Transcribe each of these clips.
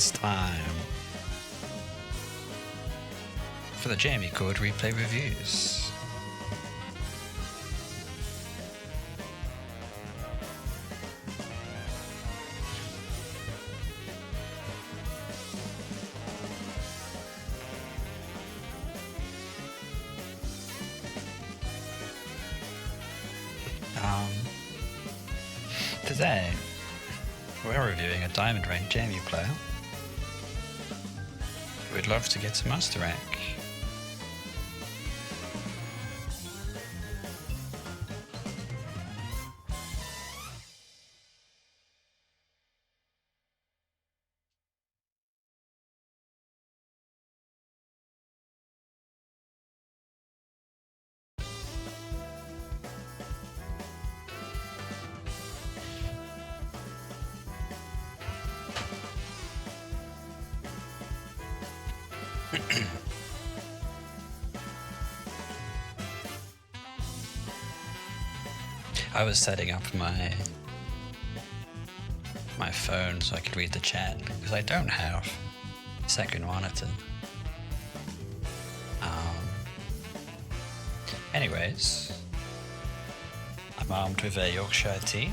it's time for the Jamiecord replay reviews. Today, we're reviewing a diamond rank Jamie player who would love to get to master rank. I was setting up my phone so I could read the chat because I don't have a second monitor. Anyways, I'm armed with a Yorkshire tea,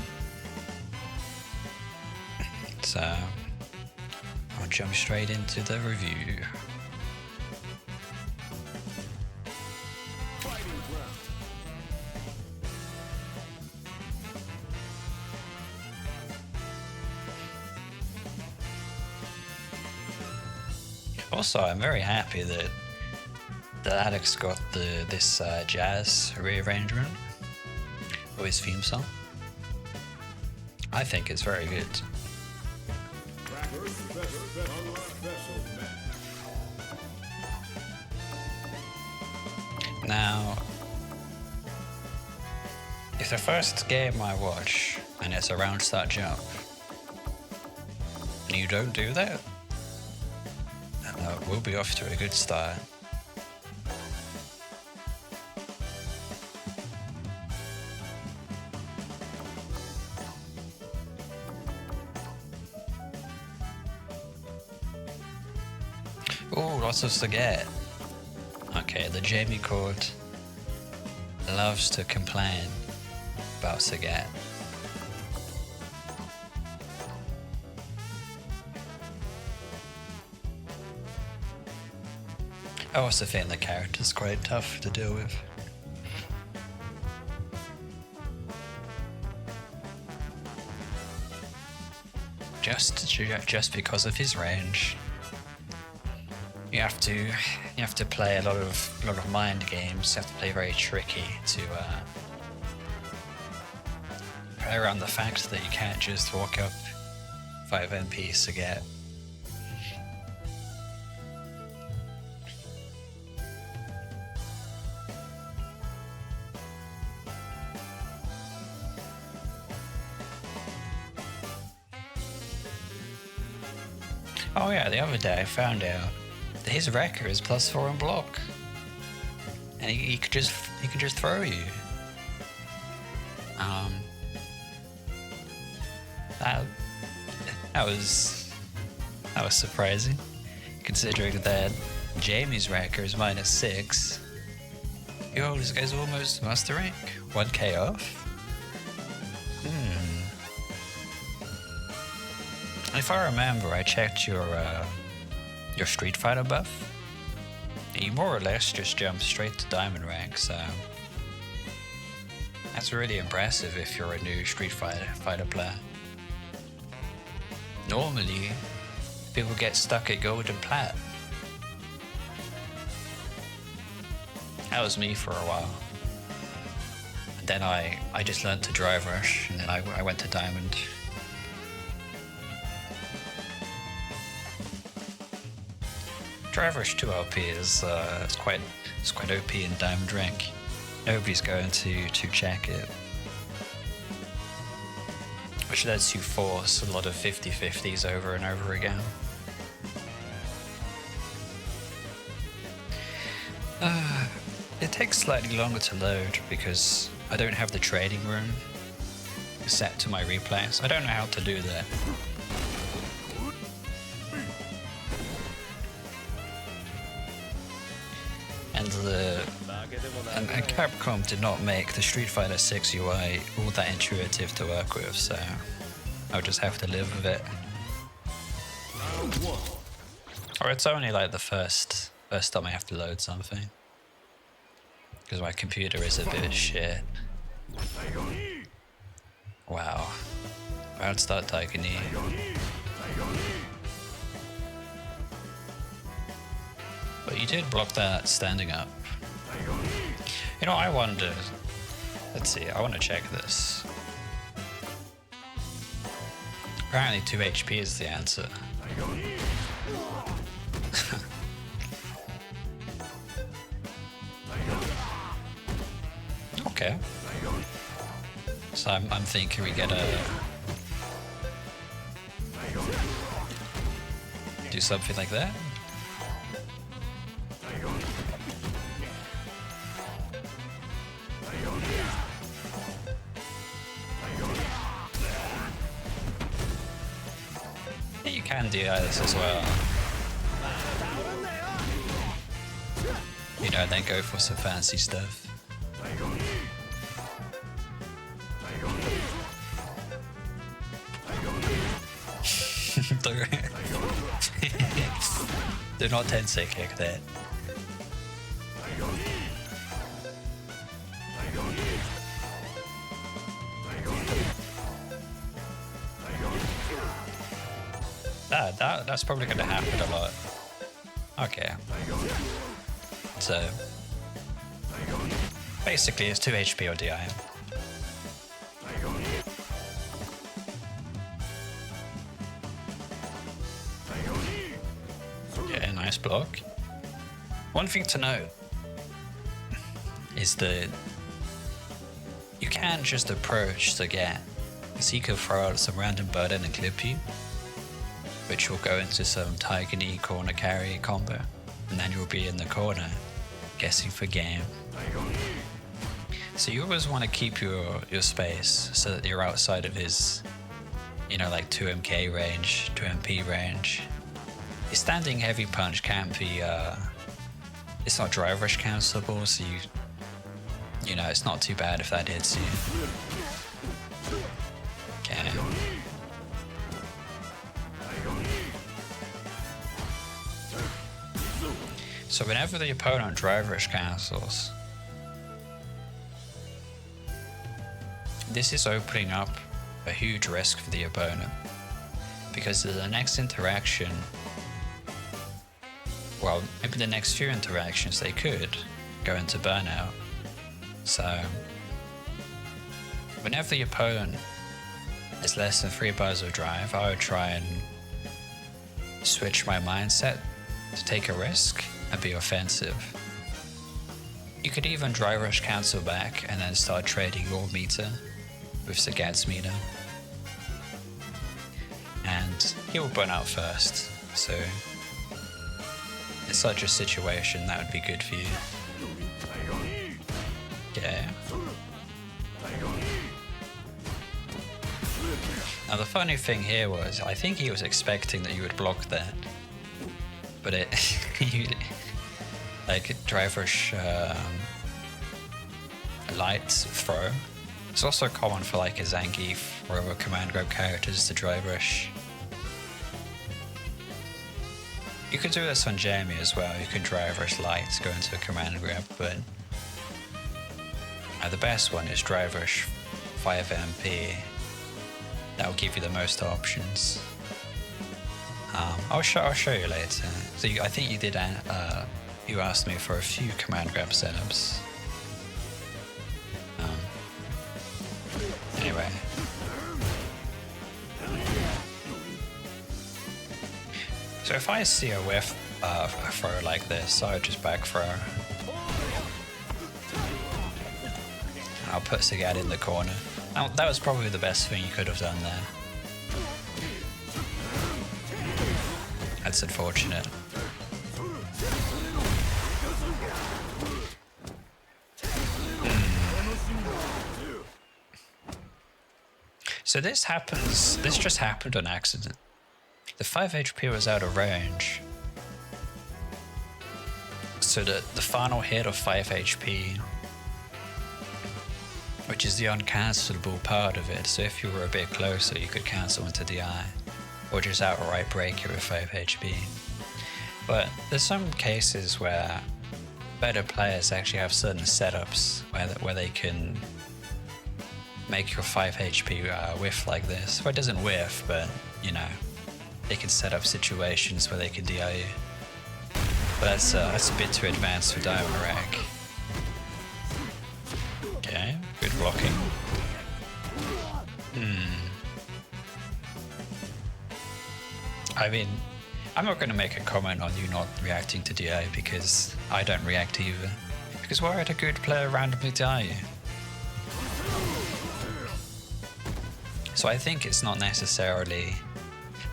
so I'll jump straight into the review. Also, I'm very happy that Alex got this jazz rearrangement of his theme song. I think it's very good. Now, if the first game I watch and it's around start jump, and you don't do that, we'll be off to a good start. Oh, lots of Saget. Okay, the Jamiecord loves to complain about Saget. I also think the character's quite tough to deal with. Just because of his range, you have to play a lot of mind games. You have to play very tricky to play around the fact that you can't just walk up 5 MPs to get. Oh yeah, the other day I found out that his wrecker is +4 in block, and he could just throw you. That was surprising, considering that Jamie's wrecker is -6. Yo, this guy's almost master rank. 1k off. If I remember, I checked your Street Fighter buff. You more or less just jumped straight to diamond rank, so that's really impressive if you're a new Street Fighter player. Normally, people get stuck at gold and plat. That was me for a while. And then I just learned to drive rush, and then I went to diamond. Drive Rush 2 LP is it's quite OP in diamond rank. Nobody's going to check it, which lets you force a lot of 50-50s over and over again. It takes slightly longer to load because I don't have the trading room set to my replays. I don't know how to do that. And Capcom did not make the Street Fighter 6 UI all that intuitive to work with, so I'll just have to live with it. Or it's only like the first time I have to load something, because my computer is a bit shit. Wow. Round start Taikani. But you did block that standing up. You know, I wonder. Let's see, I want to check this. Apparently 2 HP is the answer. Okay. So I'm thinking we get a... do something like that? You can do this as well. You know, then go for some fancy stuff. Do not tensei kick that. That's probably going to happen a lot. Okay. So basically it's 2 HP or DI. Yeah, nice block. One thing to note is that you can't just approach to get, because he could throw out some random burden and clip you, which will go into some Taikani corner carry combo, and then you'll be in the corner guessing for game. So you always want to keep your space so that you're outside of his, you know, like 2MK range, 2MP range. His standing heavy punch can't be, it's not drive rush cancelable, so you know, it's not too bad if that hits you. Okay. So whenever the opponent drive rush cancels, this is opening up a huge risk for the opponent, because the next interaction, well, maybe the next few interactions, they could go into burnout. So whenever the opponent is less than 3 bars of drive, I would try and switch my mindset to take a risk and be offensive. You could even dry rush cancel back and then start trading your meter with Sagat's meter. And he will burn out first, so in such a situation that would be good for you. Yeah. Now the funny thing here was, I think he was expecting that you would block that, but it like drive rush light throw. It's also common for like a Zangief or other command grab characters to drive rush. You could do this on Jamie as well. You can drive rush light to go into a command grab, but the best one is drive rush 5MP. That will give you the most options. I'll show you later. So I think you did. You asked me for a few command grab setups. Anyway. So if I see a whiff throw like this, I would just back throw. I'll put Sagat in the corner. Now, that was probably the best thing you could have done there. That's unfortunate. So this just happened on accident. The 5 HP was out of range. So the final hit of 5 HP, which is the uncancelable part of it. So if you were a bit closer, you could cancel into DI, or just outright break it with 5 HP. But there's some cases where better players actually have certain setups where they can make your 5 HP whiff like this. Well, it doesn't whiff, but you know, they can set up situations where they can DI you. But that's a bit too advanced for Diamond Rack. Okay, good blocking. I mean, I'm not going to make a comment on you not reacting to DI because I don't react either. Because why would a good player randomly DI you? So I think it's not necessarily...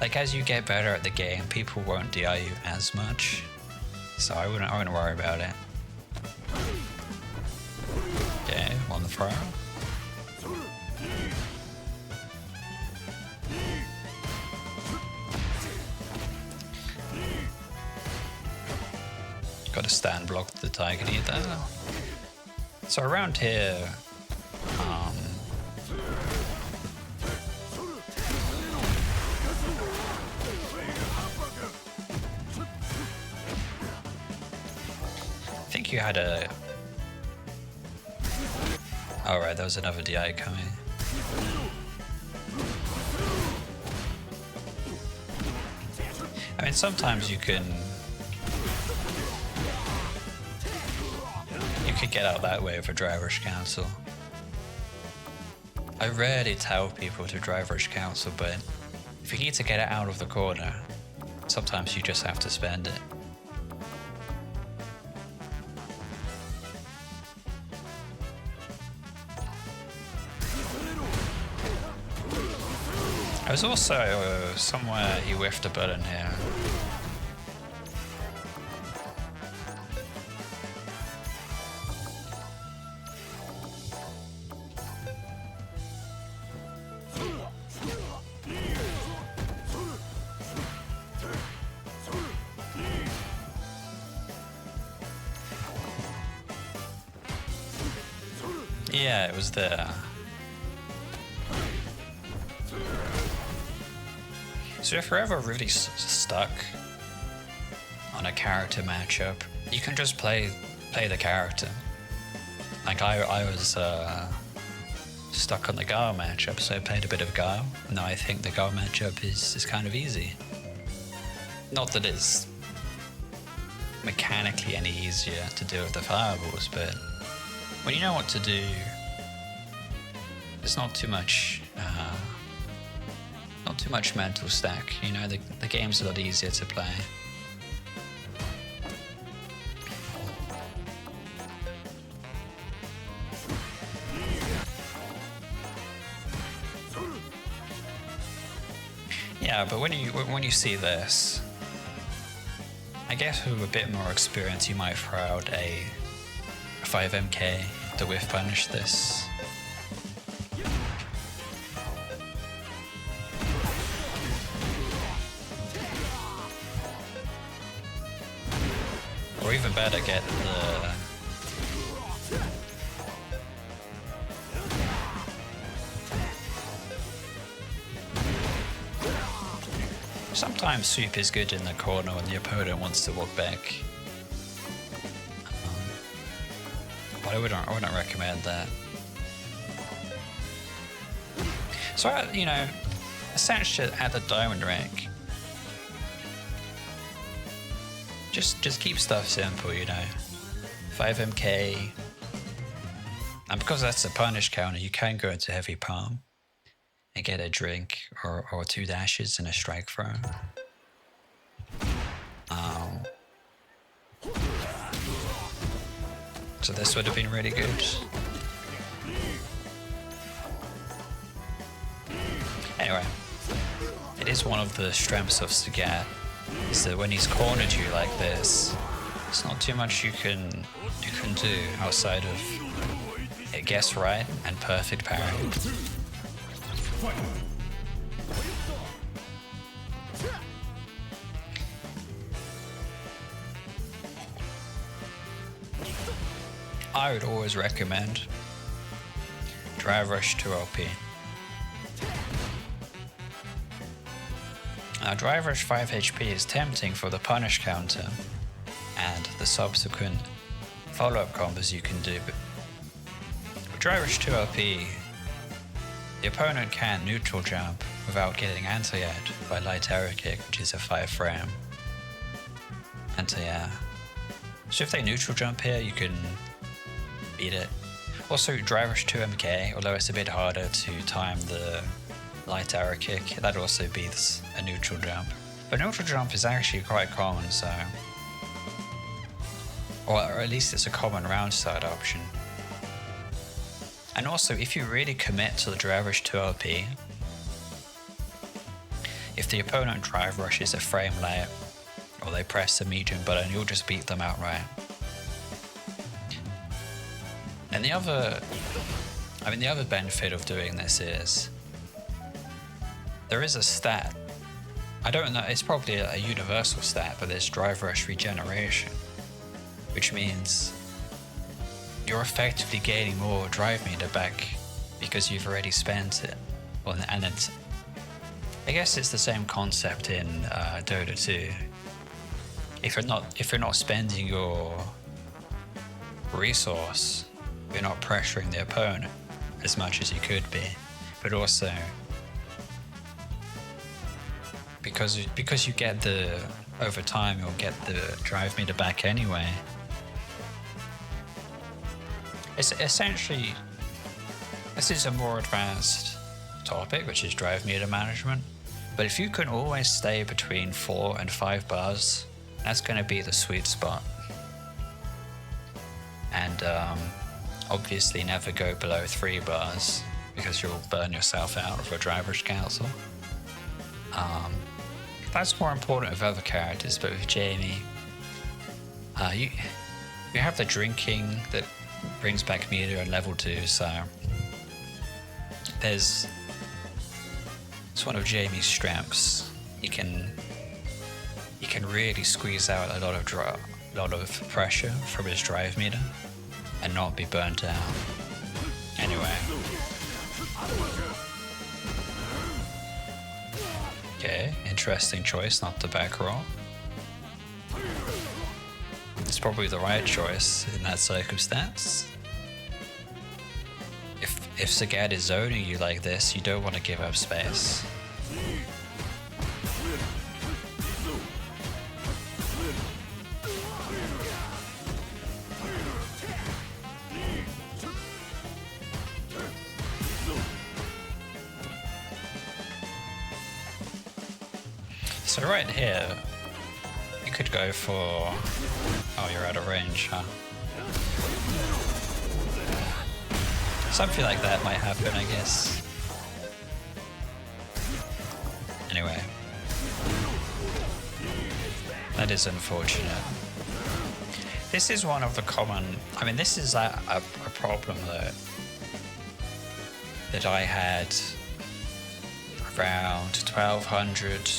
Like, as you get better at the game, people won't DI you as much. So I wouldn't worry about it. Okay, on the throw. Got to stand block the Tiger Knee there. So around here, I think you had a... Oh right, there was another DI coming. I mean, sometimes you could get out that way with a driver's cancel. I rarely tell people to driver's cancel, but if you need to get it out of the corner, sometimes you just have to spend it. I was also somewhere he whiffed a button here. Yeah, it was there. So if you're ever really stuck on a character matchup, you can just play the character. Like I was stuck on the Gao matchup, so I played a bit of Gao. No, I think the Gao matchup is kind of easy. Not that it's mechanically any easier to deal with the fireballs, but when you know what to do, there's not too much mental stack. You know, the game's a lot easier to play. Yeah, but when you see this, I guess with a bit more experience, you might throw out a 5MK to whiff punish this. Or even better, get the... Sometimes sweep is good in the corner when the opponent wants to walk back. But I wouldn't recommend that. So, you know, essentially at the diamond rank, just keep stuff simple, you know. 5MK. And because that's a punish counter, you can go into heavy palm and get a drink or 2 dashes and a strike throw. So this would have been really good. Anyway, it is one of the strengths of Sagat, is that when he's cornered you like this, there's not too much you can do outside of it guess right and perfect parry. I would always recommend Drive Rush 2LP. Now Drive Rush 5 HP is tempting for the punish counter and the subsequent follow-up combos you can do, but with Drive Rush 2LP, the opponent can't neutral jump without getting anti-air by light arrow kick, which is a 5 frame anti-air. So if they neutral jump here, you can beat it. Also, Drive Rush 2MK, although it's a bit harder to time the light arrow kick, that also beats a neutral jump. But neutral jump is actually quite common, so... or at least it's a common round side option. And also, if you really commit to the Drive Rush 2LP, if the opponent Drive Rushes a frame late, or they press the medium button, you'll just beat them outright. And the other benefit of doing this is, there is a stat, I don't know, it's probably a universal stat, but there's Drive Rush regeneration, which means you're effectively gaining more drive meter back because you've already spent it. Well, and it's, I guess it's the same concept in Dota 2. If you're not spending your resource, you're not pressuring the opponent as much as you could be, but also because you get the, over time you'll get the drive meter back anyway. It's essentially, this is a more advanced topic, which is drive meter management, but if you can always stay between 4 and 5 bars, that's going to be the sweet spot. And obviously never go below 3 bars because you'll burn yourself out of a Drive Rush Council. That's more important with other characters, but with Jamie, you have the drinking that brings back meter on level 2, so it's one of Jamie's strengths. He can really squeeze out a lot of pressure from his drive meter and not be burnt out. Anyway. Okay, interesting choice not to back roll. It's probably the right choice in that circumstance. If Sagat is zoning you like this, you don't want to give up space. So right here, you could go for... oh, you're out of range, huh? Something like that might happen, I guess. Anyway. That is unfortunate. This is one of the common... I mean, this is a problem that I had around 1200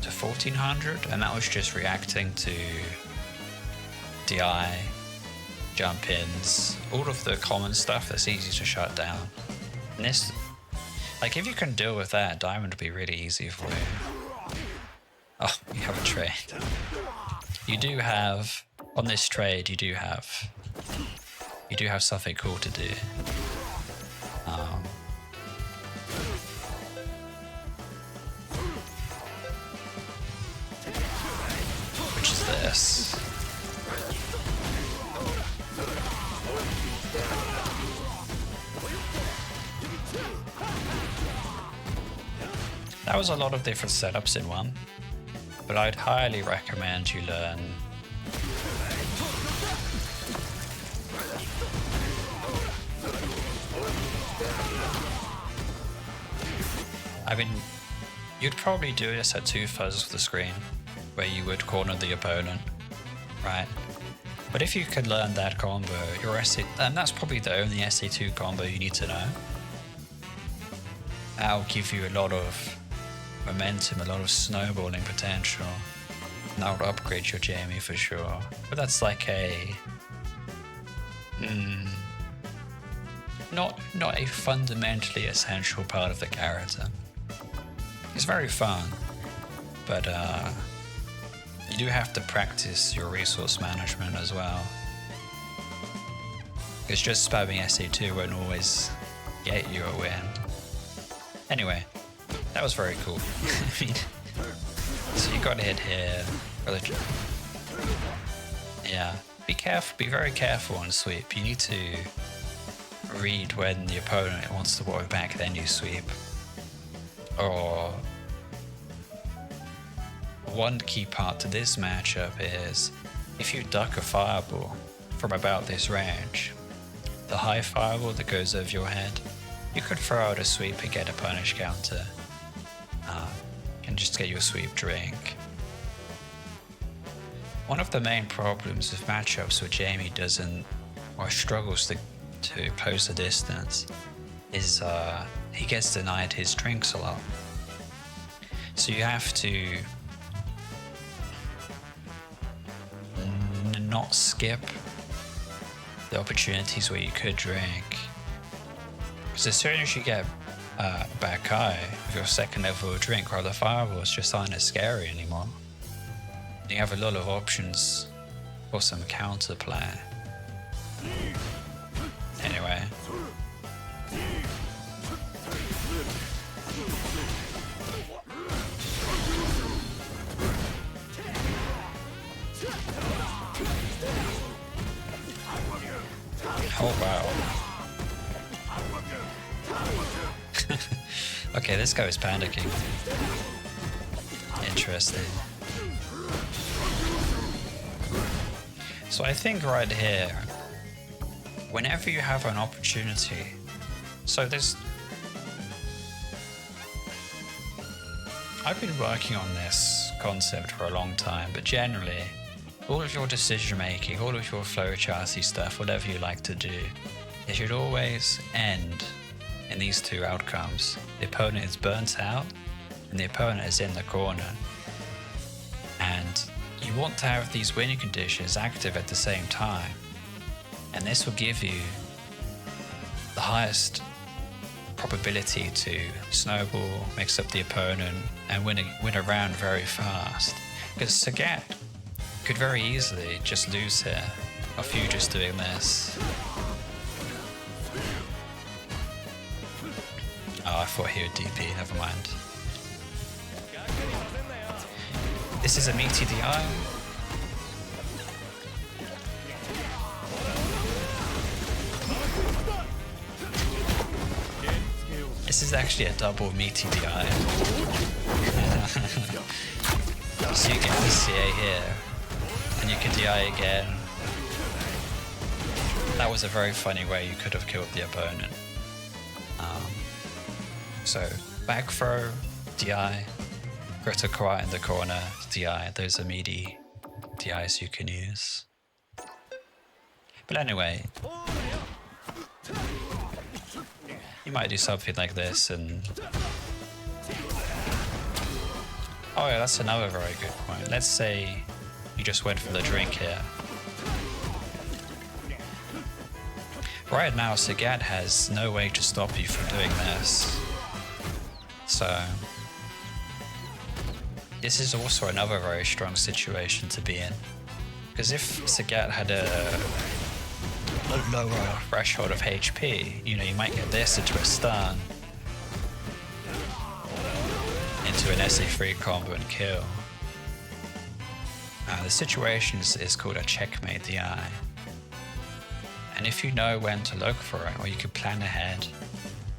to 1400, and that was just reacting to DI, jump-ins, all of the common stuff that's easy to shut down. And this, like, if you can deal with that, Diamond would be really easy for you. Oh, you have a trade. You do have, on this trade, you do have something cool to do. Which is this. That was a lot of different setups in one, but I'd highly recommend you learn I mean, you'd probably do this at 2 thirds of the screen, where you would corner the opponent, right? But if you could learn that combo, your SA, and that's probably the only SA2 combo you need to know, that'll give you a lot of momentum, a lot of snowballing potential, and that would upgrade your Jamie for sure. But that's like a Not a fundamentally essential part of the character. It's very fun, but you do have to practice your resource management as well. Because just spamming SA2 won't always get you a win. Anyway, that was very cool. So you got to hit here. Yeah, be careful. Be very careful on sweep. You need to read when the opponent wants to walk back, then you sweep. Or one key part to this matchup is if you duck a fireball from about this range, the high fireball that goes over your head, you could throw out a sweep and get a punish counter. And just get your sweep drink. One of the main problems with matchups where Jamie doesn't or struggles to close the distance is he gets denied his drinks a lot. So you have to not skip the opportunities where you could drink. Because as soon as you get back high with your second level of drink, while the fireballs just aren't as scary anymore. You have a lot of options for some counterplay. Anyway. Oh wow. Okay, this guy is panicking. Interesting. So I think right here, whenever you have an opportunity, so there's... I've been working on this concept for a long time, but generally, all of your decision making, all of your flowcharty stuff, whatever you like to do, it should always end in these two outcomes. The opponent is burnt out and the opponent is in the corner. And you want to have these winning conditions active at the same time. And this will give you the highest probability to snowball, mix up the opponent, and win a round very fast. Because Sagat could very easily just lose here of you just doing this. Oh, I thought he would DP, never mind. This is a meaty DI. This is actually a double meaty DI. So you get the CA here, and you can DI again. That was a very funny way you could have killed the opponent. So back throw, DI, critical quiet in the corner, DI. Those are meaty DIs you can use. But anyway, you might do something like this and... Oh yeah, that's another very good point. Let's say you just went for the drink here. Right now, Sagat has no way to stop you from doing this. So, this is also another very strong situation to be in. Because if Sagat had a lower threshold of HP, you know, you might get this into a stun, into an SA3 combo and kill. The situation is called a checkmate DI. And if you know when to look for it, or you can plan ahead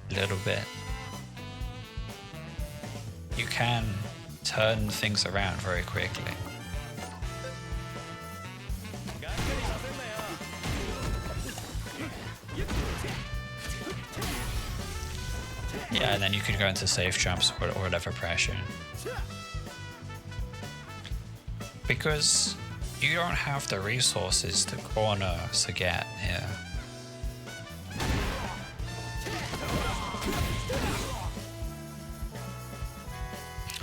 a little bit, you can turn things around very quickly. Yeah, and then you could go into safe jumps or whatever pressure. Because you don't have the resources to corner Sagat here.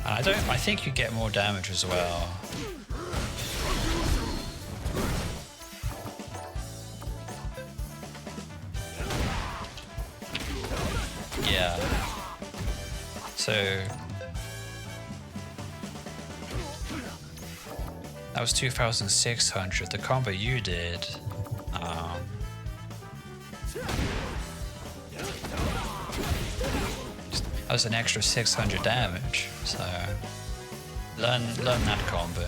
I think you get more damage as well. So that was 2,600. The combo you did, that was an extra 600 damage. So learn that combo.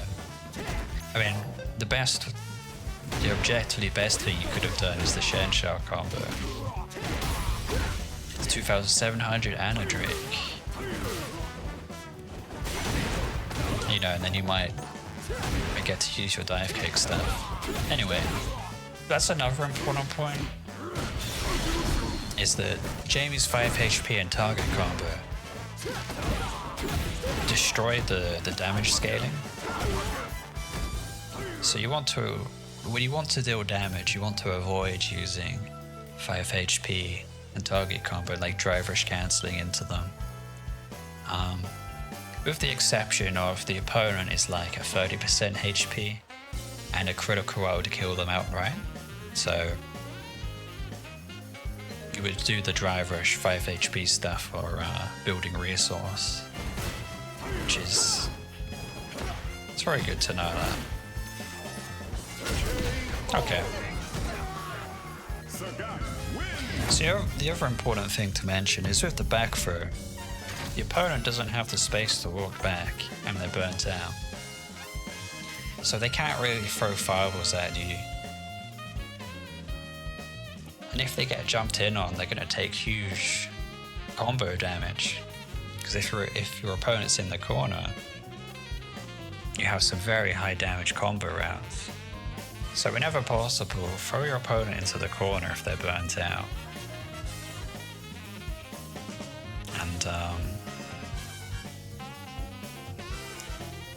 I mean, the objectively best thing you could have done is the Shen Shao combo. It's 2,700 and a Drake. You know, and then you might get to use your dive kick stuff. Anyway, that's another important point, is that Jamie's 5 HP and target combo destroyed the damage scaling. So when you want to deal damage, you want to avoid using 5 HP and target combo, like drive rush cancelling into them. With the exception of the opponent is like a 30% HP and a critical roll to kill them outright. So you would do the drive rush 5 HP stuff or building resource, which is, it's very good to know that. Okay. So the other important thing to mention is with the back throw, the opponent doesn't have the space to walk back and they're burnt out. So they can't really throw fireballs at you. And if they get jumped in on, they're going to take huge combo damage. Because if your opponent's in the corner, you have some very high damage combo rounds. So whenever possible, throw your opponent into the corner if they're burnt out. And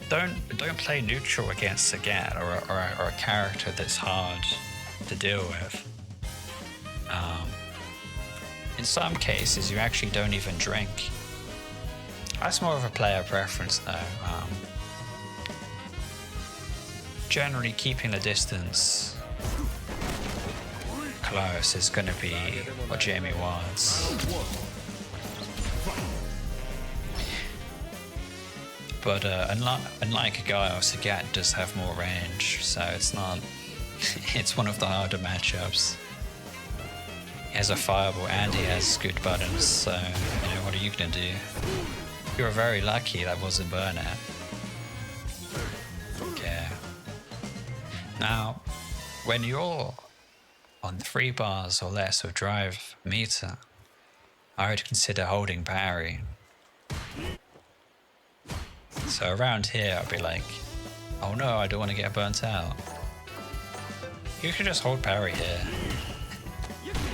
don't play neutral against Sagat or a character that's hard to deal with. In some cases, you actually don't even drink. That's more of a player preference, though. Generally, keeping the distance close is going to be what Jamie wants. But unlike Guile, Sagat does have more range, so it's not. It's one of the harder matchups. He has a fireball and he has good buttons, so you know, what are you gonna do? You were very lucky that wasn't burnout. Okay. Now, when you're on 3 bars or less of drive meter, I would consider holding parry. So around here, I'd be like, oh no, I don't want to get burnt out. You can just hold parry here.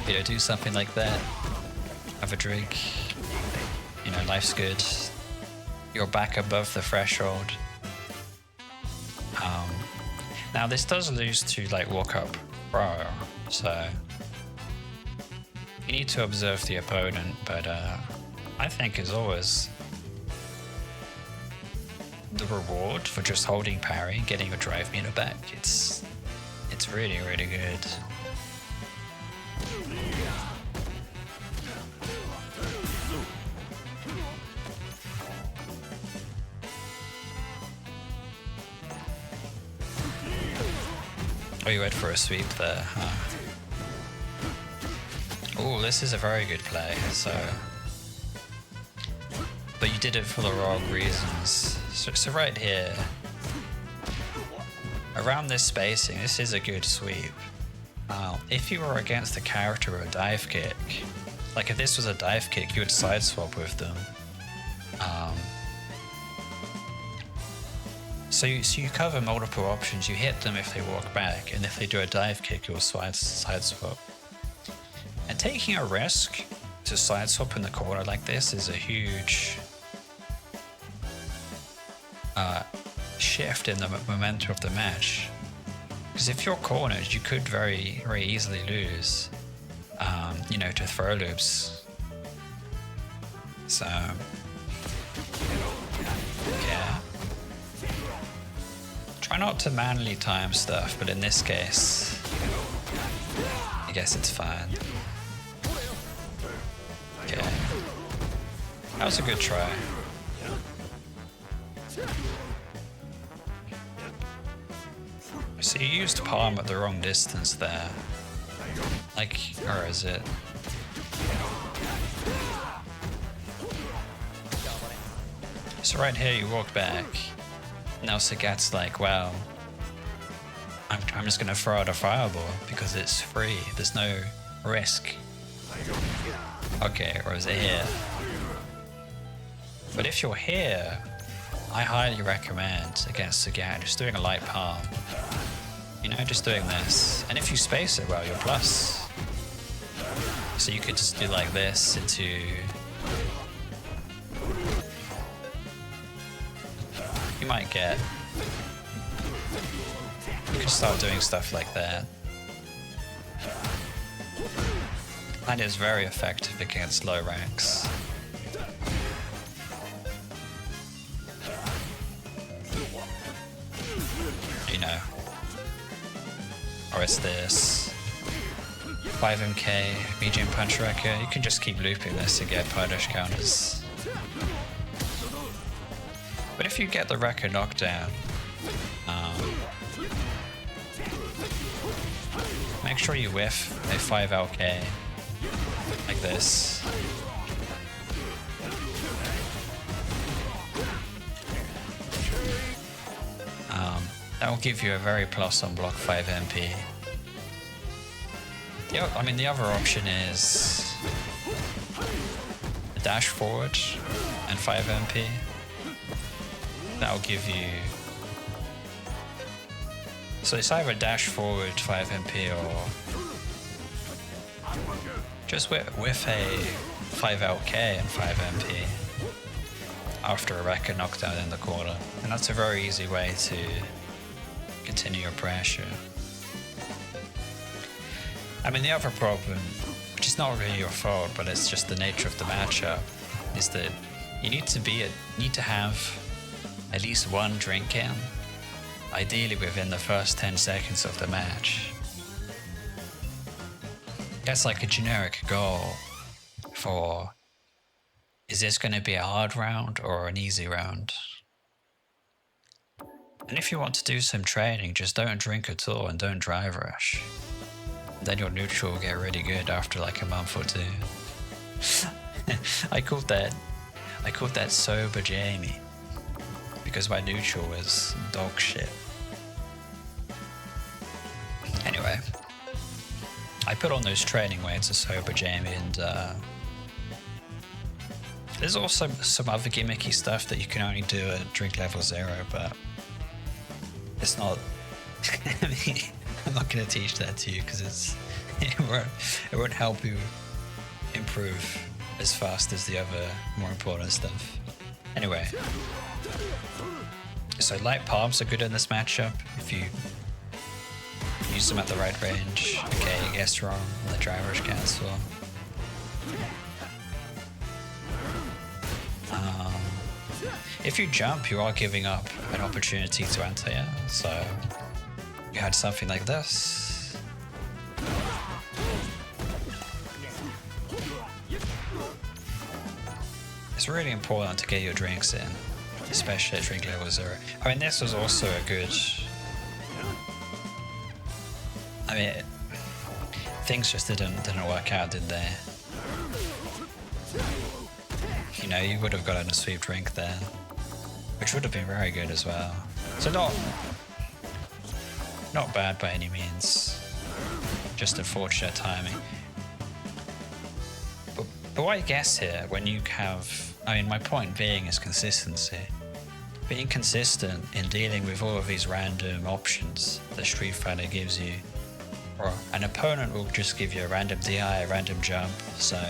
You know, do something like that. Have a drink. You know, life's good. You're back above the threshold. Now this does lose to like walk up pro, so you need to observe the opponent, but I think as always, the reward for just holding parry and getting your drive meter back, it's really, really good. Oh, you went for a sweep there, huh? Oh, this is a very good play, so... But you did it for the wrong reasons. So right here, around this spacing, this is a good sweep. If you were against a character with a dive kick, like if this was a dive kick, you would side swap with them. So you cover multiple options. You hit them if they walk back, and if they do a dive kick, you'll side swap. And taking a risk to side swap in the corner like this is a huge shift in the momentum of the match. Because if you're cornered, you could very, very easily lose, you know, to throw loops. So, yeah. Try not to manually time stuff, but in this case, I guess it's fine. Okay. That was a good try. So you used palm at the wrong distance there. Like, or is it? So right here you walk back. Now Sagat's like, wow, I'm just gonna throw out a fireball because it's free. There's no risk. Okay, or is it here? But if you're here, I highly recommend against Sagat just doing a light palm. You know, just doing this. And if you space it well, you're plus. So you could just do like this into... You might get... You could start doing stuff like that. That is very effective against low ranks. You know. Or it's this 5MK medium punch wrecker. You can just keep looping this to get punish counters. But if you get the wrecker knockdown, make sure you whiff a 5LK like this. That will give you a very plus on block 5 MP. I mean, the other option is a dash forward and 5 MP. That will give you... So it's either dash forward 5 MP or just with a 5 LK and 5 MP after a record knockdown in the corner. And that's a very easy way to continue your pressure. I mean, the other problem, which is not really your fault, but it's just the nature of the matchup, is that you need to have at least one drink in, ideally within the first 10 seconds of the match. That's like a generic goal for, is this going to be a hard round or an easy round? And if you want to do some training, just don't drink at all and don't drive rush. Then your neutral will get really good after like a month or two. I called that sober Jamie because my neutral was dog shit. Anyway, I put on those training weights as sober Jamie, and there's also some other gimmicky stuff that you can only do at drink level 0, but it's not. I mean, I'm not going to teach that to you because it won't help you improve as fast as the other more important stuff. Anyway, so light palms are good in this matchup if you use them at the right range. Okay, I guess wrong on the driver's cancel. If you jump, you are giving up an opportunity to anti-air, so you had something like this. It's really important to get your drinks in, especially at drink level 0. I mean, this was also a good... I mean, things just didn't work out, did they? You know, you would have gotten a sweep drink there, which would have been very good as well. So not bad by any means, just unfortunate timing. But what I guess here, when you have, I mean, my point being is consistency. Being consistent in dealing with all of these random options that Street Fighter gives you, or an opponent will just give you a random DI, a random jump, so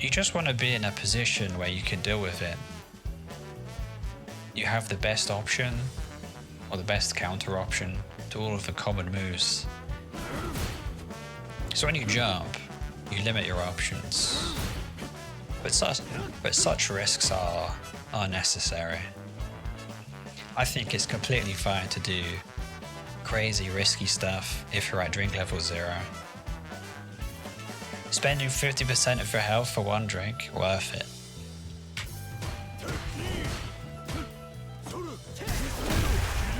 you just want to be in a position where you can deal with it. You have the best option, or the best counter option to all of the common moves. So when you jump, you limit your options. But such risks are necessary. I think it's completely fine to do crazy risky stuff if you're at drink level 0. Spending 50% of your health for one drink, worth it.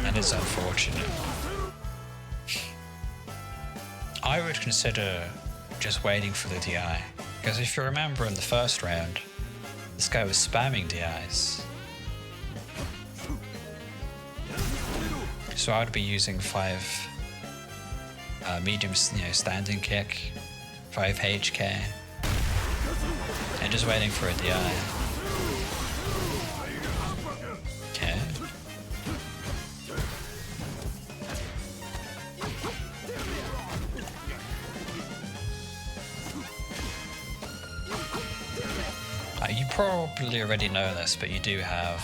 And it's unfortunate. I would consider just waiting for the DI, because if you remember in the first round, this guy was spamming DIs. So I'd be using 5 medium, standing kick, 5 HK, and just waiting for a DI. Okay. You probably already know this, but you do have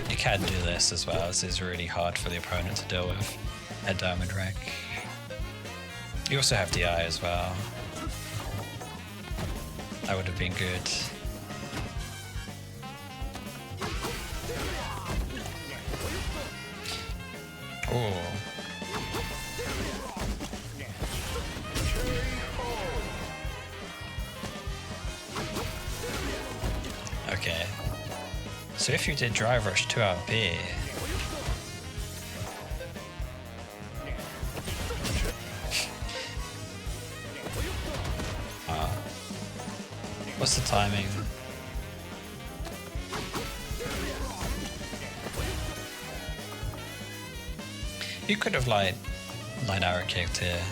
you can do this as well. This is really hard for the opponent to deal with at Diamond rank. You also have DI as well. That would have been good. Oh. Okay. So if you did Drive Rush 2 RP, what's the timing? You could have light arrow kicked here,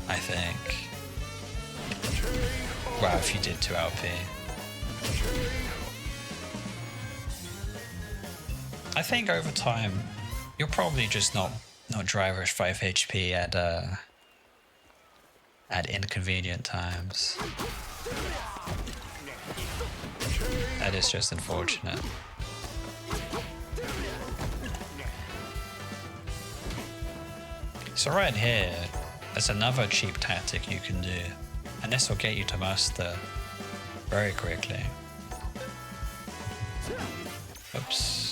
I think. Wow, if you did 2 LP. I think over time, you'll probably just not drive rush 5 HP at inconvenient times. That is just unfortunate. So right here, there's another cheap tactic you can do, and this will get you to master very quickly. Oops.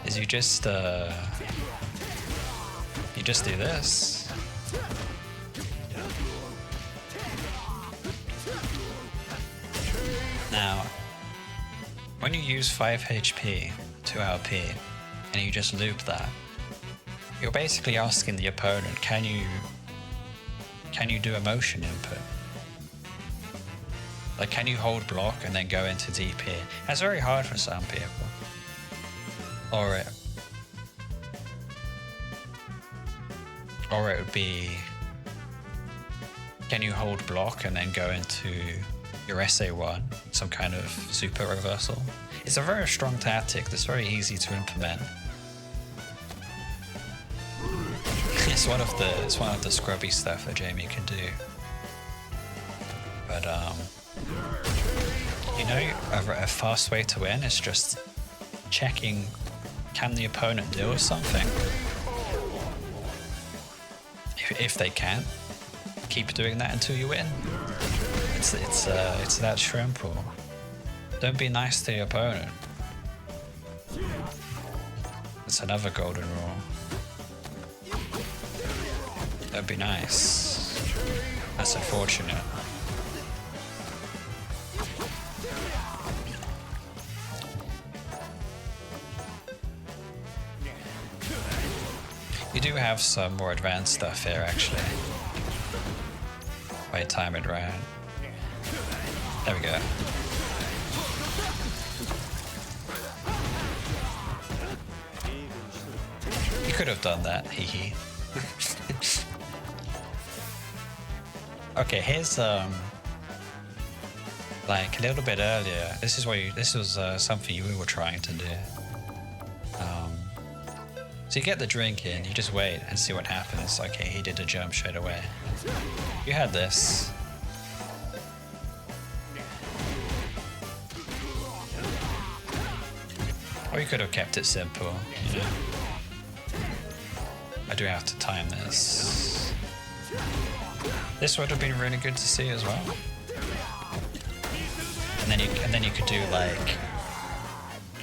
Is you just do this. Now, when you use 5 HP, 2 LP, and you just loop that, you're basically asking the opponent, can you do a motion input? Like, can you hold block and then go into DP? That's very hard for some people. Or it would be, can you hold block and then go into your SA1, some kind of super reversal? It's a very strong tactic that's very easy to implement. It's one of the scrubby stuff that Jamie can do. But you know, a fast way to win is just checking, can the opponent deal with something? If they can, keep doing that until you win. It's that simple. Don't be nice to your opponent. It's another golden rule. Don't be nice. That's unfortunate. You do have some more advanced stuff here, actually. Wait, time it right. There we go. You could have done that, hee. Okay, here's like a little bit earlier. This was something you were trying to do. So you get the drink in, you just wait and see what happens. Okay, he did a jump straight away. You had this. Or you could have kept it simple, you know. I do have to time this. This would have been really good to see as well. And then you could do like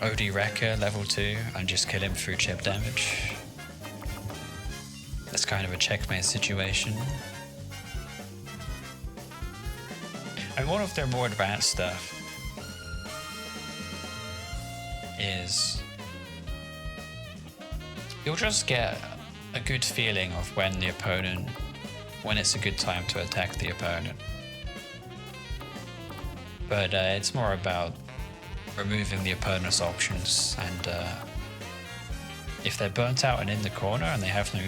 OD Wrecker level 2 and just kill him through chip damage. That's kind of a checkmate situation. And one of their more advanced stuff is you'll just get a good feeling of when it's a good time to attack the opponent. But it's more about removing the opponent's options, and if they're burnt out and in the corner and they have no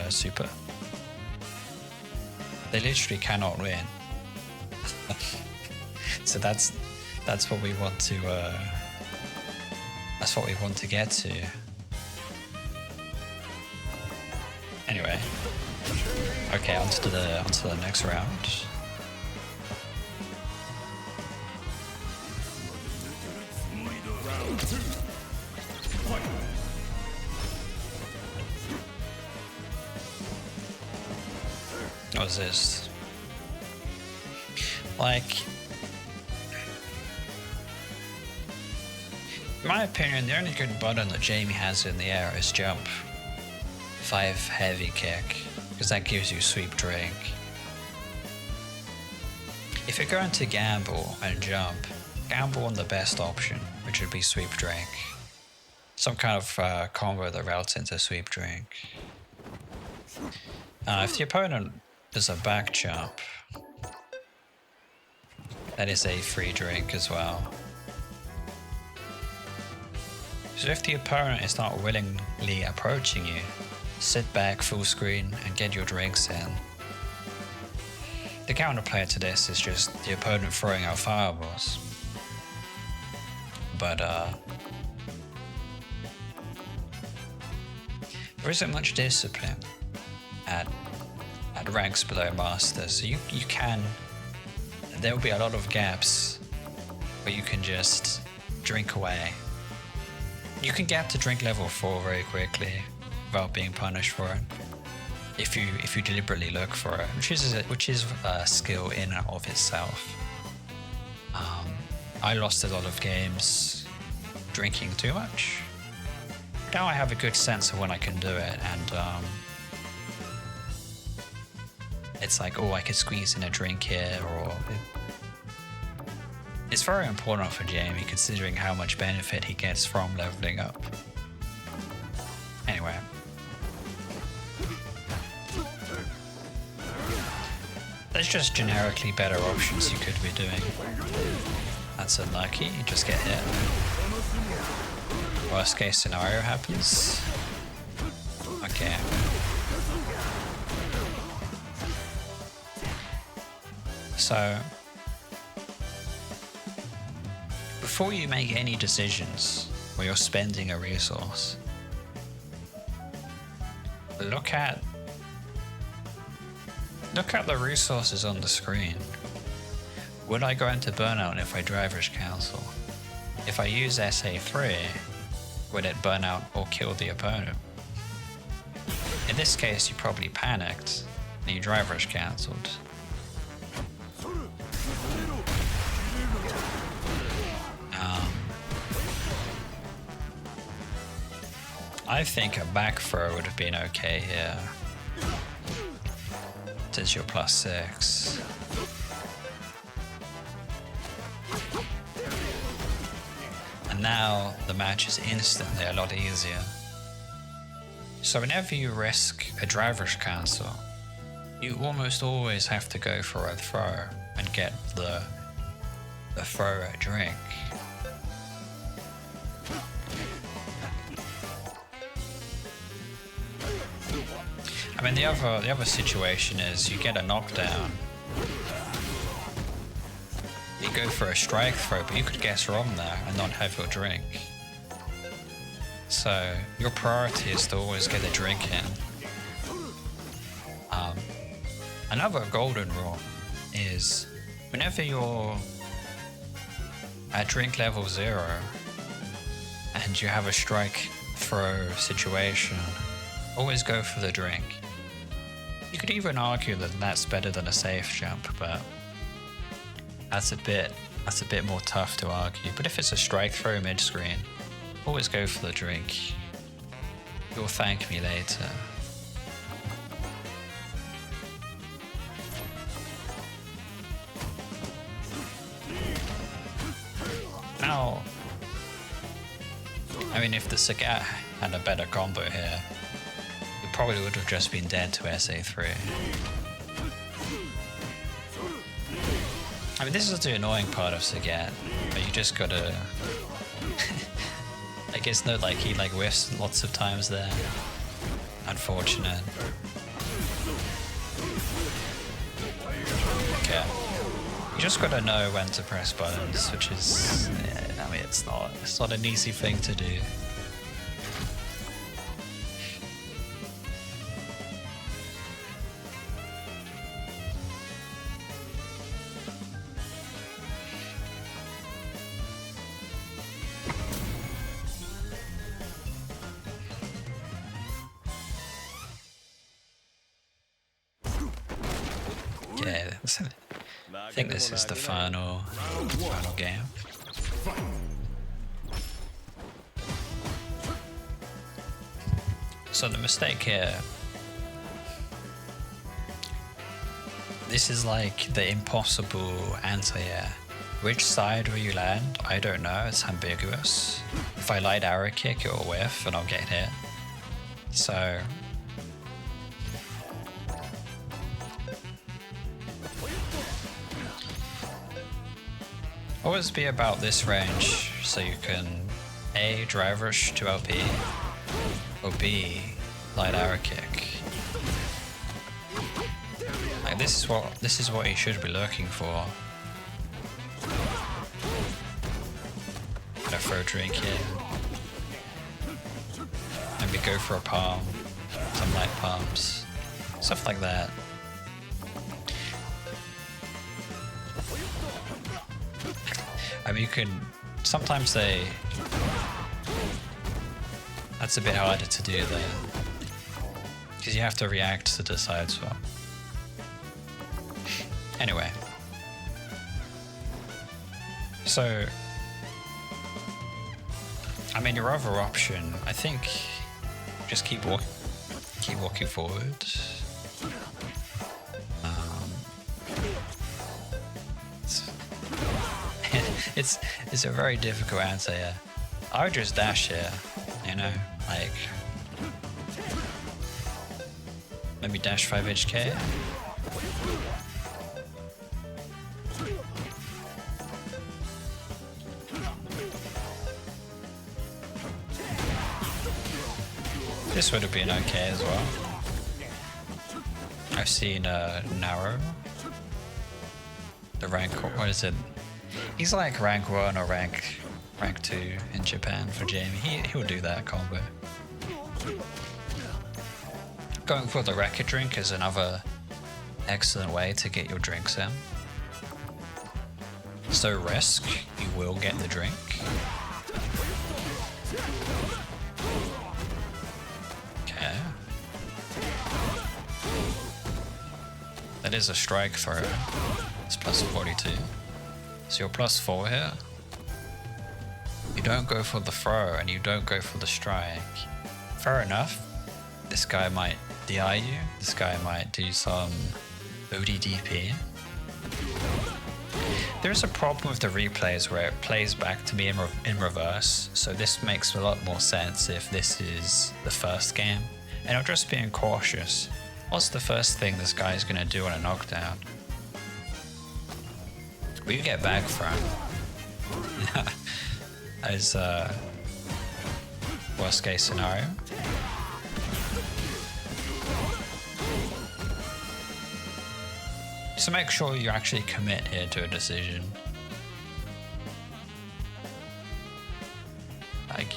super, they literally cannot win. So that's what we want to get to. Anyway, okay, onto the next round. What is this? Like, in my opinion, the only good button that Jamie has in the air is jump. 5 heavy kick, because that gives you sweep drink. If you're going to gamble and jump, gamble on the best option, which would be sweep drink. Some kind of combo that routes into sweep drink. If the opponent does a back jump, that is a free drink as well. So if the opponent is not willingly approaching you, sit back full screen and get your drinks in. The counterplay to this is just the opponent throwing out fireballs. But there isn't much discipline at ranks below Master, so you can, there will be a lot of gaps where you can just drink away. You can get to drink level 4 very quickly without being punished for it, if you deliberately look for it, which is a skill in and of itself. I lost a lot of games drinking too much. Now I have a good sense of when I can do it, and it's like, oh, I could squeeze in a drink here, or it's very important for Jamie, considering how much benefit he gets from leveling up. Anyway. There's just generically better options you could be doing. That's unlucky, you just get hit. Worst case scenario happens. Okay. So, before you make any decisions where you're spending a resource, look at the resources on the screen. Would I go into burnout if I driver's cancel? If I use SA3, would it burn out or kill the opponent? In this case, you probably panicked and you driver's cancelled. I think a back throw would have been okay here, since you're +6. And now the match is instantly a lot easier. So whenever you risk a driver's cancel, you almost always have to go for a throw and get the throw drink. I mean, the other situation is you get a knockdown. You go for a strike throw, but you could guess wrong there and not have your drink. So your priority is to always get a drink in. Another golden rule is whenever you're at drink level 0 and you have a strike throw situation, always go for the drink. You could even argue that that's better than a safe jump, but that's a bit more tough to argue. But if it's a strike throw mid-screen, always go for the drink. You'll thank me later. Now, I mean, if the Sagat had a better combo here, he probably would have just been dead to SA3. I mean, this is the annoying part of Sagat, but you just gotta... I guess no, like, he like whiffs lots of times there. Unfortunate. Okay. You just gotta know when to press buttons, which is... I mean, it's not an easy thing to do. Yeah, I think this is the final game. So the mistake here, this is like the impossible answer here. Which side will you land? I don't know, it's ambiguous. If I light arrow kick, it will whiff and I'll get hit. So always be about this range so you can A, drive rush to LP, or B, light arrow kick. Like this is what you should be looking for. Gonna throw a drink here. Maybe go for a palm, some light palms, stuff like that. I mean, you can sometimes that's a bit harder to do there because you have to react to the side swap. Anyway, so I mean, your other option, I think, just keep walking forward. It's a very difficult answer here. I would just dash here, you know, like maybe dash 5 HK. This would have been okay as well. I've seen Narrow, the rank, what is it? He's like rank 1 or rank 2 in Japan for Jamie. He'll do that combo. Going for the record drink is another excellent way to get your drinks in. So risk, you will get the drink. Okay. That is a strike throw. It's plus 42. So you're plus 4 here. You don't go for the throw and you don't go for the strike. Fair enough. This guy might DI you. This guy might do some ODDP. There's a problem with the replays where it plays back to me in reverse. So this makes a lot more sense if this is the first game. And I'm just being cautious. What's the first thing this guy's gonna do on a knockdown? We get back from as worst case scenario. So make sure you actually commit here to a decision. Like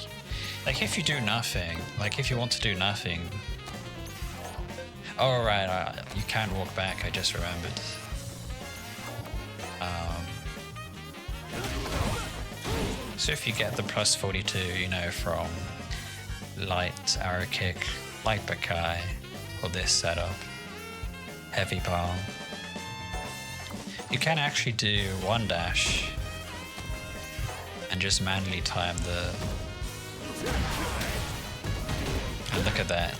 if you do nothing, like if you want to do nothing. Oh right, you can't walk back. I just remembered. So if you get the plus 42, you know, from light arrow kick, light Bakai, or this setup, heavy palm. You can actually do one dash and just manually time the... And look at that.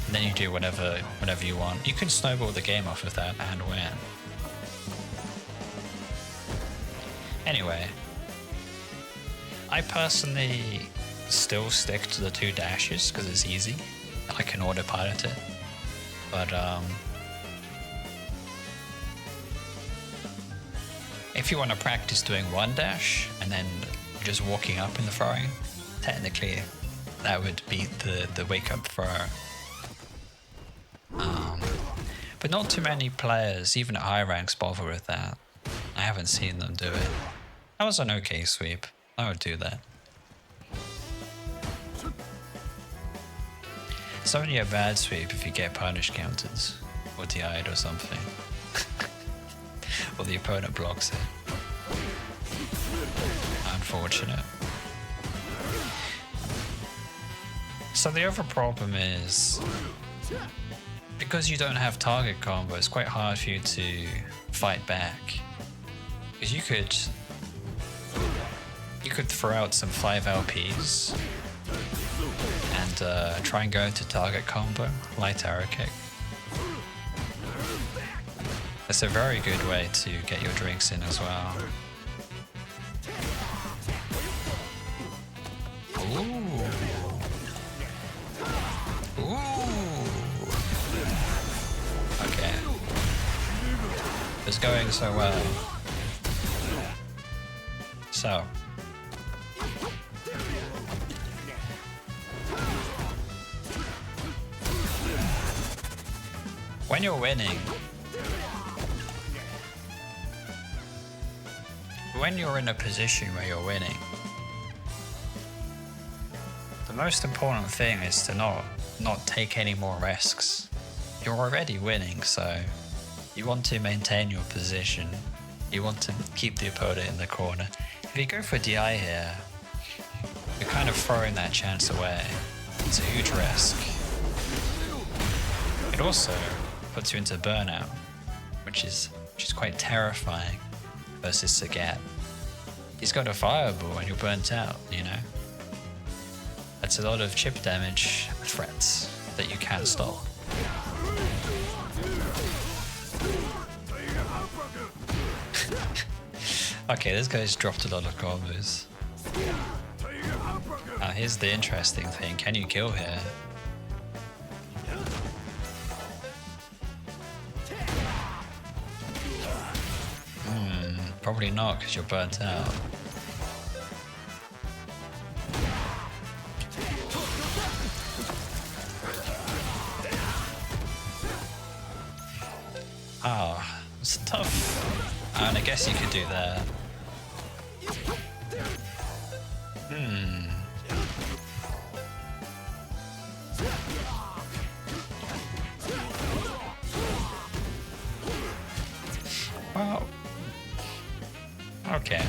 And then you do whatever you want. You can snowball the game off of that and win. Anyway, I personally still stick to the 2 dashes because it's easy. I can autopilot it. But if you want to practice doing 1 dash and then just walking up in the throwing, technically that would beat the wake up throw. But not too many players, even at high ranks, bother with that. I haven't seen them do it. That was an okay sweep. I would do that. It's only a bad sweep if you get punish counters or DI'd or something. Or the opponent blocks it. Unfortunate. So the other problem is, because you don't have target combo, it's quite hard for you to fight back. Because you could throw out some 5 LPs and try and go into target combo, light arrow kick. That's a very good way to get your drinks in as well. Ooh. Ooh. Okay. It's going so well. So. When you're winning, when you're in a position where you're winning, the most important thing is to not take any more risks. You're already winning, so you want to maintain your position. You want to keep the opponent in the corner. If you go for DI here, you're kind of throwing that chance away. It's a huge risk. It also puts you into burnout, which is quite terrifying versus Sagat. He's got a fireball and you're burnt out, you know? That's a lot of chip damage threats that you can't stop. Okay, this guy's dropped a lot of combos. Now here's the interesting thing, can you kill here? Probably not, because you're burnt out. Ah, it's tough. And I guess you could do that. Well, okay.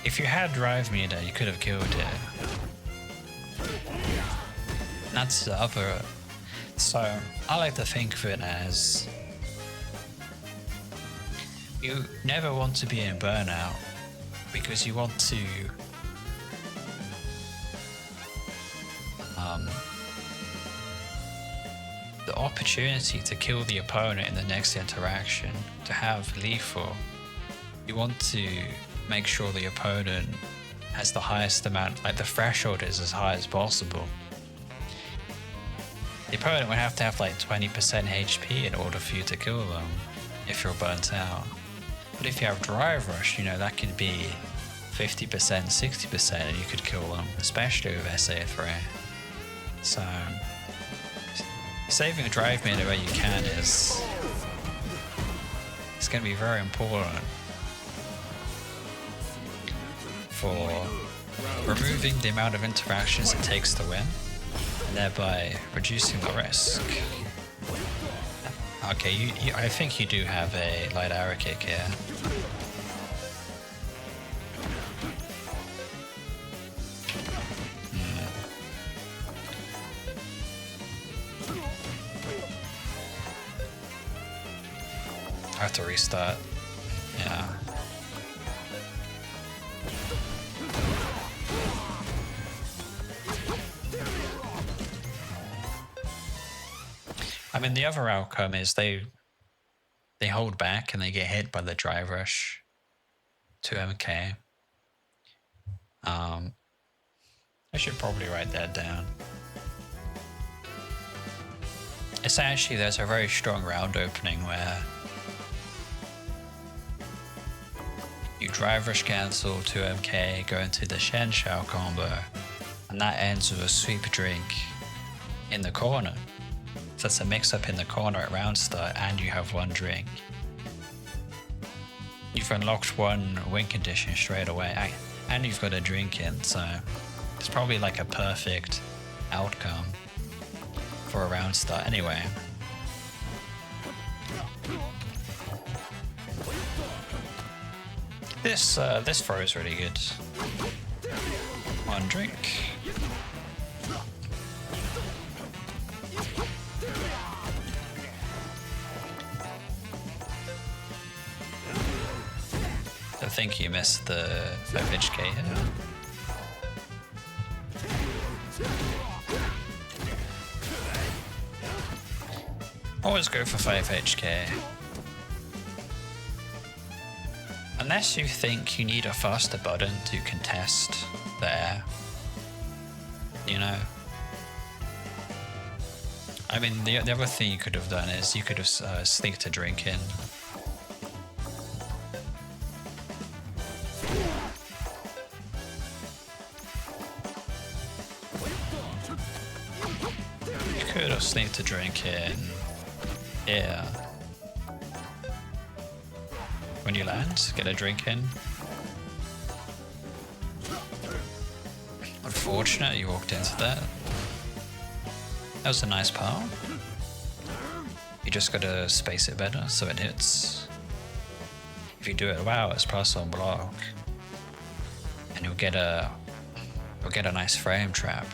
If you had drive meter, you could have killed it. That's the other. So I like to think of it as you never want to be in burnout because you want to the opportunity to kill the opponent in the next interaction, to have lethal. You want to make sure the opponent has the highest amount, like the threshold is as high as possible. The opponent would have to have like 20% HP in order for you to kill them if you're burnt out. But if you have Drive Rush, you know, that could be 50%, 60% and you could kill them, especially with SA3. So saving a drive meter where you can is going to be very important for removing the amount of interactions it takes to win, and thereby reducing the risk. Okay, I think you do have a light arrow kick here. have to restart. Yeah. I mean, the other outcome is they hold back and they get hit by the drive rush to MK. I should probably write that down. Essentially, there's a very strong round opening where you drive rush cancel to MK, go into the Shen Shao combo, and that ends with a sweep drink in the corner. So it's a mix up in the corner at round start, and you have one drink. You've unlocked one win condition straight away, and you've got a drink in, so it's probably like a perfect outcome for a round start anyway. This throw is really good. One drink. I think you missed the 5HK here. Always go for 5HK. Unless you think you need a faster button to contest there, you know. I mean, the other thing you could have done is you could have sneaked a drink in. You could have sneaked a drink in. Yeah. When you land, get a drink in. Unfortunate you walked into that. That was a nice power. You just gotta space it better so it hits. If you do it, wow, it's plus on block. And you'll get a nice frame trap.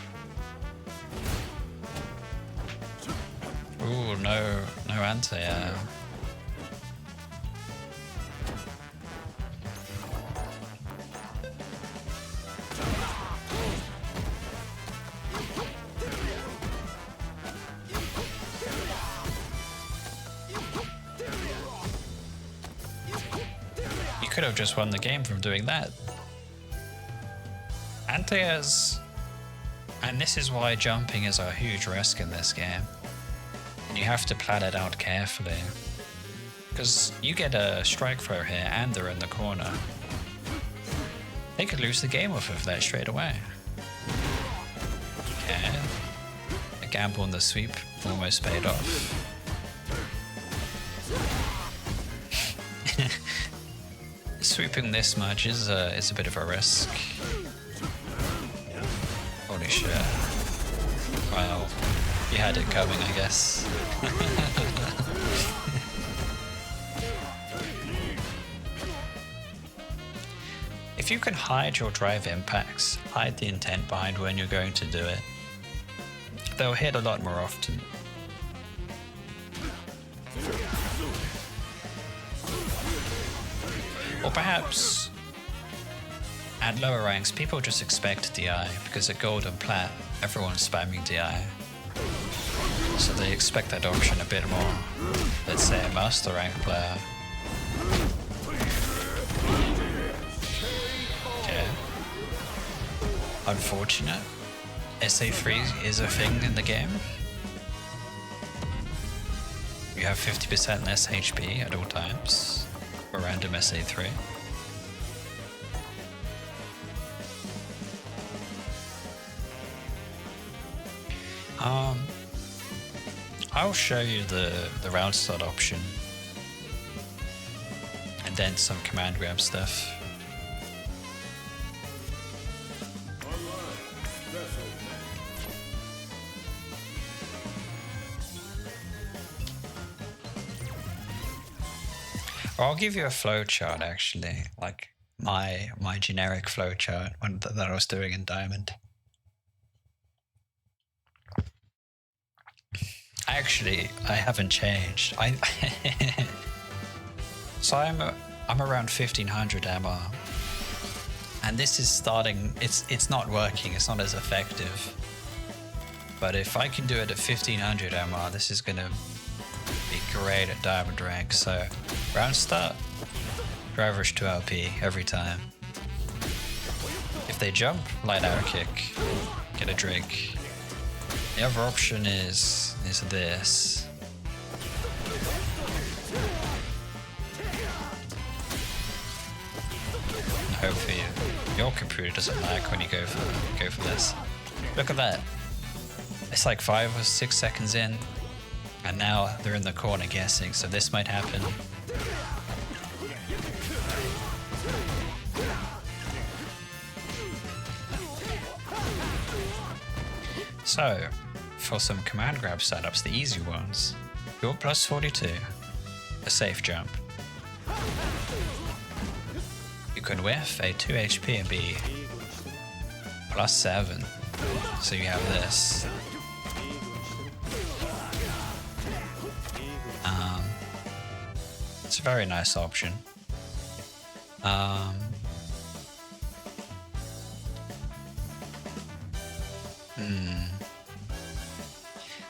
Ooh, no anti-air. You could have just won the game from doing that. Anti-airs, and this is why jumping is a huge risk in this game. And you have to plan it out carefully. Because you get a strike throw here and they're in the corner. They could lose the game off of that straight away. Okay. A gamble on the sweep almost paid off. Sweeping this much is a bit of a risk. Holy shit. Wow. You had it coming, I guess. If you can hide your drive impacts, hide the intent behind when you're going to do it, they'll hit a lot more often. Or perhaps, at lower ranks, people just expect DI, because at gold and plat, everyone's spamming DI. So they expect that option a bit more. Let's say a master rank player. Okay. Unfortunate. SA3 is a thing in the game. You have 50% less HP at all times for random SA3. I'll show you the round start option and then some command grab stuff. Or I'll give you a flowchart actually, like my generic flowchart that I was doing in Diamond. Actually, I haven't changed. So I'm around 1500 MR, and this is starting. It's not working. It's not as effective. But if I can do it at 1500 MR, this is gonna be great at diamond rank. So round start, drivers 2 LP every time. If they jump, light out kick, get a drink. The other option is this. And hopefully your computer doesn't lag when you go for this. Look at that. It's like 5 or 6 seconds in, and now they're in the corner guessing, so this might happen. So, for some command grab setups, the easy ones, you're plus 42, a safe jump. You can whiff a 2 HP and be plus 7, so you have this. It's a very nice option.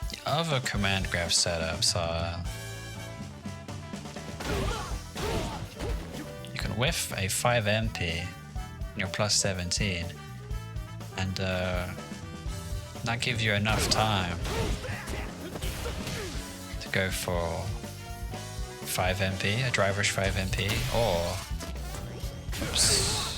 The other command grab setups are you can whiff a 5 MP and you're plus 17, and that gives you enough time to go for 5 MP, a driver's 5 MP, or oops.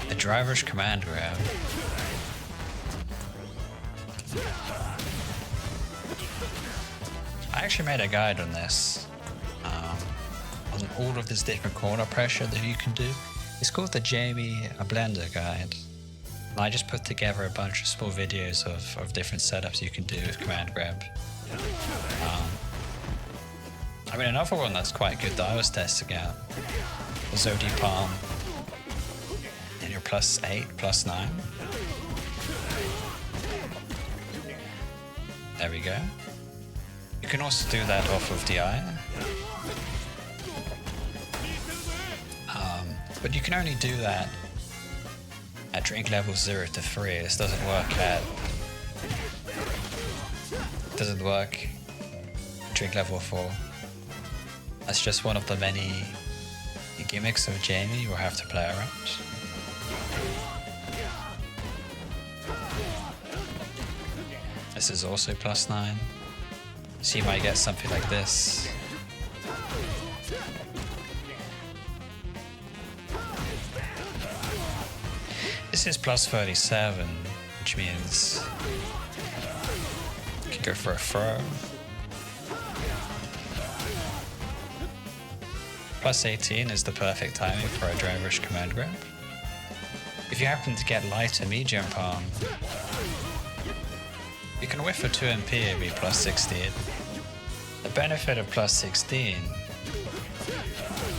A driver's command grab. I actually made a guide on this. On all of this different corner pressure that you can do. It's called the Jamie Blender guide. And I just put together a bunch of small videos of different setups you can do with command grab. I mean, another one that's quite good that I was testing out was Zodi Palm. And you're plus 8, plus 9. There we go. You can also do that off of DI. But you can only do that at drink level 0 to 3. This doesn't work at drink level 4. That's just one of the many gimmicks of Jamie you'll have to play around. This is also plus 9. So you might get something like this. This is plus 37, which means you can go for a throw. Plus 18 is the perfect timing for a driver's command grab. If you happen to get light or medium palm, you can whiff a 2 MP and be plus 16. The benefit of plus 16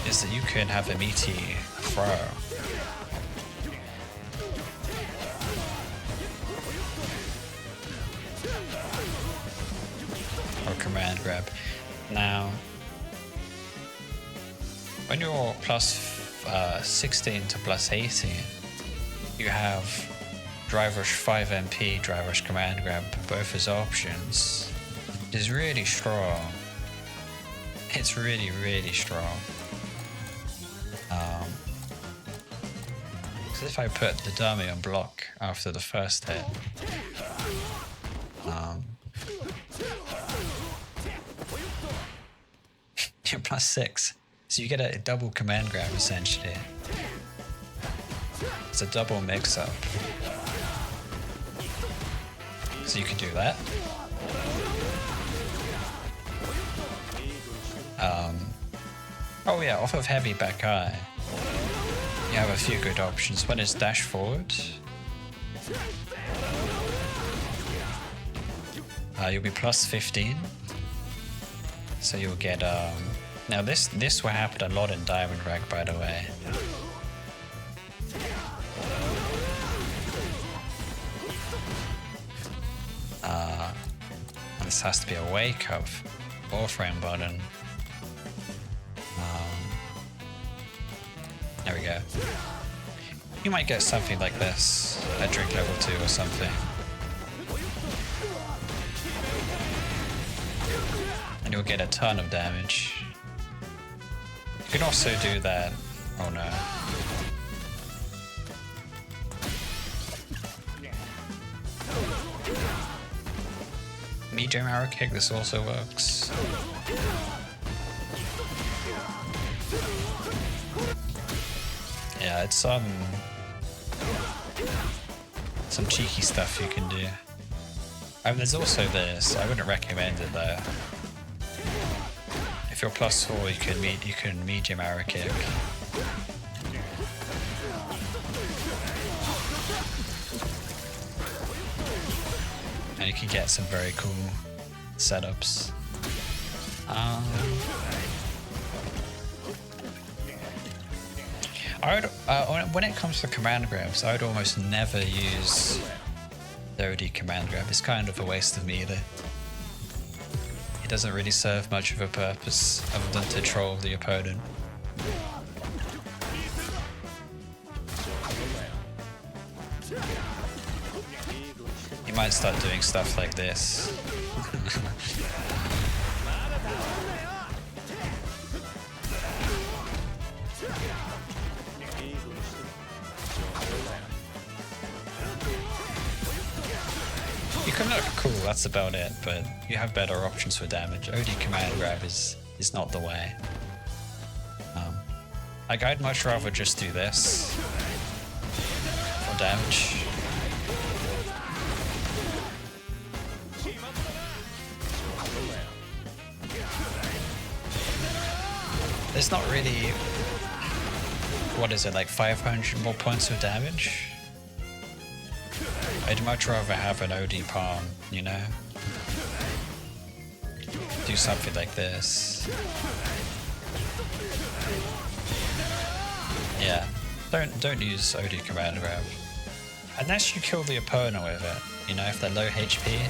is that you can have a meaty throw. Or command grab. Now, when you're plus 16 to plus 18, you have driver's 5 MP, driver's command grab, both as options. It is really strong. It's really, really strong. Because if I put the dummy on block after the first hit, you're plus 6. So you get a double command grab essentially. It's a double mix-up. So you can do that. Oh yeah, off of heavy back eye, you have a few good options. One is dash forward. You'll be plus 15. So you'll get Now this will happen a lot in Diamond Rank, by the way. And this has to be a wake up Warframe button. There we go. You might get something like this at drink level 2 or something. And you'll get a ton of damage. You can also do that. Oh no. Medium arrow kick, this also works. Yeah, it's some cheeky stuff you can do. There's also this. I wouldn't recommend it though. If you're +4, you can medium arrow kick. And you can get some very cool setups. When it comes to command grabs, I would almost never use the OD command grab. It's kind of a waste of meter. It doesn't really serve much of a purpose other than to troll the opponent. You might start doing stuff like this. You can look cool, that's about it, but you have better options for damage. OD command grab is not the way. Like, I'd much rather just do this for damage. There's not really, what is it, like 500 more points of damage? I'd much rather have an OD palm, you know? Do something like this. Yeah, don't use OD command grab. Unless you kill the opponent with it, you know, if they're low HP.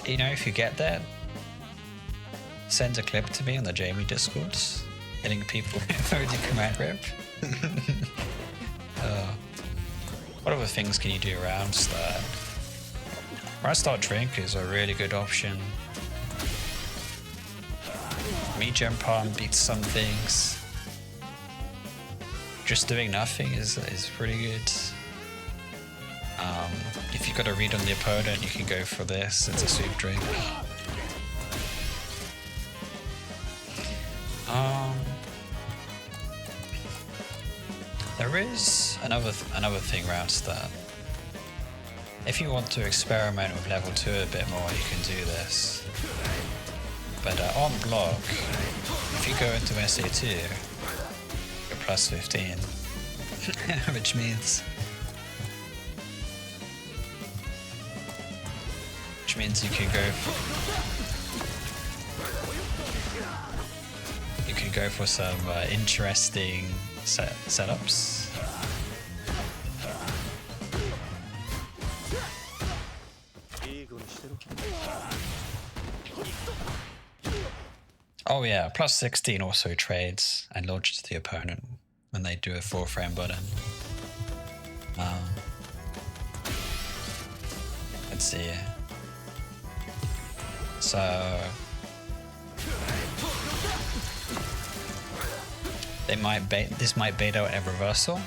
You know, if you get that, send a clip to me on the Jamie Discords, hitting people with OD command grab. What other things can you do around start? Around start drink is a really good option. Medium palm beats some things. Just doing nothing is pretty good. If you've got a read on the opponent, you can go for this. It's a sweep drink. There is another thing around start. If you want to experiment with level 2 a bit more, you can do this. But on block, if you go into SA2, you're +15, which means you can go for some interesting setups. Oh yeah, +16 also trades and launches the opponent when they do a 4-frame button. Let's see. So this might bait out a reversal.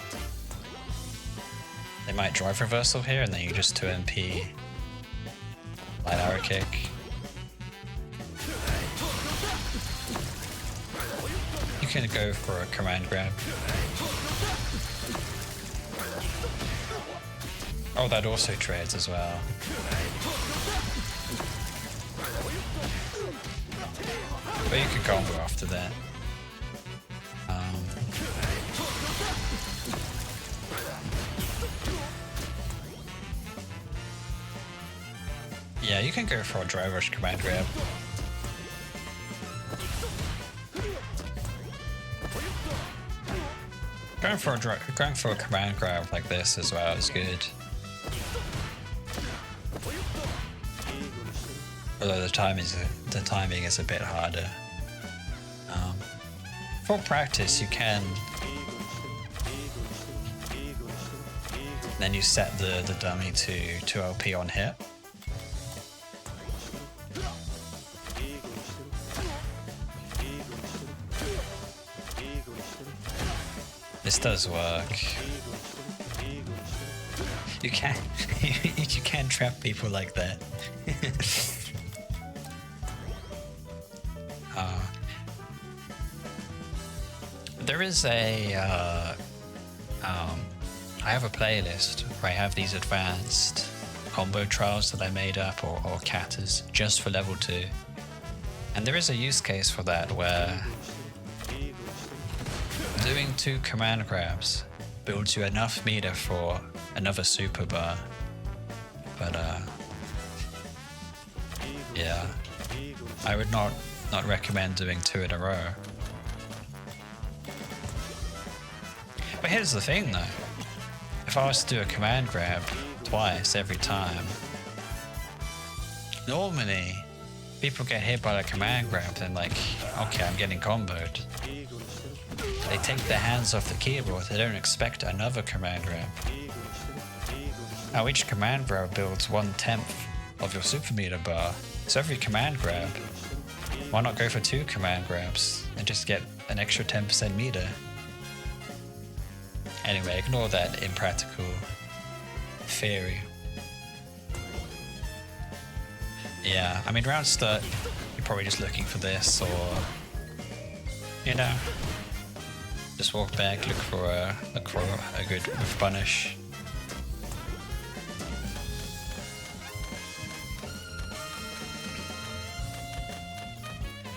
They might drive reversal here, and then you just 2 MP light arrow kick. You can go for a command grab. Oh, that also trades as well. But you could combo after that. Yeah, you can go for a driver's command grab. Going for a command grab like this as well is good. Although the timing is a bit harder. For practice, you can. Then you set the dummy to 2 LP on hit. This does work. You can you can trap people like that. There is a I have a playlist where I have these advanced combo trials that I made up or katas just for level 2, and there is a use case for that where doing 2 command grabs builds you enough meter for another super bar. But yeah, I would not recommend doing 2 in a row. But here's the thing though, if I was to do a command grab twice every time, normally people get hit by the command grab and like, okay, I'm getting comboed. They take their hands off the keyboard, they don't expect another command grab. Now each command grab builds 1/10 of your super meter bar, so every command grab, why not go for 2 command grabs and just get an extra 10% meter? Anyway, ignore that impractical theory. Yeah, I mean round start, you're probably just looking for this, or you know, just walk back, look for a good punish.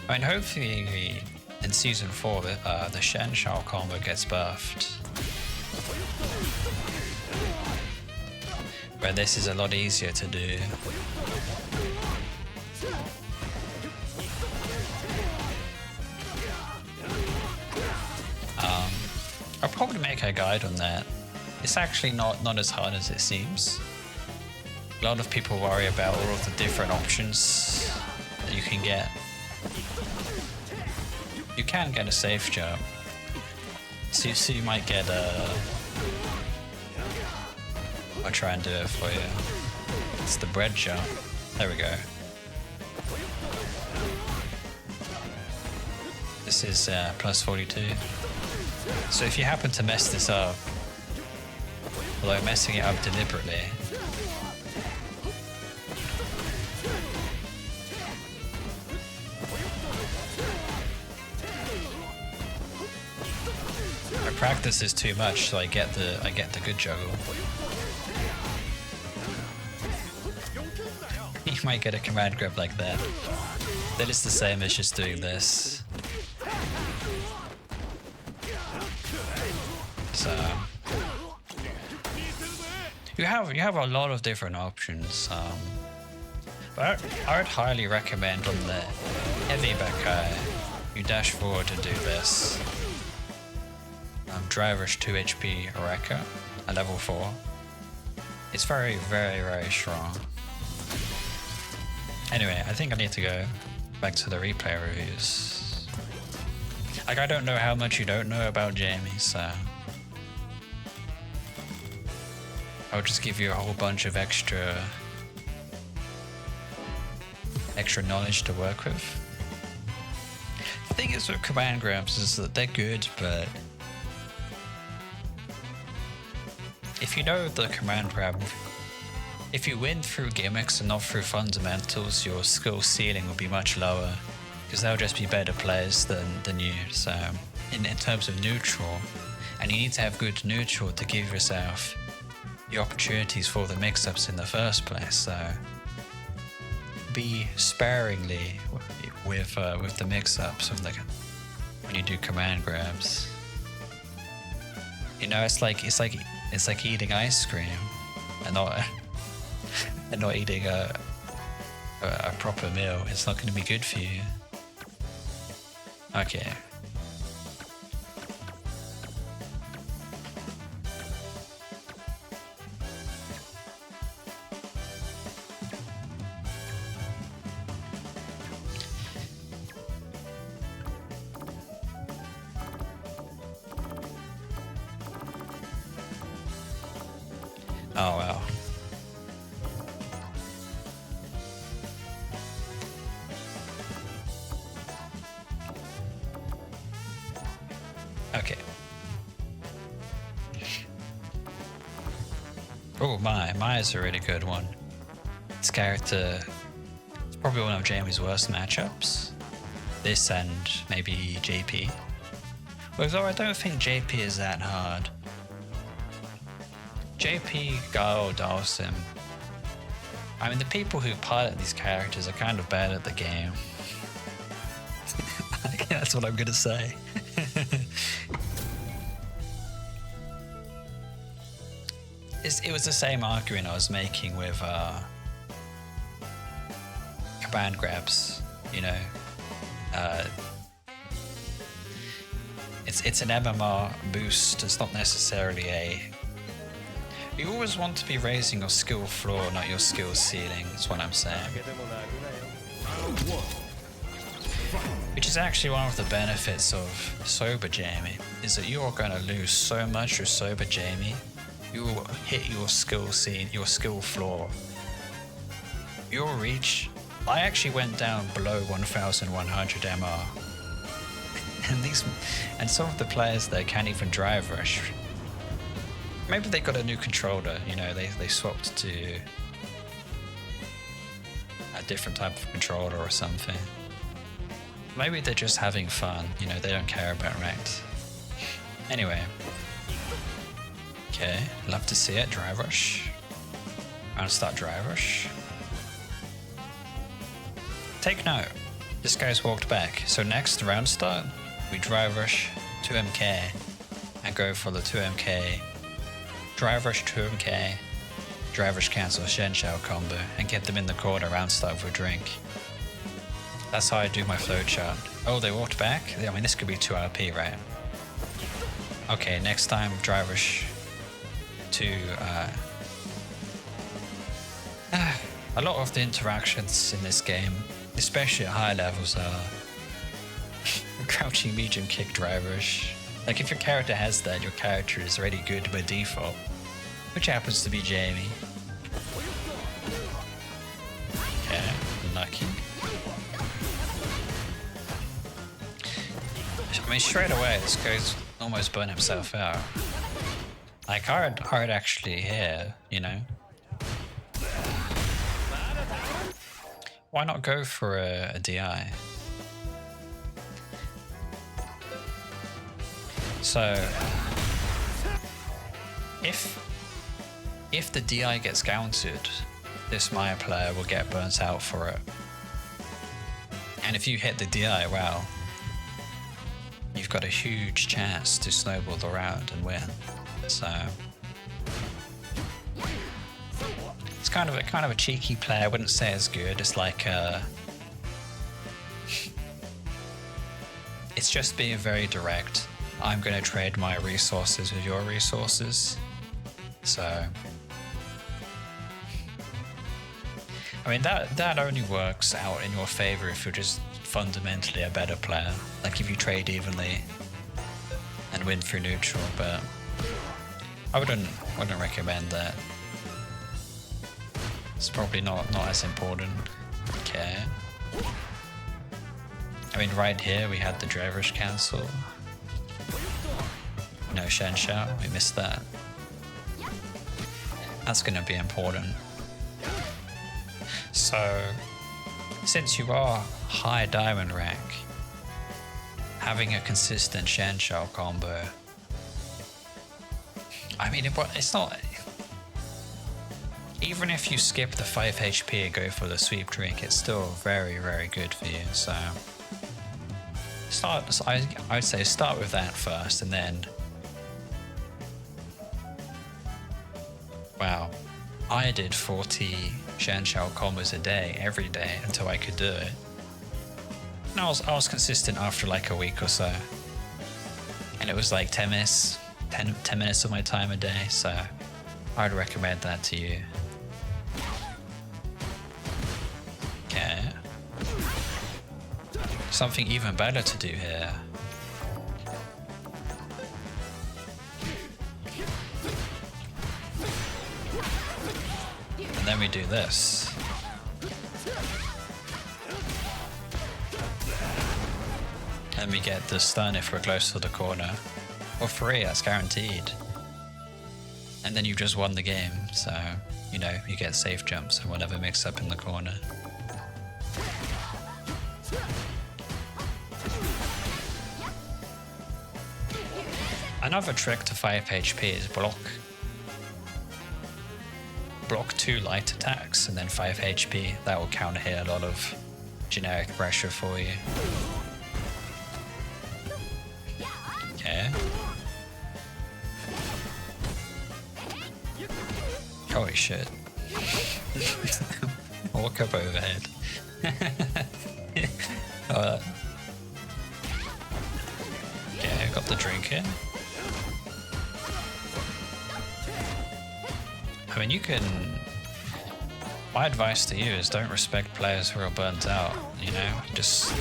I mean, hopefully in season 4 the Shen Shao combo gets buffed, where this is a lot easier to do. I'll probably make a guide on that. It's actually not as hard as it seems. A lot of people worry about all of the different options that you can get. You can get a safe jump. So you might get a... I'll try and do it for you. It's the bread jump. There we go. This is plus 42. So if you happen to mess this up, although messing it up deliberately, my practice is too much, so I get the good juggle. You might get a command grab like that. That is the same as just doing this. So you have a lot of different options. But I would highly recommend on the heavy back high, you dash forward to do this. Driver's 2 HP Rekka at level 4. It's very, very, very strong. Anyway, I think I need to go back to the replay reviews. Like, I don't know how much you don't know about Jamie, so I'll just give you a whole bunch of extra knowledge to work with. The thing is with command grabs is that they're good, but if you know the command grab, if you win through gimmicks and not through fundamentals, your skill ceiling will be much lower, because they'll just be better players than you. So in terms of neutral, and you need to have good neutral to give yourself the opportunities for the mix-ups in the first place. So be sparingly with the mix-ups when you do command grabs. You know, it's like eating ice cream and not eating a proper meal. It's not going to be good for you. Oh well. Okay. Oh my is a really good one. This character is probably one of Jamie's worst matchups. This and maybe JP. Although I don't think JP is that hard. JP, Guile, Dawson. I mean, the people who pilot these characters are kind of bad at the game. That's what I'm gonna say. It was the same argument I was making with command grabs, you know. It's an MMR boost. It's not necessarily a. You always want to be raising your skill floor, not your skill ceiling. That's what I'm saying. Which is actually one of the benefits of Sober Jamie, is that you are going to lose so much with Sober Jamie. You will hit your skill ceiling, your skill floor. Your reach. I actually went down below 1100 MR. And some of the players there can't even drive rush. Maybe they got a new controller, you know, they swapped to a different type of controller or something. Maybe they're just having fun, you know, they don't care about ranked. Anyway. Okay, love to see it, drive rush. I'm gonna start drive rush. Take note, this guy's walked back, so next round start, we drive rush 2MK and go for the 2MK, drive rush 2MK, drive rush cancel Shen Shao combo and get them in the corner round start with a drink. That's how I do my flowchart. Oh, they walked back? I mean, this could be 2 RP, right? Okay, next time drive rush to a lot of the interactions in this game, especially at high levels, are crouching medium kick drivers. Like if your character has that, your character is already good by default, which happens to be Jamie. Okay, lucky. I mean, straight away, this guy's almost burnt himself out. Like, hard actually here, you know? Why not go for a DI? So, if the DI gets countered, this Maya player will get burnt out for it. And if you hit the DI, well, you've got a huge chance to snowball the round and win. So it's kind of a cheeky play. I wouldn't say it's good. It's like it's just being very direct. I'm going to trade my resources with your resources. So I mean that only works out in your favor if you're just fundamentally a better player. Like if you trade evenly and win through neutral, but I wouldn't recommend that. It's probably not as important. Okay. I mean, right here we had the drivers cancel. No Shen Shao, we missed that. That's gonna be important. So, since you are high diamond rank, having a consistent Shen Shao combo, I mean, it's not. Even if you skip the 5 HP and go for the sweep drink, it's still very, very good for you. So, I'd say start with that first, and then. Wow, I did 40 Shen Shao combos a day, every day, until I could do it. And I was consistent after like a week or so. And it was like 10 minutes of my time a day, so I'd recommend that to you. Okay. Something even better to do here. then we do this. And we get the stun if we're close to the corner. Or free, that's guaranteed. And then you've just won the game, so, you know, you get safe jumps and whatever mix up in the corner. Another trick to 5 HP is block 2 light attacks and then 5 HP. That will counter hit a lot of generic pressure for you. Okay. Holy shit. Walk up overhead. Okay, got the drink in. I mean, you can... My advice to you is don't respect players who are burnt out, you know? Just...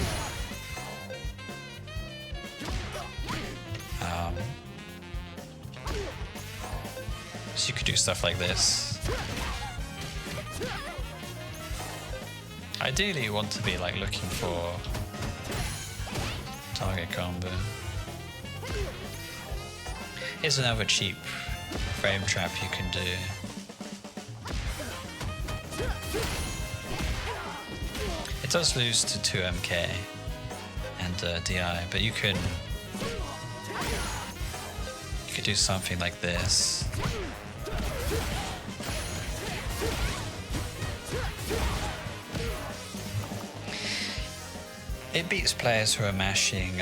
So you could do stuff like this. Ideally, you want to be like looking for target combo. Here's another cheap frame trap you can do. It does lose to 2 MK and DI, but you could do something like this. It beats players who are mashing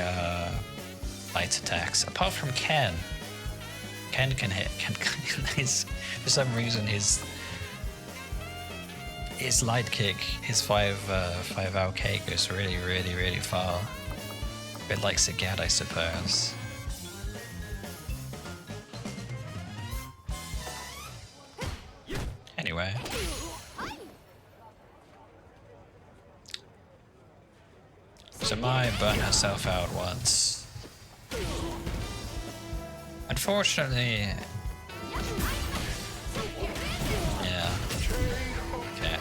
light attacks, apart from Ken. Ken can hit. For some reason, his light kick, his 5 out K goes really far. A bit like Sigad, I suppose. Anyway. So Mai burnt herself out once. Unfortunately... Yeah. Okay.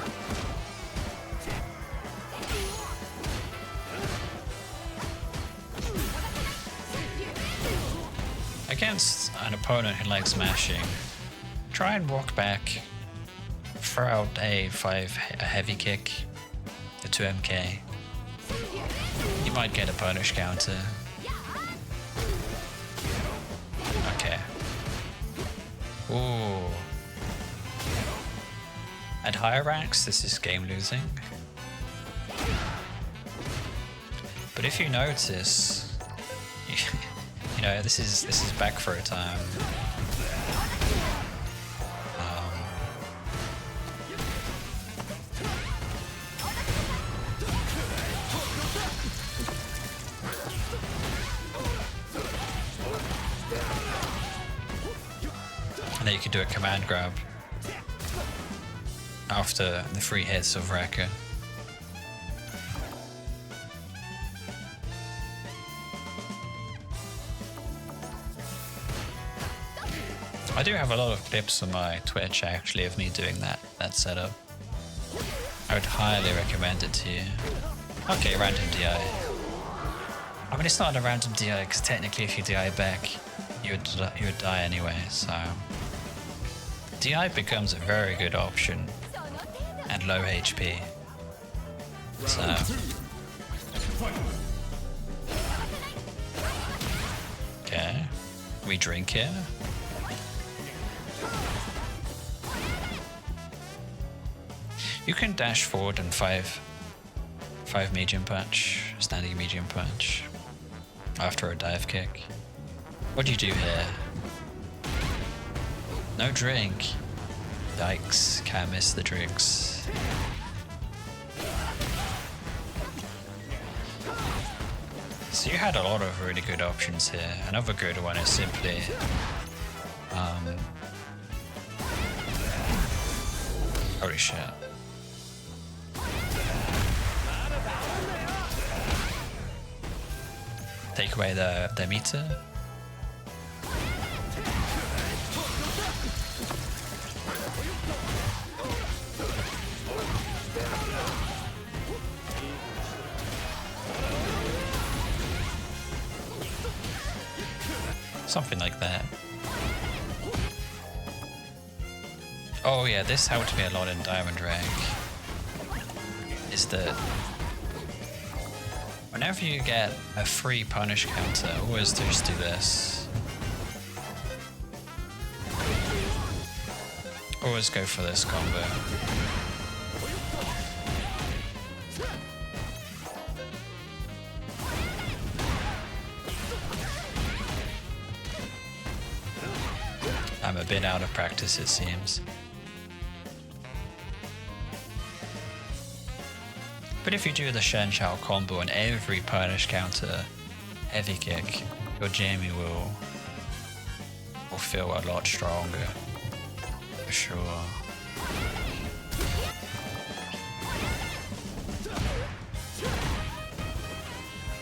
Against an opponent who likes mashing, try and walk back, throw out a heavy kick, the 2 MK. You might get a punish counter. Okay. Ooh. At higher ranks, this is game losing. But if you notice, you know, this is back for a time. And then you can do a command grab after the 3 hits of Wrecker. I do have a lot of clips on my Twitch actually of me doing that setup. I would highly recommend it to you. Okay, random DI. I mean, it's not a random DI because technically if you DI back, you would die anyway, so... DI becomes a very good option and low HP. So... Okay, we drink here. You can dash forward and 5 medium punch, standing medium punch, after a dive kick. What do you do here? No drink. Yikes, can't miss the drinks. So you had a lot of really good options here. Another good one is simply holy shit. Take away the meter. Something like that. Oh yeah, this helped me a lot in Diamond Rank. Is that whenever you get a free punish counter, always just do this. Always go for this combo. I'm a bit out of practice, it seems. But if you do the Shen Chao combo on every punish counter heavy kick, your Jamie will feel a lot stronger. For sure.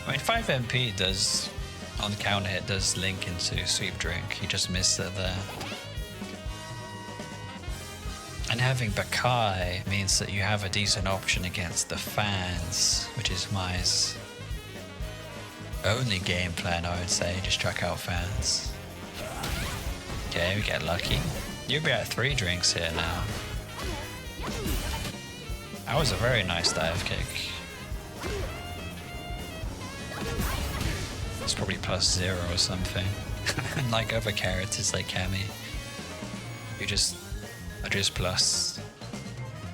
I mean, 5 MP does, on the counter hit, does link into Sweep Drink. You just missed it there. And having Bakai means that you have a decent option against the fans, which is my only game plan, I would say. Just check out fans. Okay, we get lucky. You'll be at 3 drinks here now. That was a very nice dive kick. It's probably +0 or something. Like other characters like Cammy, you are just plus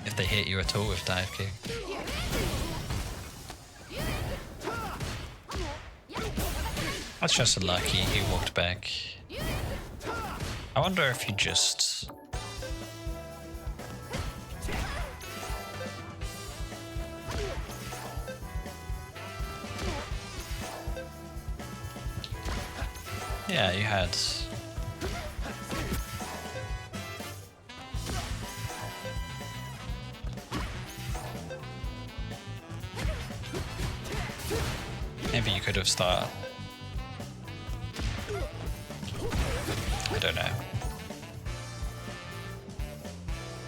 if they hit you at all with dive kick. That's just lucky, he walked back. I wonder if he just... Yeah, you had... Maybe you could have started. I don't know.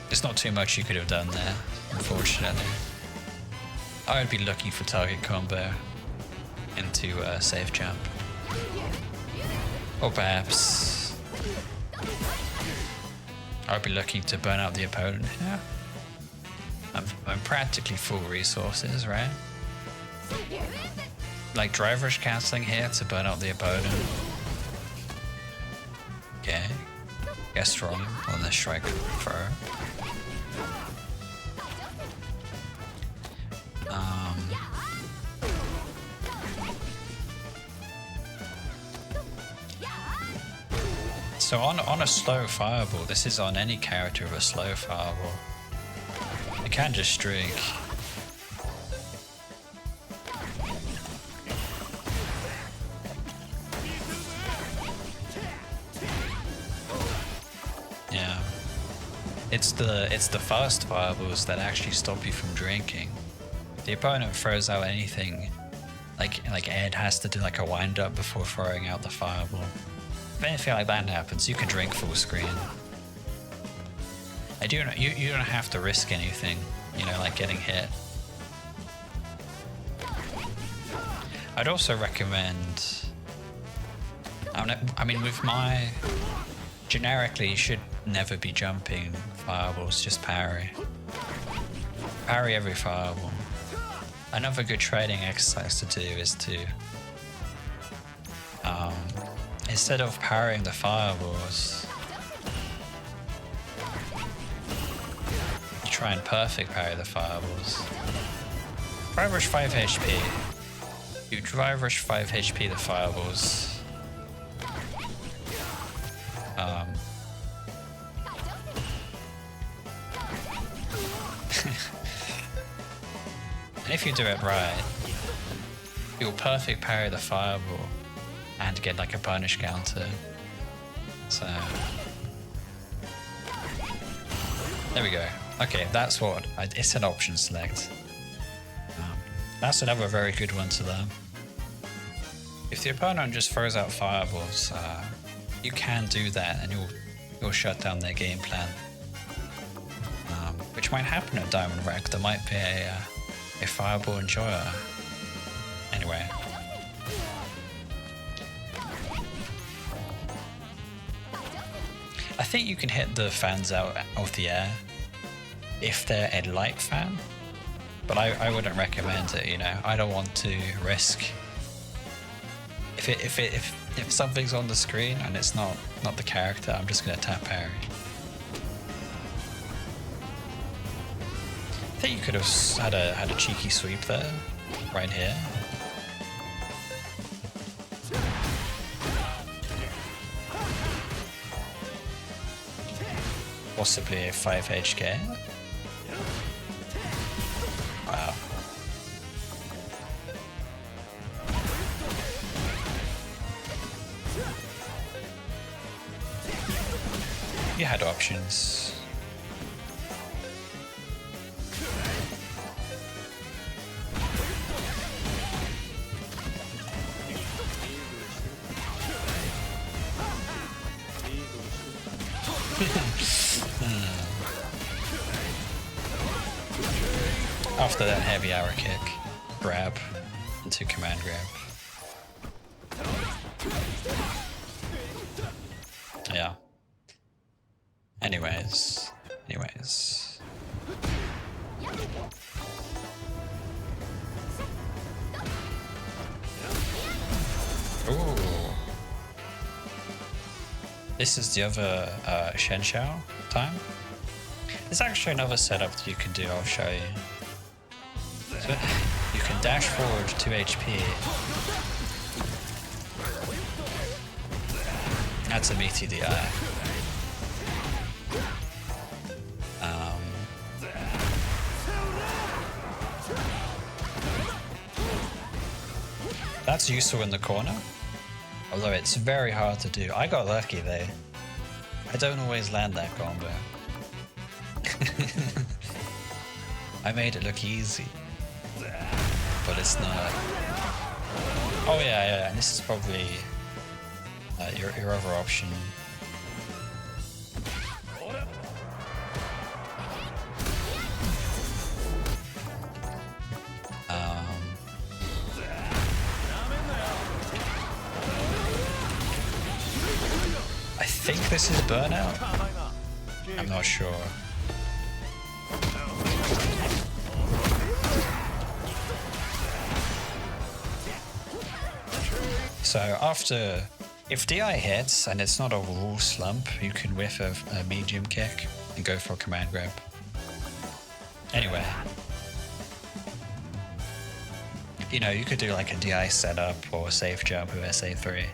There's not too much you could have done there, unfortunately. I would be looking for target combo into safe jump. Or perhaps I would be looking to burn out the opponent here. I'm practically full resources, right? Like driver's cancelling here to burn out the opponent. Okay. Guess strong on the strike throw. So on a slow fireball, this is on any character with a slow fireball. You can just streak. Yeah. It's the fast fireballs that actually stop you from drinking. If the opponent throws out anything, like Ed has to do like a wind up before throwing out the fireball. If anything like that happens, you can drink full screen. You don't have to risk anything, you know, like getting hit. I'd also recommend, I mean with my, generically you should never be jumping fireballs, just parry. Parry every fireball. Another good training exercise to do is to, instead of parrying the fireballs, you try and perfect parry the fireballs. Dry rush 5 HP. You dry rush 5 HP the fireballs. And if you do it right, you'll perfect parry the fireball and get like a punish counter. So there we go. Okay, that's what it's an option select. That's another very good one to learn. If the opponent just throws out fireballs, you can do that and you'll shut down their game plan. Which might happen at Diamond Rank. There might be a fireball enjoyer. Anyway. I think you can hit the fans out of the air if they're a light fan, but I wouldn't recommend it. You know, I don't want to risk if something's on the screen and it's not the character. I'm just gonna tap parry. I think you could have had a cheeky sweep there, right here. Possibly a 5 HK. Wow. You had options. After that heavy arrow kick, grab into command grab. Yeah. Anyways. Ooh. This is the other Shen Shao time. There's actually another setup that you can do, I'll show you. So you can dash forward 2 HP. That's a meaty DI. That's useful in the corner, although it's very hard to do. I got lucky though. I don't always land that combo. I made it look easy, but it's not. Oh yeah, and this is probably your other option. I think this is burnout. I'm not sure. So after, if DI hits and it's not a raw slump, you can whiff a medium kick and go for a command grab. Anyway. You know, you could do like a DI setup or a safe jump with SA3.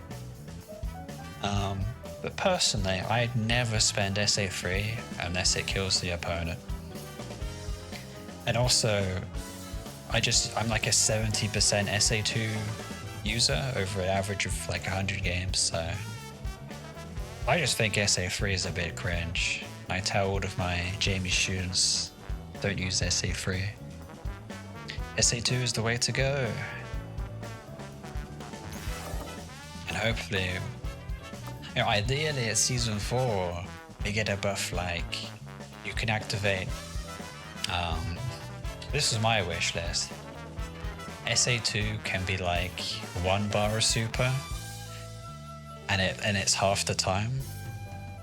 But personally, I'd never spend SA3 unless it kills the opponent. And also, I'm like a 70% SA2 user over an average of like 100 games, so I just think SA3 is a bit cringe. I tell all of my Jamie students, don't use SA3. SA2 is the way to go. And hopefully, you know, ideally at Season 4, we get a buff like you can activate, this is my wish list. SA2 can be like 1 bar of super, and it's half the time.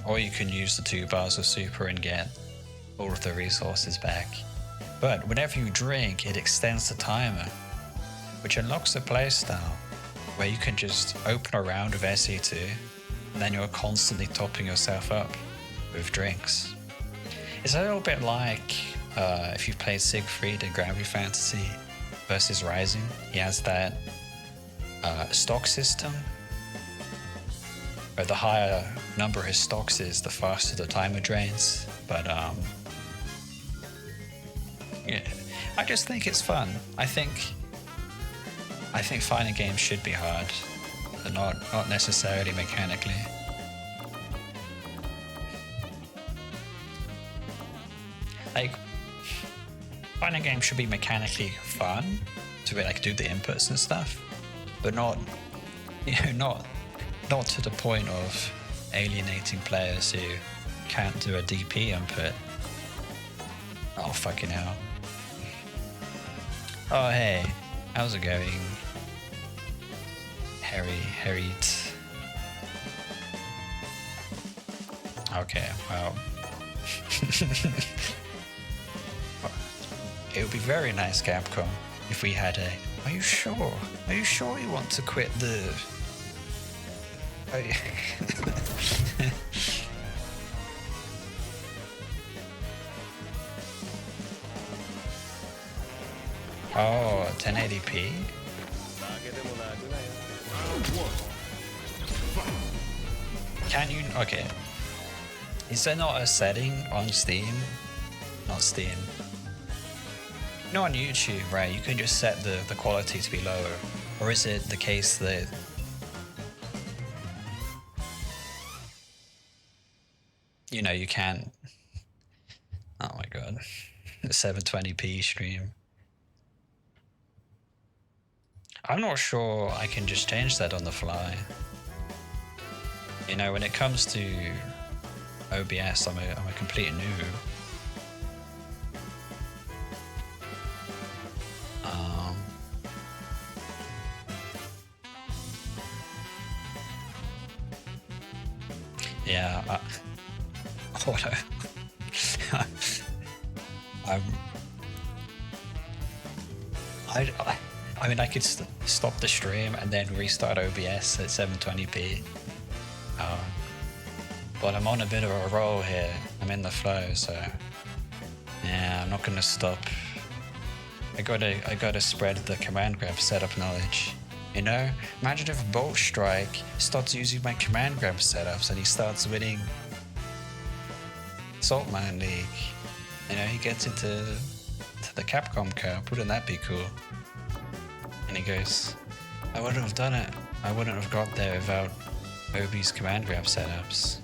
Or you can use the 2 bars of super and get all of the resources back. But whenever you drink, it extends the timer, which unlocks a playstyle where you can just open a round of SA2, and then you're constantly topping yourself up with drinks. It's a little bit like if you've played Siegfried in Gravity Fantasy versus Rising. He has that stock system, where the higher number his stocks is, the faster the timer drains. But yeah, I just think it's fun. I think fighting games should be hard, but not necessarily mechanically. Like, fighting games should be mechanically fun to like do the inputs and stuff, but not to the point of alienating players who can't do a DP input. Oh fucking hell. Oh hey, how's it going? Harriet. Okay, well. It would be very nice, Capcom, if we had a... Are you sure? Are you sure you want to quit the... Oh, 1080p? Can you... Okay. Is there not a setting on Steam? Not Steam. You know, on YouTube, right, you can just set the quality to be lower. Or is it the case that... You know, you can't... Oh my god. The 720p stream. I'm not sure I can just change that on the fly. You know, when it comes to OBS, I'm a complete noob. Yeah, I mean, I could stop the stream and then restart OBS at 720p. But I'm on a bit of a roll here. I'm in the flow, so yeah, I'm not gonna stop. I gotta spread the command grab setup knowledge. You know, imagine if Bolt Strike starts using my command grab setups and he starts winning Saltman League. You know, he gets into the Capcom Cup. Wouldn't that be cool? And he goes, I wouldn't have done it. I wouldn't have got there without Obi's command grab setups.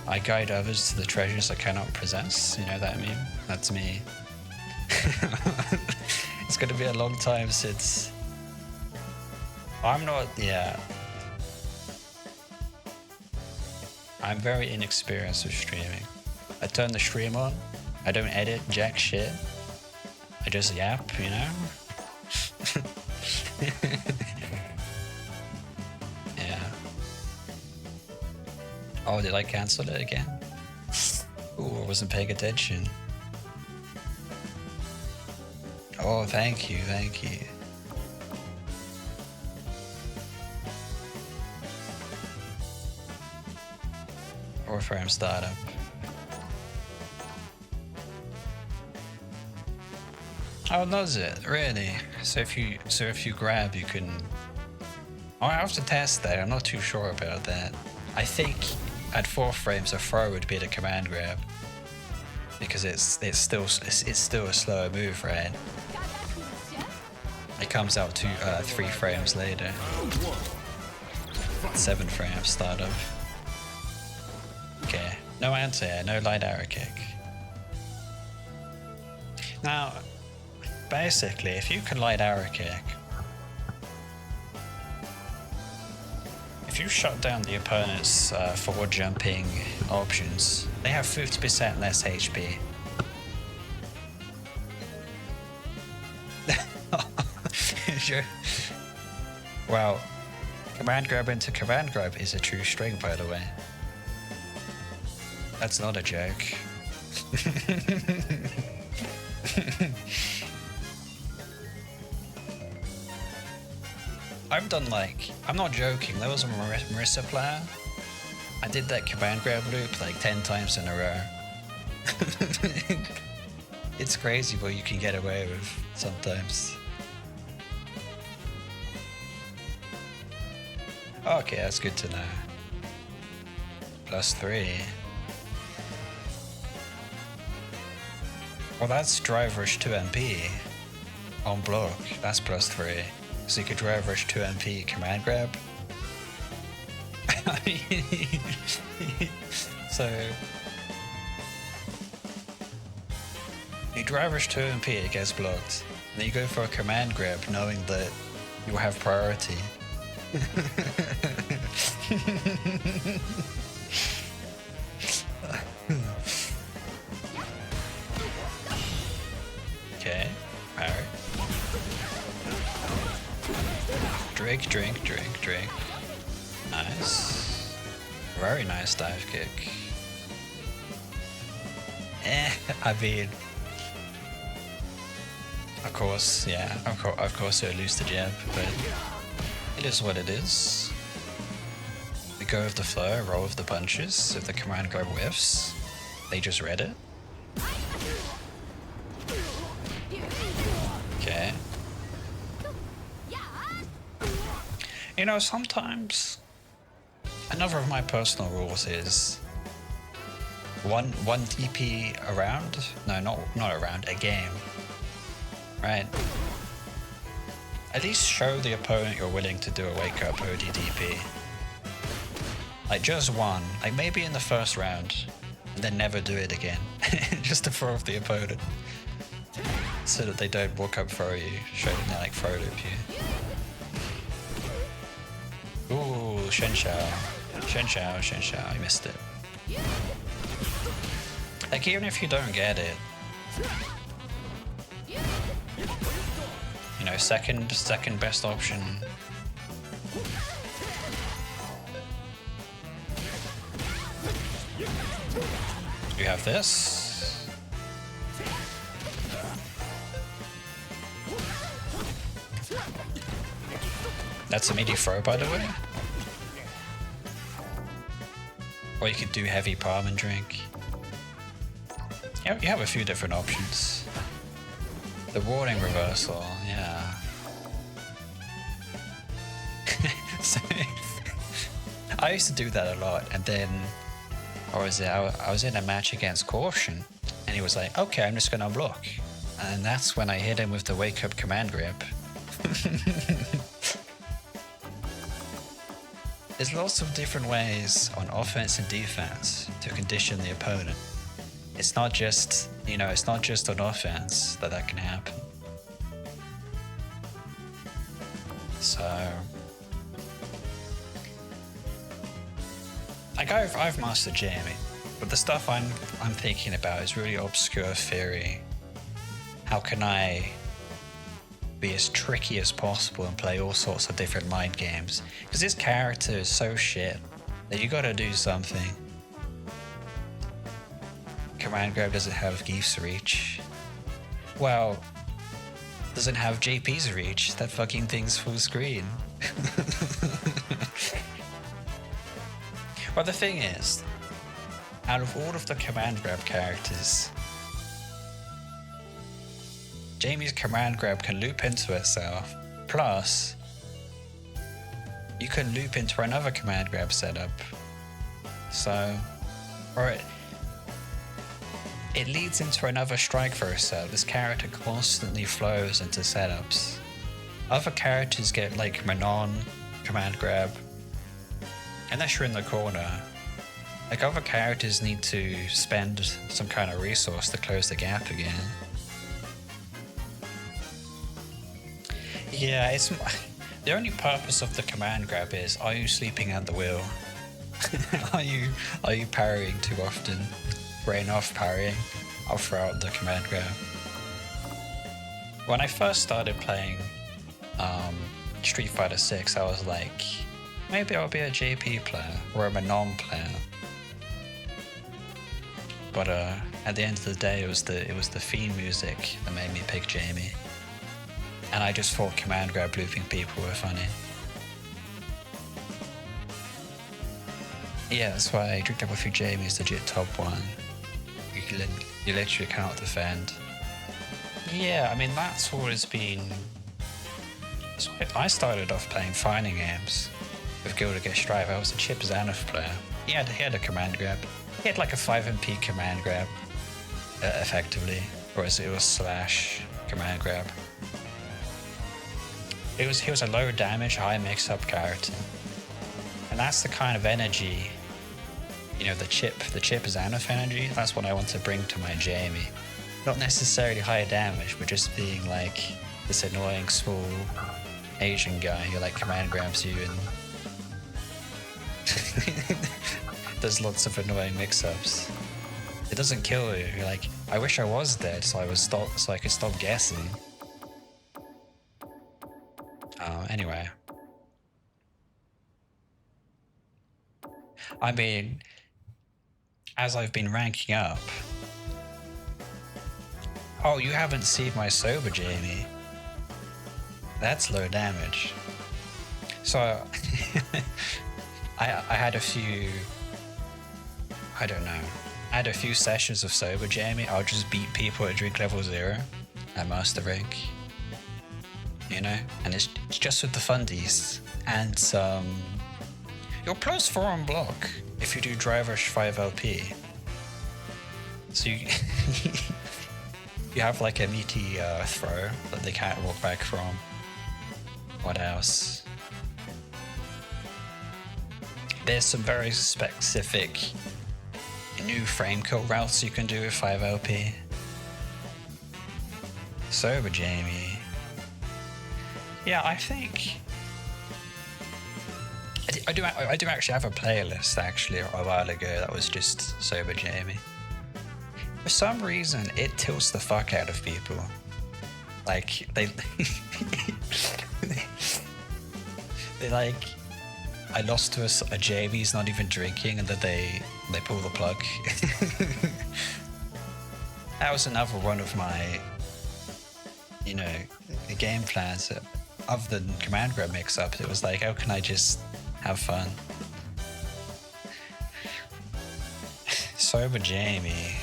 I guide others to the treasures I cannot possess. You know that meme? That's me. It's gonna be a long time since... I'm not... Yeah. I'm very inexperienced with streaming. I turn the stream on. I don't edit jack shit. I just yap, you know? Yeah. Oh, did I cancel it again? Ooh, I wasn't paying attention. Oh, thank you, thank you. Warframe startup. Oh, does it? Really? So if you grab, you can... Oh, I have to test that. I'm not too sure about that. I think at 4 frames a throw would be the command grab, because it's still a slower move, right? It comes out to 3 frames later. 7 frames startup. Okay, no anti-air, no light arrow kick. Now, basically, if you can light arrow kick, if you shut down the opponent's forward jumping options, they have 50% less HP. Well, command grab into command grab is a true string, by the way. That's not a joke. I've done like, I'm not joking, there was a Marissa player. I did that command grab loop like 10 times in a row. It's crazy what you can get away with sometimes. Okay, that's good to know. +3. Well, that's drive rush 2 MP on block. That's +3. So you could drive rush 2 MP command grab. So you drive rush 2 MP, it gets blocked. And then you go for a command grab knowing that you'll have priority. Okay, alright. Drink. Nice. very nice dive kick. I mean, of course, yeah, of course he'll lose the jab, but it is what it is. We go with the flow, roll with the punches. If the command grab whiffs, they just read it. Okay. You know, sometimes another of my personal rules is one DP around. No, not around, a game. Right? At least show the opponent you're willing to do a wake up ODDP. Like just one, like maybe in the first round, and then never do it again. Just to throw off the opponent. So that they don't walk up throw you, show them they like throw loop you. Ooh, Shen Shao, you missed it. Like even if you don't get it, you know, second best option. You have this. That's a midi throw, by the way. Or you could do heavy palm and drink. You have a few different options. The warning reversal, yeah. So, I used to do that a lot, and then I was in a match against Caution, and he was like, okay, I'm just gonna block. And that's when I hit him with the wake up command grip. There's lots of different ways on offense and defense to condition the opponent. It's not just, you know, it's not just on offense that can happen. So, like I've mastered Jamie, but the stuff I'm thinking about is really obscure theory. How can I be as tricky as possible and play all sorts of different mind games? Because this character is so shit that you gotta do something. Command grab doesn't have Geef's reach. Well, doesn't have JP's reach. That fucking thing's full screen. Well, the thing is, out of all of the command grab characters, Jamie's command grab can loop into itself, plus you can loop into another command grab setup. So, or it leads into another strike throw setup. This character constantly flows into setups. Other characters get like Manon, command grab, unless you're in the corner. Like other characters need to spend some kind of resource to close the gap again. Yeah, it's the only purpose of the command grab is: are you sleeping at the wheel? are you parrying too often? Brain off parrying. I'll throw out the command grab. When I first started playing Street Fighter 6, I was like, maybe I'll be a JP player or a Manon player. But at the end of the day, it was the theme music that made me pick Jamie. And I just thought command grab looping people were funny. Yeah, that's why I dropped up a few Jamie's legit top one. You literally cannot defend. Yeah, I mean that's always been. So I started off playing fighting games with Gilda Strive. I was a Chip Zaneth player. He had a command grab. He had like a 5MP command grab, effectively, or it was slash command grab. He was a low damage, high mix-up character, and that's the kind of energy, you know, the chip Zaneth energy. That's what I want to bring to my Jamie. Not necessarily high damage, but just being like this annoying small Asian guy who like command grabs you and there's lots of annoying mix-ups. It doesn't kill you. You're like, I wish I was dead so I could stop guessing. Anyway. I mean, as I've been ranking up. Oh, you haven't seen my sober, Jamie. That's low damage. So, I had a few. I don't know. I had a few sessions of sober, Jamie. I'll just beat people at drink level 0 at Master Rank. You know? And it's just with the fundies. And you're +4 on block if you do driverish 5 LP. So you, you have like a meaty throw that they can't walk back from. What else? There's some very specific new frame kill routes you can do with 5 LP. Sober Jamie. Yeah, I think I do actually have a playlist actually a while ago that was just Sober Jamie. For some reason, it tilts the fuck out of people. Like they like, I lost to a Jamie's not even drinking, and then they pull the plug. That was another one of my, you know, game plans. Other than command grab mix-ups, it was like, how can I just have fun? Sober Jamie.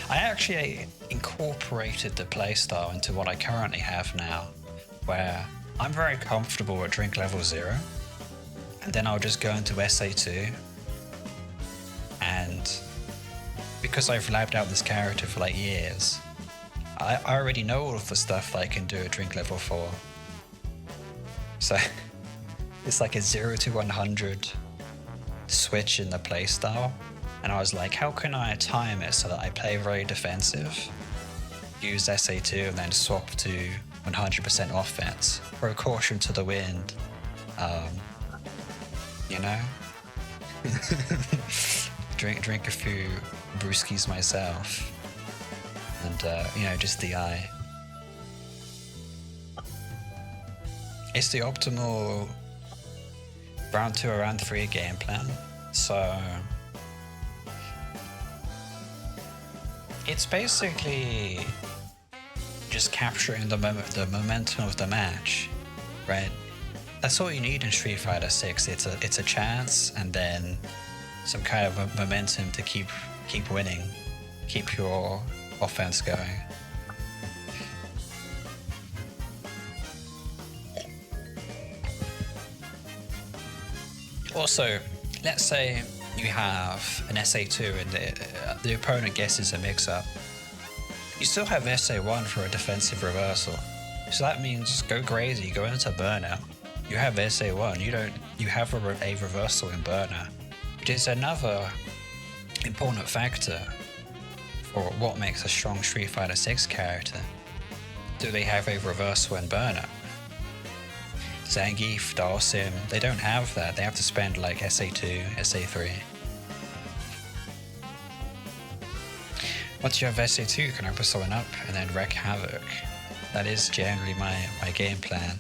I actually incorporated the playstyle into what I currently have now, where I'm very comfortable at drink level 0, and then I'll just go into SA2, and because I've labbed out this character for like years, I already know all of the stuff that I can do at drink level 4. So it's like a 0 to 100 switch in the playstyle. And I was like, how can I time it so that I play very defensive, use SA2, and then swap to 100% offense? Throw caution to the wind, you know? drink a few brewskis myself, and, you know, just DI. It's the optimal round 2 or round 3 game plan, so it's basically just capturing the momentum of the match, right? That's all you need in Street Fighter 6. It's a chance, and then some kind of momentum to keep winning, keep your offense going. Also, let's say you have an SA2 and the opponent guesses a mix-up. You still have SA1 for a defensive reversal. So that means go crazy, go into burnout. You have SA1, you have a reversal in burnout, which is another important factor for what makes a strong Street Fighter 6 character. Do they have a reversal in burnout? Zangief, Dalsim, they don't have that. They have to spend like SA2, SA3. Once you have SA2, you can open someone up and then wreak havoc. That is generally my game plan.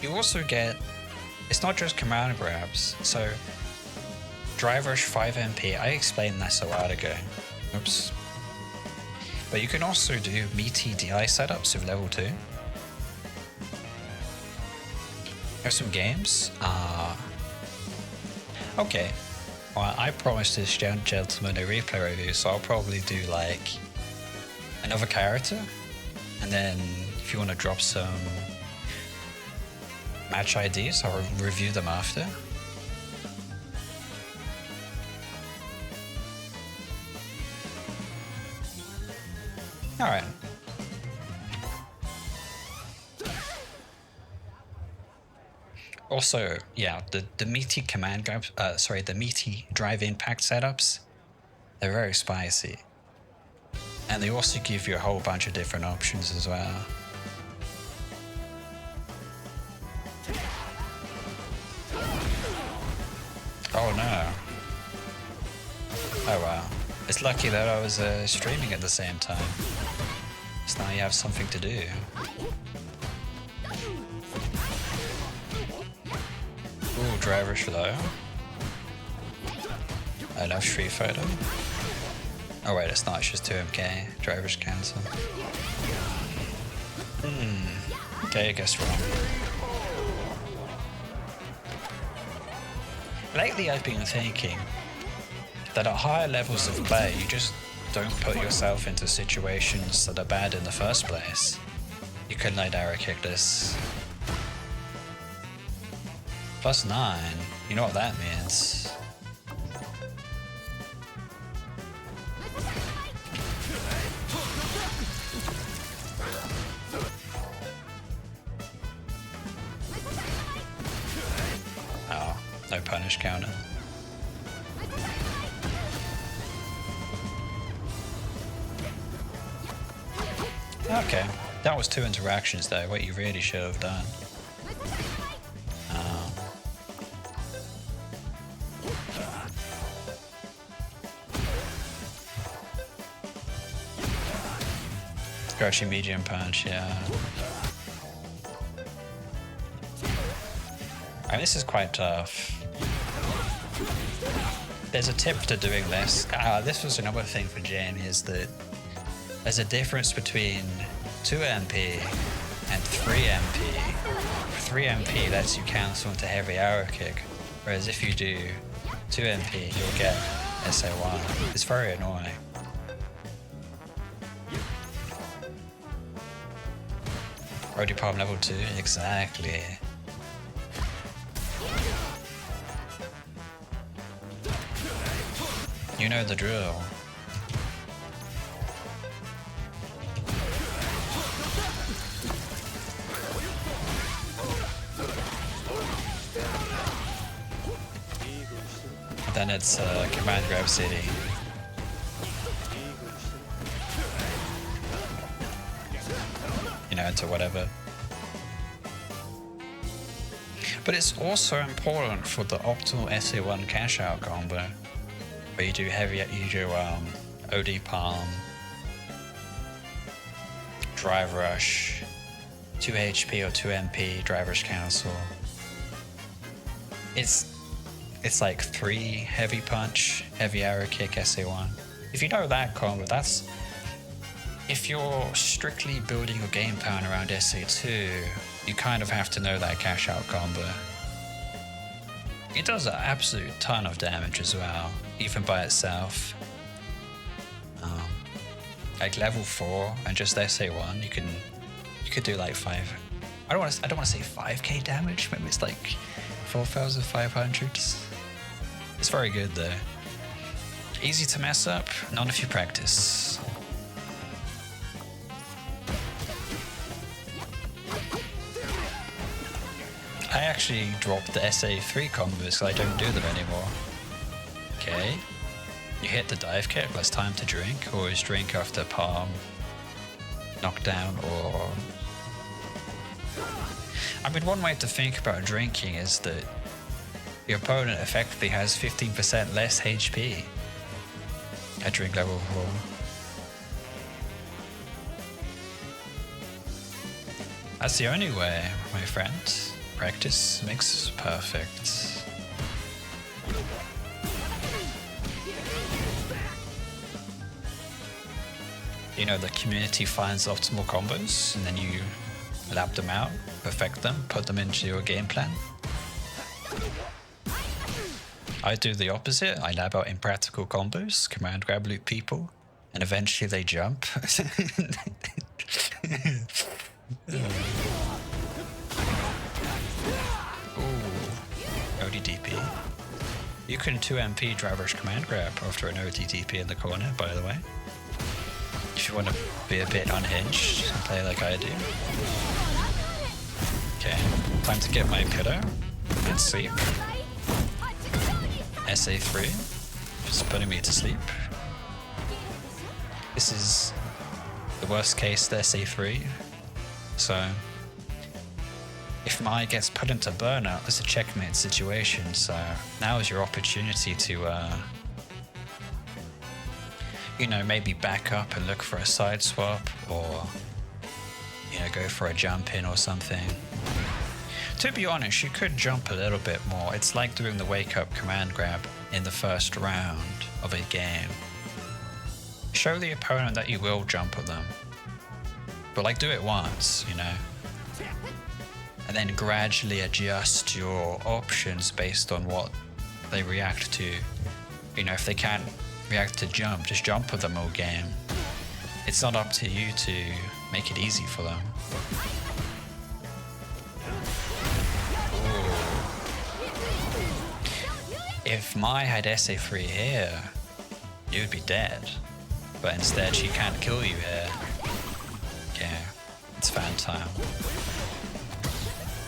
You also get, it's not just command grabs, so driverish 5 MP, I explained this a while ago. Oops. But you can also do meaty DI setups with level 2. There's some games. Okay. Well, I promised this gentleman a replay review, so I'll probably do like another character, and then if you want to drop some match IDs, I'll review them after. Alright. Also, yeah, the meaty command grab, the meaty drive impact setups, they're very spicy. And they also give you a whole bunch of different options as well. Oh no. Oh wow. It's lucky that I was streaming at the same time. So now you have something to do. driver's low. I love Street Fighter. Oh wait, it's not, it's just 2MK. Driver's cancel. Okay, I guess wrong. Lately I've been thinking that at higher levels of play, you just don't put yourself into situations that are bad in the first place. You can light arrow kick this. +9, you know what that means. Oh, no punish counter. Okay, that was 2 interactions though, what you really should have done. Crouching medium punch, yeah. And this is quite tough. There's a tip to doing this. This was another thing for Jamie, is that there's a difference between 2MP and 3MP. 3MP lets you cancel into heavy arrow kick, whereas if you do 2MP, you'll get SA1. It's very annoying. Already palm level 2, exactly. You know the drill. Then it's command grab city. You know, into whatever. But it's also important for the optimal SA1 cash out combo, where you do OD palm, drive rush, 2 HP or 2MP, driver's cancel. It's like 3 heavy punch, heavy arrow kick, SA1. If you know that combo, that's... If you're strictly building your game plan around SA2, you kind of have to know that cash out combo. It does an absolute ton of damage as well, even by itself. Like level 4 and just SA1, you could do like 5. I don't want to say 5k damage. Maybe it's like 4,500. It's very good though. Easy to mess up, not if you practice. I actually dropped the SA3 combos because I don't do them anymore. Okay. You hit the dive kick, less time to drink, or is drink after palm, knockdown, or... I mean, one way to think about drinking is that your opponent effectively has 15% less HP at drink level 4. That's the only way, my friend. Practice makes perfect. You know, the community finds optimal combos and then you lab them out, perfect them, put them into your game plan. I do the opposite. I lab out impractical combos, command grab loop people, and eventually they jump. ODDP. You can 2MP driver's command grab after an ODDP in the corner, by the way. If you want to be a bit unhinged and play like I do. Okay, time to get my pillow and sleep. SA3, just putting me to sleep. This is the worst case to SA3, so if Mai gets put into burnout, it's a checkmate situation, so now is your opportunity to, you know, maybe back up and look for a side swap, or, you know, go for a jump in or something. To be honest, you could jump a little bit more. It's like doing the wake up command grab in the first round of a game. Show the opponent that you will jump at them. But like do it once, you know. And then gradually adjust your options based on what they react to. You know, if they can't react to jump, just jump with them all game. It's not up to you to make it easy for them. If Mai had SA3 here, you'd be dead. But instead she can't kill you here. Okay, it's fan time.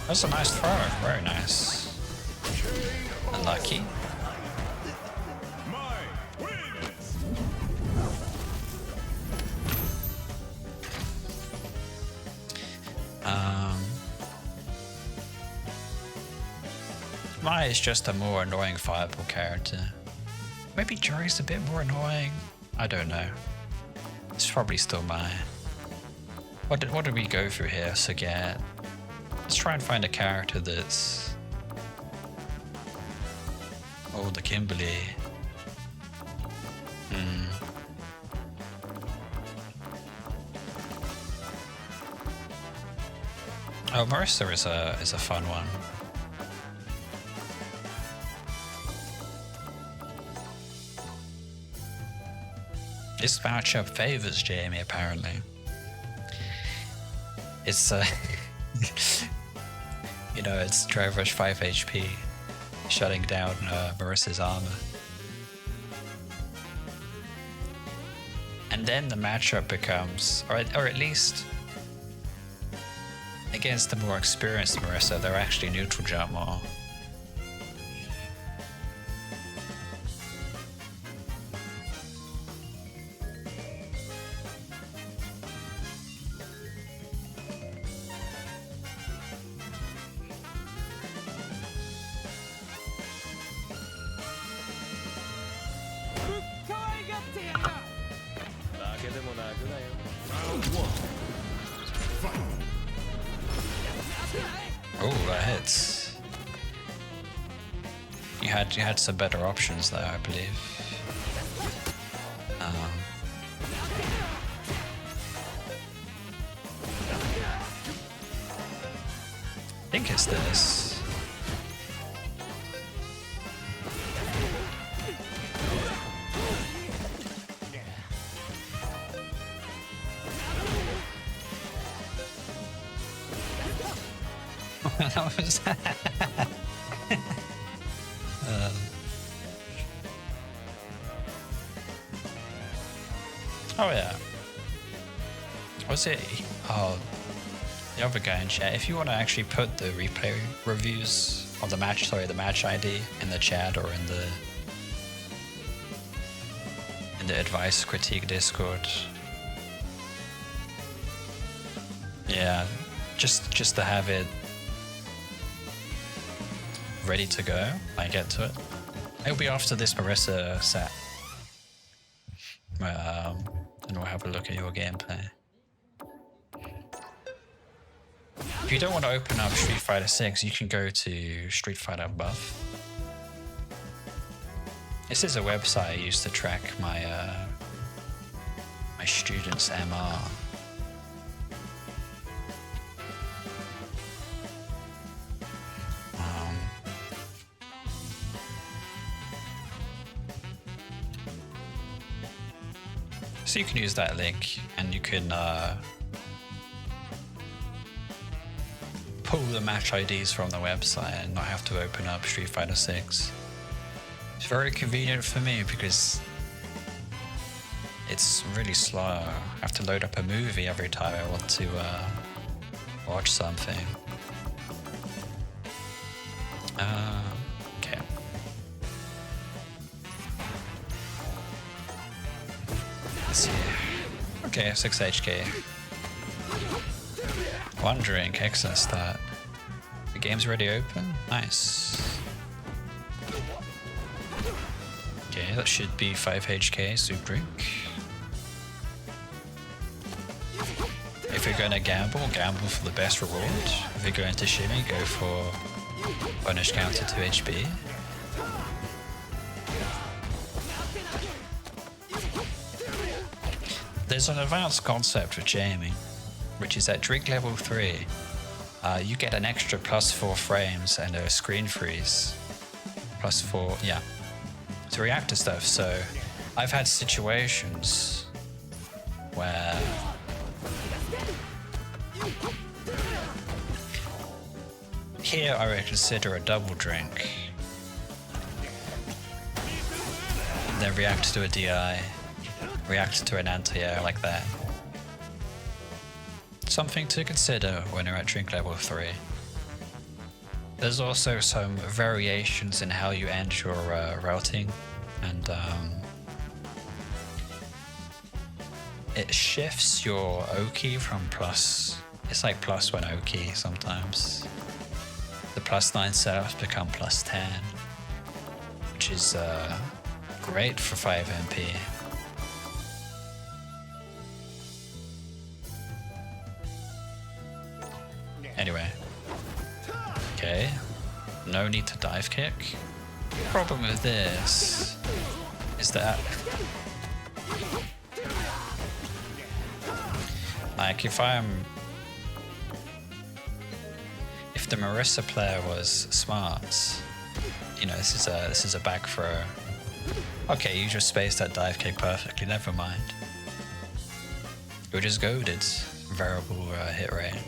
That's a nice throw, very nice. Unlucky. Mai is just a more annoying fireball character. Maybe Jory's a bit more annoying. I don't know. It's probably still Mai. What did we go through here? Sagat. Let's try and find a character that's... Oh, the Kimberly. Oh, Marissa is a fun one. This matchup favors Jamie, apparently. It's you know, it's Drive Rush 5 HP, shutting down Marissa's armor. And then the matchup becomes, or at least against the more experienced Marissa, they're actually neutral jump more. Oh, that hits. You had some better options there, I believe. I think it's this. That was oh yeah. Was it? Oh, the other guy in chat. If you want to actually put the replay reviews of the match, the match ID in the chat or in the advice critique Discord. Yeah, just to have it ready to go. I get to it. It'll be after this Marissa set. And we'll have a look at your gameplay. If you don't want to open up Street Fighter 6, you can go to Street Fighter Buff. This is a website I use to track my my students' MR. So you can use that link and you can pull the match IDs from the website and not have to open up Street Fighter 6. It's very convenient for me because it's really slow. I have to load up a movie every time I want to watch something. Okay. Let's see. Okay, 6 HK. One drink, excellent start. The game's already open? Nice. Okay, that should be 5 HK, soup drink. If you're going to gamble, gamble for the best reward. If you're going to shimmy, go for punish counter to HP. There's an advanced concept with Jamie, which is that drink level 3, you get an extra +4 frames and a screen freeze. +4, yeah, to react to stuff. So I've had situations where here I would consider a double drink, then react to a DI, react to an anti-air like that. Something to consider when you're at drink level 3. There's also some variations in how you end your routing, and it shifts your O-key from plus. It's like +1 O-key sometimes. The +9 setups become +10, which is great for 5 MP. Anyway. Okay. No need to dive kick. The problem with this is that like if the Marissa player was smart, you know, this is a back throw. Okay, you just spaced that dive kick perfectly, never mind. You're just goaded. Variable hit rate.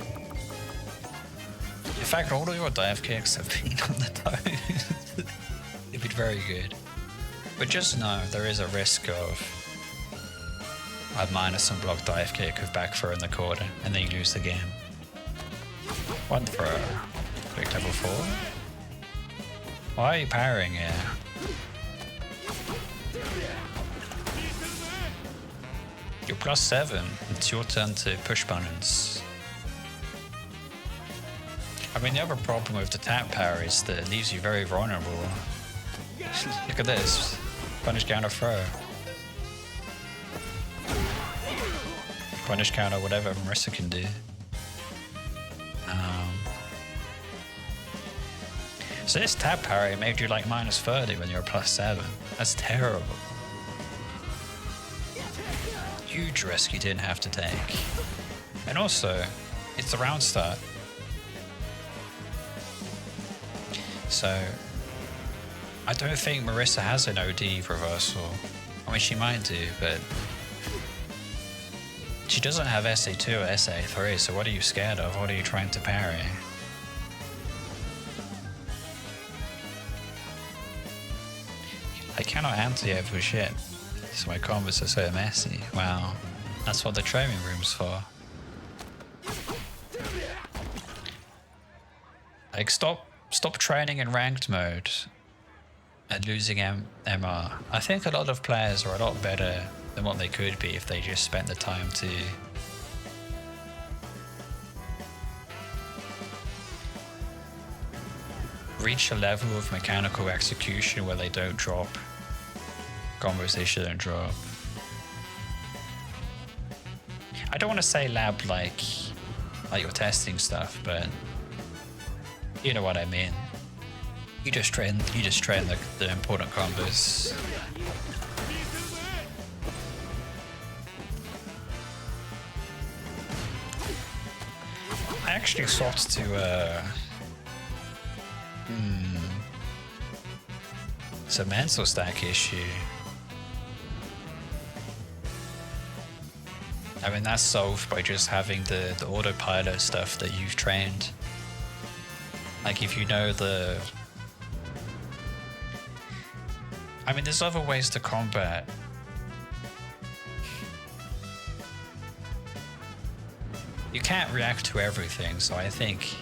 In fact, all of your dive kicks have been on the toes. They've been very good. But just know there is a risk of a minus unblocked dive kick with back throw in the corner, and then you lose the game. One throw. Quick level 4. Why are you parrying here? You're +7. It's your turn to push buttons. I mean, the other problem with the tap power is that it leaves you very vulnerable. Look at this. Punish counter throw. Punish counter whatever Marissa can do. So this tap parry made you like -30 when you're +7. That's terrible. Huge risk you didn't have to take. And also, it's the round start. So, I don't think Marissa has an OD reversal. I mean, she might do, but she doesn't have SA2 or SA3, so what are you scared of? What are you trying to parry? I cannot anti-air for shit, so my combos are so messy. Wow, that's what the training room's for. Like, stop training in ranked mode and losing MR. I think a lot of players are a lot better than what they could be if they just spent the time to reach a level of mechanical execution where they don't drop combos they shouldn't drop. I don't want to say lab like you're testing stuff, but you know what I mean. You just train the important combos. I actually swapped to it's a mental stack issue. I mean, that's solved by just having the autopilot stuff that you've trained. Like, if you know the... I mean, there's other ways to combat. You can't react to everything, so I think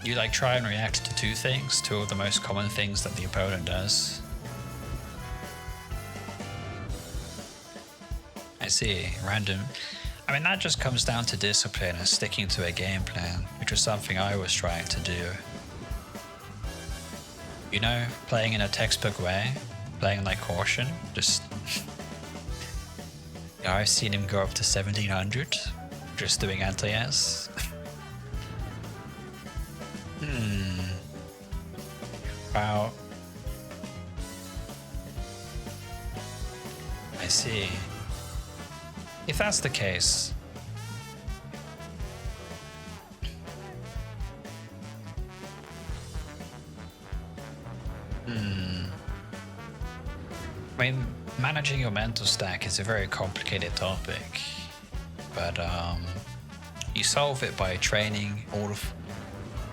you like try and react to two of the most common things that the opponent does. I see, random. I mean, that just comes down to discipline and sticking to a game plan, which was something I was trying to do. You know, playing in a textbook way, playing like caution, just... I've seen him go up to 1700 just doing anti-ass. Wow. I see. If that's the case, I mean, managing your mental stack is a very complicated topic, but you solve it by training all of,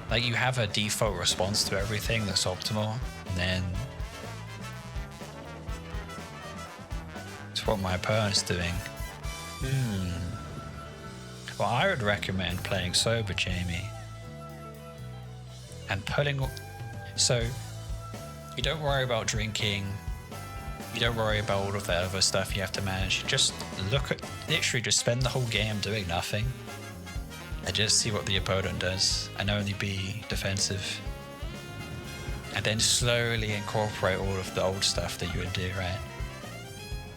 like, you have a default response to everything that's optimal, and then it's what my opponent's doing. Well, I would recommend playing sober, Jamie, and putting, so you don't worry about drinking, you don't worry about all of that other stuff you have to manage. Just look at, literally just spend the whole game doing nothing and just see what the opponent does and only be defensive. And then slowly incorporate all of the old stuff that you would do, right?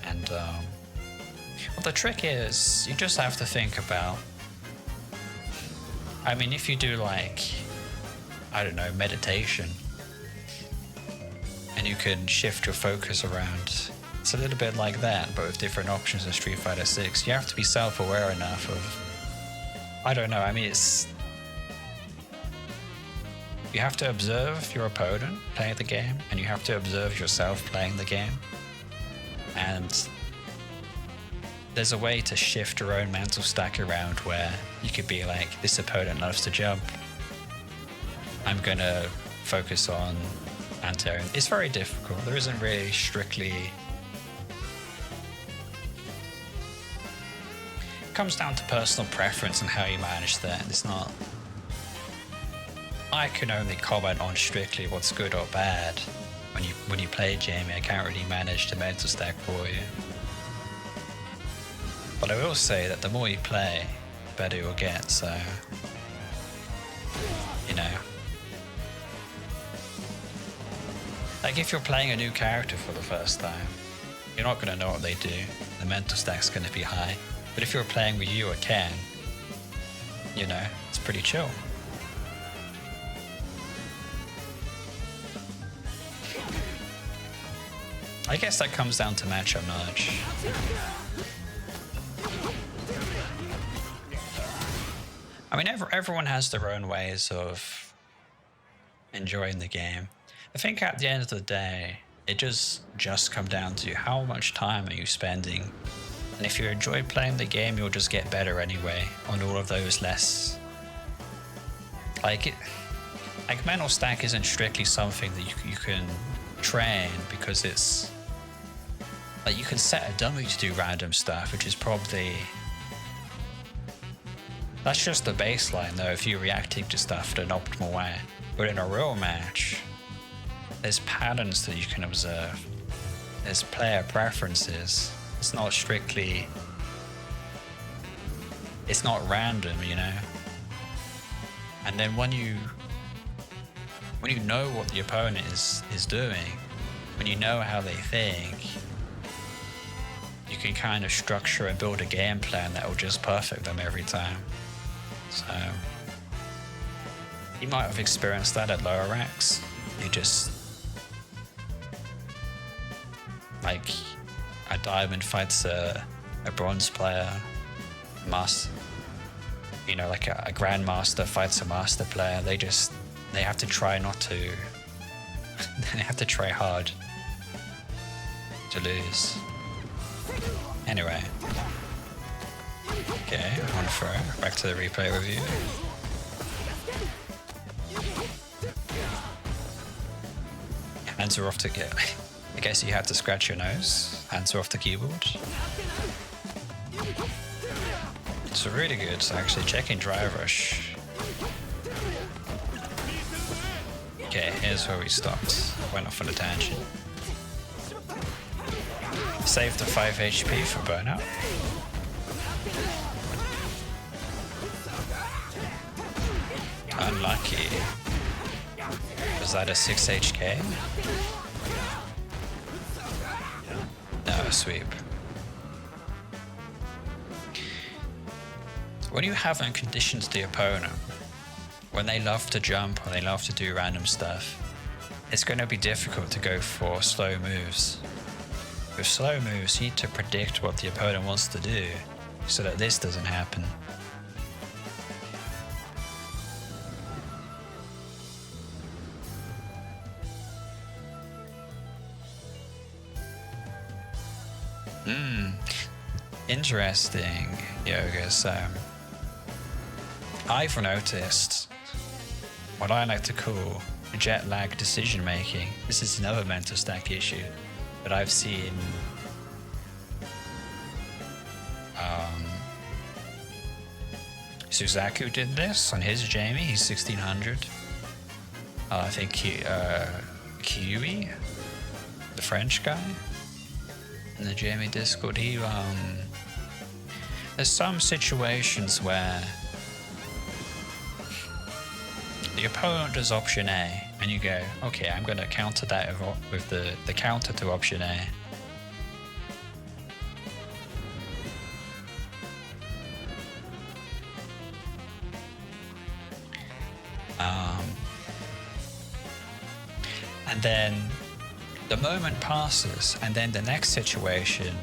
And well, the trick is you just have to think about, I mean, if you do like, I don't know, meditation, and you can shift your focus around. It's a little bit like that, but with different options in Street Fighter 6. You have to be self-aware enough of, I don't know, I mean, it's, you have to observe your opponent playing the game, and you have to observe yourself playing the game. And there's a way to shift your own mental stack around where you could be like, this opponent loves to jump, I'm gonna focus on anti-air. It's very difficult. There isn't really strictly, it comes down to personal preference and how you manage that. It's not, I can only comment on strictly what's good or bad. When you play Jamie, I can't really manage the mental stack for you. But I will say that the more you play, the better you'll get, so, you know. Like, if you're playing a new character for the first time, you're not going to know what they do. The mental stack's going to be high. But if you're playing with you or Ken, you know, it's pretty chill. I guess that comes down to matchup knowledge. I mean, everyone has their own ways of enjoying the game. I think at the end of the day, it just comes down to how much time are you spending. And if you enjoy playing the game, you'll just get better anyway on all of those less. Like mental stack isn't strictly something that you can train, because it's like you can set a dummy to do random stuff, which is probably, that's just the baseline though, if you're reacting to stuff in an optimal way. But in a real match, there's patterns that you can observe. There's player preferences. It's not strictly, it's not random, you know? And then when you know what the opponent is doing, when you know how they think, you can kind of structure and build a game plan that will just perfect them every time. So, you might have experienced that at lower ranks. You just, like, a diamond fights a bronze player, you know, like a grandmaster fights a master player. They have to try not to, they have to try hard to lose. Anyway. Okay, on throw. Back to the replay review. Hands are off to get. I guess you had to scratch your nose. Hands are off the keyboard. It's really good. So actually checking drive rush. Okay, here's where we stopped. Went off on a tangent. Saved the 5 HP for burnout. Unlucky. Was that a 6 HK? No, sweep. when you haven't conditioned the opponent, when they love to jump or they love to do random stuff, it's going to be difficult to go for slow moves. With slow moves, you need to predict what the opponent wants to do so that this doesn't happen. Interesting, Yoga. So, I've noticed what I like to call jet lag decision making. This is another mental stack issue that I've seen Suzaku did this on his Jamie. He's 1600. I think Kiwi, the French guy in the Jamie Discord, he there's some situations where the opponent does option A and you go, okay, I'm going to counter that with the counter to option A. And then the moment passes, and then the next situation,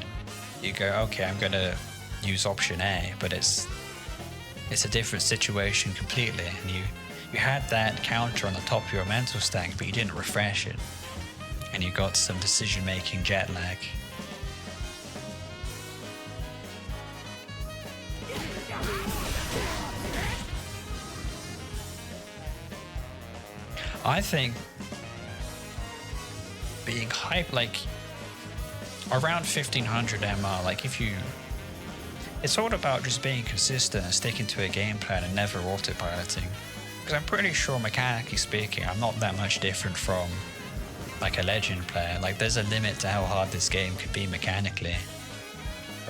you go, okay, I'm going to use option A, but it's a different situation completely, and you had that counter on the top of your mental stack, but you didn't refresh it, and you got some decision-making jet lag. I think being hyped, like around 1500 MR, like it's all about just being consistent and sticking to a game plan and never autopiloting. Because I'm pretty sure, mechanically speaking, I'm not that much different from like a legend player. Like there's a limit to how hard this game could be mechanically,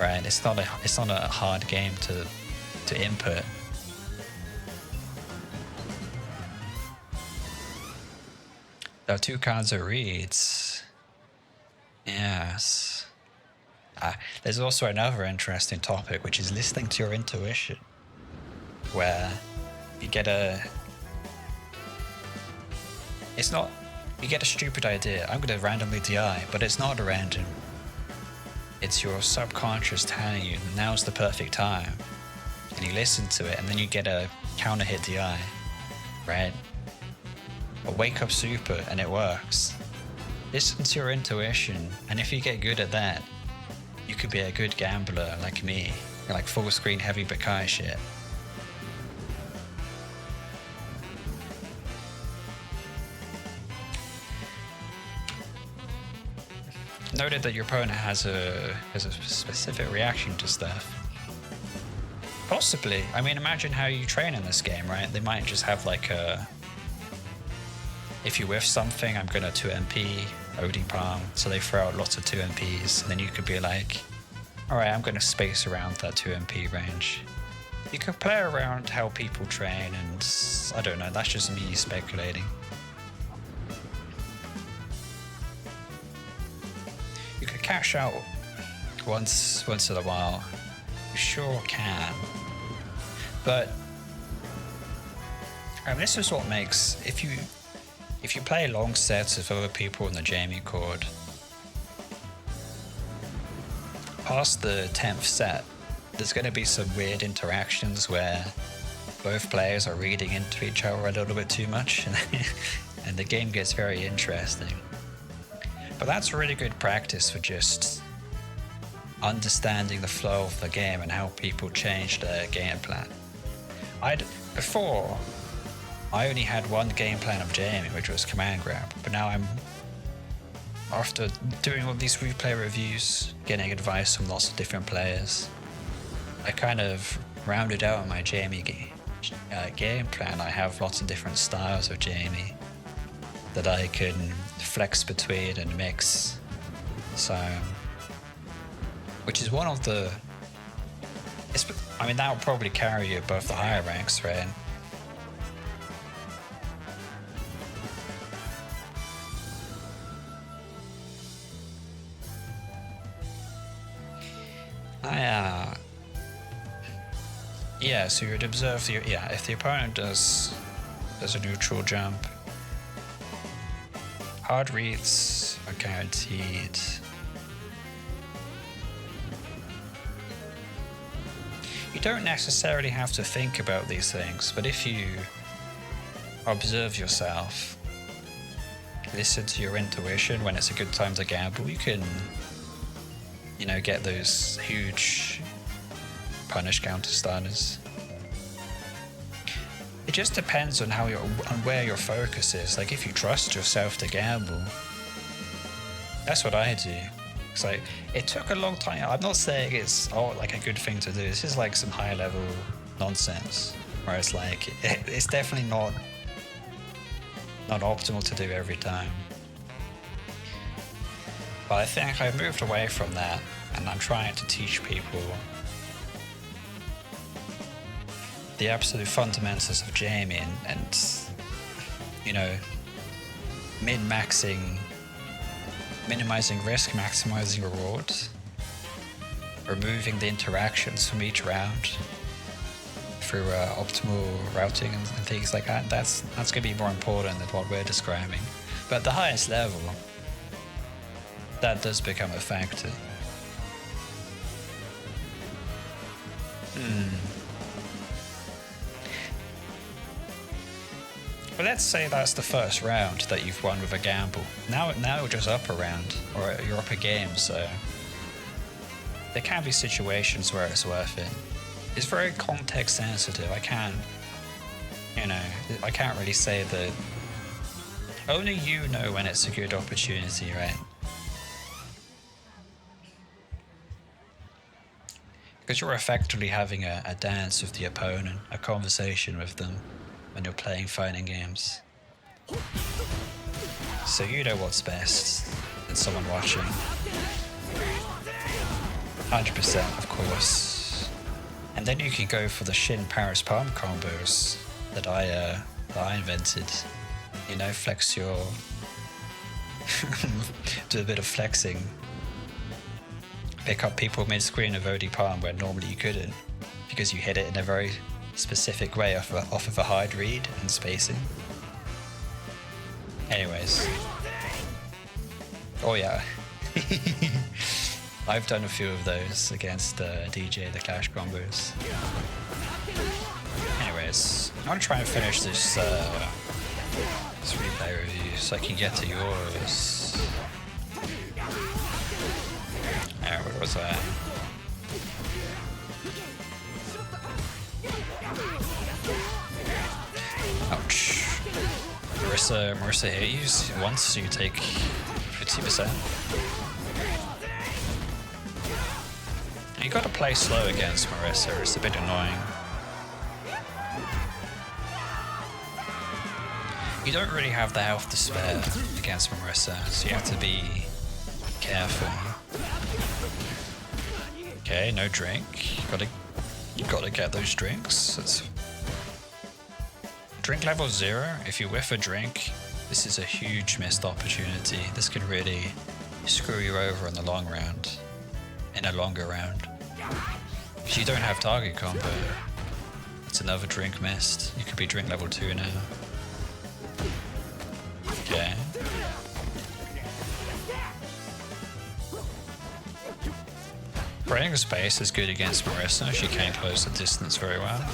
right? It's not a hard game to input. There are two kinds of reads. Yes. There's also another interesting topic, which is listening to your intuition, where you get a stupid idea. I'm going to randomly DI, but it's not random. It's your subconscious telling you now's the perfect time, and you listen to it, and then you get a counter hit DI, right? A wake up super, and it works. Listen to your intuition, and if you get good at that, you could be a good gambler like me, like full screen heavy Bakai shit. Noted that your opponent has a specific reaction to stuff. Possibly. I mean, imagine how you train in this game, right? They might just have like a, if you whiff something, I'm gonna 2MP, OD palm, so they throw out lots of 2MPs, and then you could be like, alright, I'm gonna space around that 2MP range. You could play around how people train, and I don't know, that's just me speculating. You could cash out once in a while. You sure can. But this is what makes, if you play long sets of other people in the Jamiecord, past the 10th set, there's going to be some weird interactions where both players are reading into each other a little bit too much, and the game gets very interesting. But that's really good practice for just understanding the flow of the game and how people change their game plan. Before, I only had one game plan of Jamie, which was command grab, but now after doing all these replay reviews, getting advice from lots of different players, I kind of rounded out my Jamie game plan. I have lots of different styles of Jamie that I can flex between and mix. So, which is one of the, that will probably carry you above the higher ranks, right? Yeah, so you'd observe the if the opponent does a neutral jump, hard reads are guaranteed. You don't necessarily have to think about these things, but if you observe yourself, listen to your intuition when it's a good time to gamble, you can, you know, get those huge punish counter starters. It just depends on how on where your focus is. Like if you trust yourself to gamble, that's what I do. It's like, it took a long time. I'm not saying it's like a good thing to do. This is like some high level nonsense where it's like, it's definitely not optimal to do every time. But I think I've moved away from that, and I'm trying to teach people the absolute fundamentals of Jamie and you know, minimizing risk, maximizing reward, removing the interactions from each round through optimal routing and things like that. That's going to be more important than what we're describing. But at the highest level, that does become a factor. But let's say that's the first round that you've won with a gamble. Now you're just up a round, or you're up a game, so there can be situations where it's worth it. It's very context sensitive. I can't really say that. Only you know when it's a good opportunity, right? Because you're effectively having a dance with the opponent, a conversation with them when you're playing fighting games. So you know what's best than someone watching. 100%, of course. And then you can go for the Shin Paris Palm combos that I invented. You know, flex your... do a bit of flexing. Pick up people mid-screen of OD Palm where normally you couldn't, because you hit it in a very specific way off of a hard read and spacing. Anyways. Oh yeah. I've done a few of those against DJ, the Clash combos. Anyways, I'm gonna try and finish this replay review so I can get to yours. What was that? Ouch. Marissa hit you once, so you take 50%. You gotta play slow against Marissa, it's a bit annoying. You don't really have the health to spare against Marissa, so you have to be careful. Okay, no drink. You gotta get those drinks. Drink level 0. If you whiff a drink, this is a huge missed opportunity. This could really screw you over in the long round, in a longer round. If you don't have target combo, it's another drink missed. You could be drink level 2 now. Okay. Breaking space is good against Marissa. She can't close the distance very well.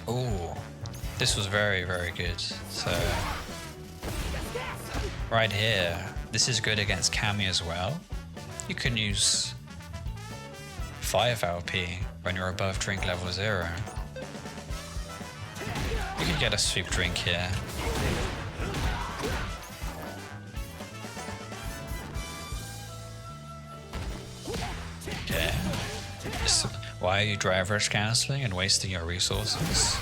Ooh, this was very, very good. So, right here, this is good against Cammy as well. You can use 5 LP when you're above drink level 0. You can get a sweep drink here. Okay. So why are you drive rush cancelling and wasting your resources?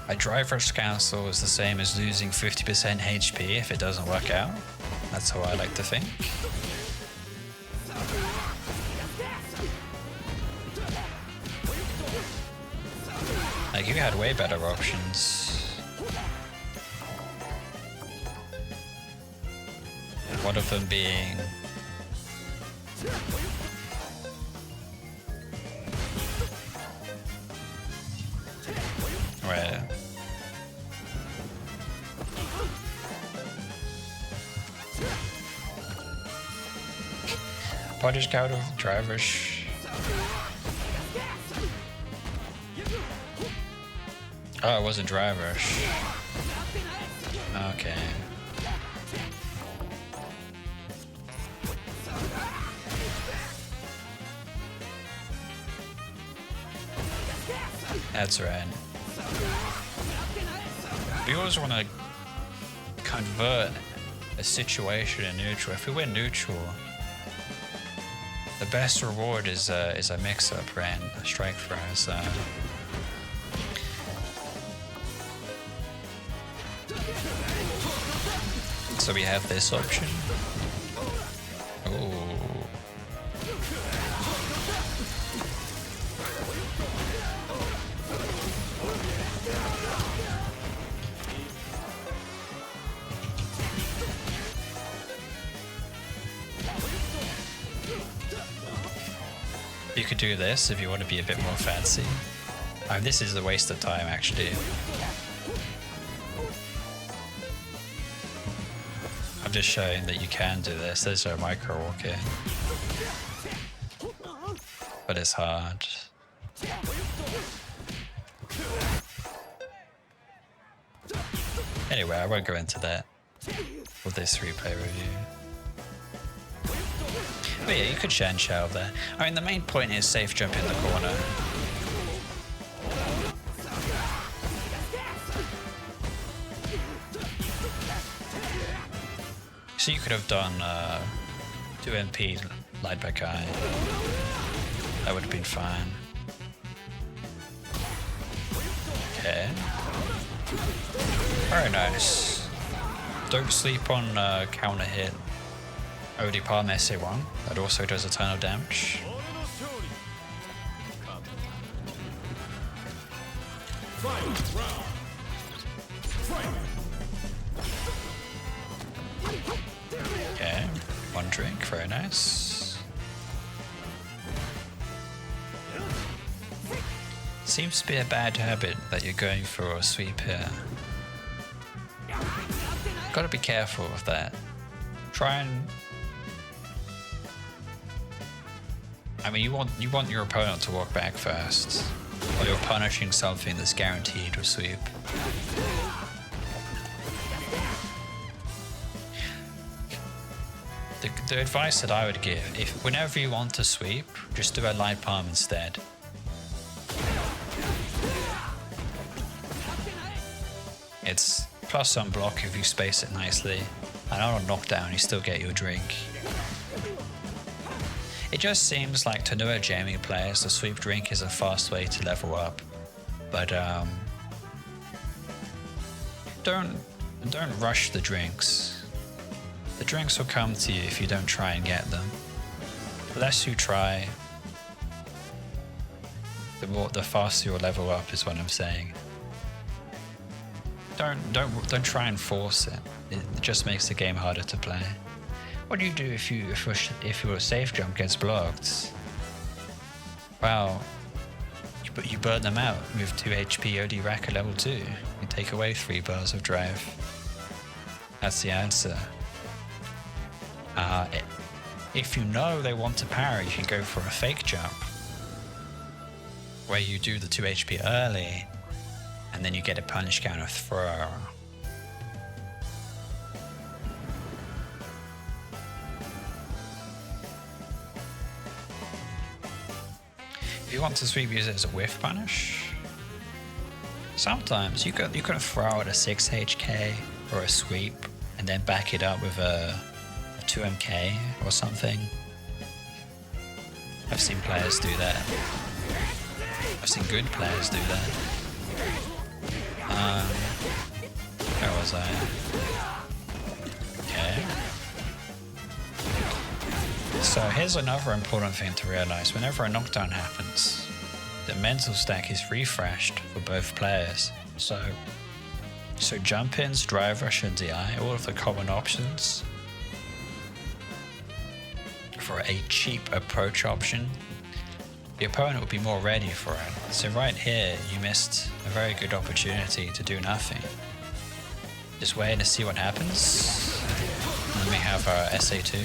A drive rush cancel is the same as losing 50% HP if it doesn't work out. That's how I like to think. Like, you had way better options. One of them being punish counter, drive rush. Oh, it wasn't drive rush. Okay. That's right. We always want to convert a situation in neutral. If we win neutral, the best reward is a mix-up, right? A strike throw. So we have this option. Ooh. You could do this if you want to be a bit more fancy. This is a waste of time, actually. I'm just showing that you can do this. There's a micro walk in. But it's hard. Anyway, I won't go into that with this replay review. But yeah, you could Shan Shao there. I mean, the main point is safe jump in the corner. So you could have done 2 MP light back eye. That would have been fine. Okay. Very nice. Don't sleep on counter hit. OD Palm SA1. That also does a ton of damage. Okay, 1 drink, very nice. Seems to be a bad habit that you're going for a sweep here. Gotta be careful with that. Try and... I mean, you want your opponent to walk back first, or you're punishing something that's guaranteed to sweep. The advice that I would give, if whenever you want to sweep, just do a light palm instead. It's plus on block if you space it nicely, and on a knockdown you still get your drink. It just seems like to newer Jamie players, the sweep drink is a fast way to level up, but don't rush the drinks. The drinks will come to you if you don't try and get them. The less you try, the faster you'll level up, is what I'm saying. Don't try and force it. It just makes the game harder to play. What do you do if your safe jump gets blocked? Well, you burn them out with 2 HP OD rack at level 2. You take away 3 bars of drive. That's the answer. If you know they want to parry, you can go for a fake jump, where you do the 2 HP early, and then you get a punish counter throw. If you want to sweep, use it as a whiff punish. Sometimes you could throw at a 6 HK or a sweep, and then back it up with a 2MK or something. I've seen players do that. I've seen good players do that. Where was I? Okay. So here's another important thing to realize. Whenever a knockdown happens, the mental stack is refreshed for both players. So jump ins, drive rush, and DI, all of the common options. For a cheap approach option, the opponent will be more ready for it. So right here, you missed a very good opportunity to do nothing. Just wait to see what happens. And then we have our SA2.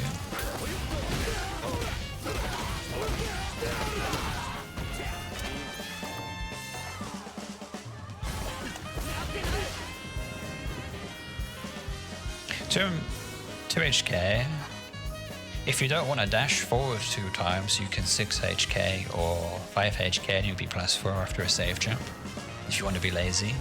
2 HK. If you don't want to dash forward 2 times, you can 6 HK or 5 HK and you'll be +4 after a safe jump. If you want to be lazy.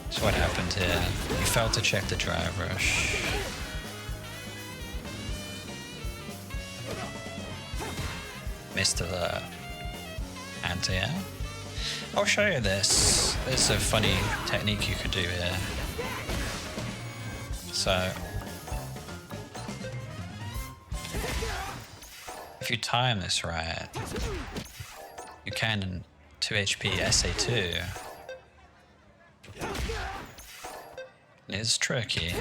So what happened here? You failed to check the drive rush. Missed the anti-air. I'll show you this. There's a funny technique you could do here. So, if you time this right, you can 2 HP SA2. It's tricky.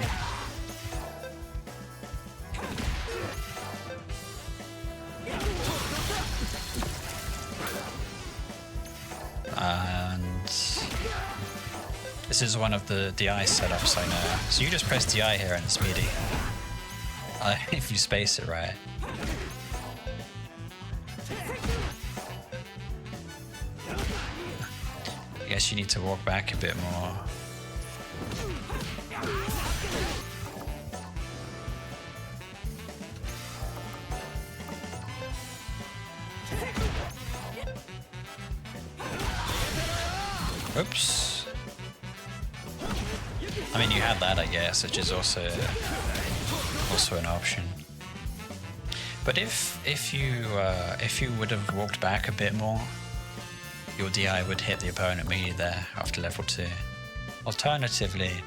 And this is one of the DI setups I know. So you just press DI here and it's meaty. If you space it right. I guess you need to walk back a bit more. Oops. I mean, you had that, I guess, which is also an option. But if you would have walked back a bit more, your DI would hit the opponent immediately there after level 2. Alternatively,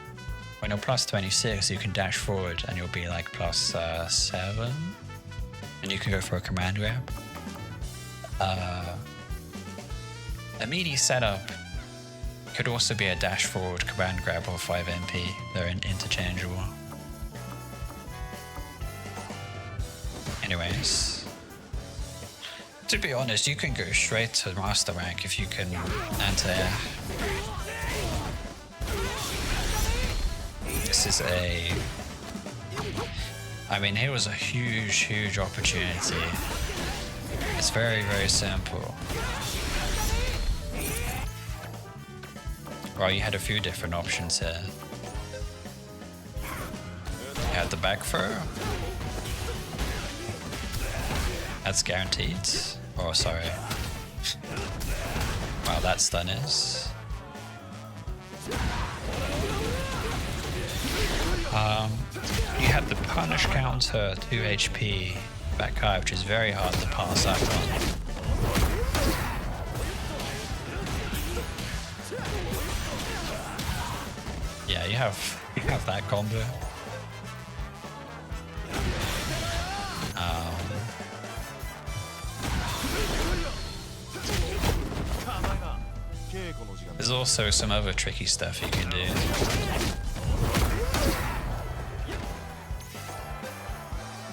when you're +26, you can dash forward and you'll be like +7, and you can go for a command grab. A meaty setup could also be a dash forward command grab or 5 MP. They're interchangeable. Anyways, to be honest, you can go straight to master rank if you can anti-air. This is I mean, here was a huge opportunity. It's very simple. Well, you had a few different options here. You had the back throw. That's guaranteed. Oh, sorry. Wow, that stun is. You had the punish counter 2 HP back high, which is very hard to pass up on. Yeah, you have that combo. There's also some other tricky stuff you can do.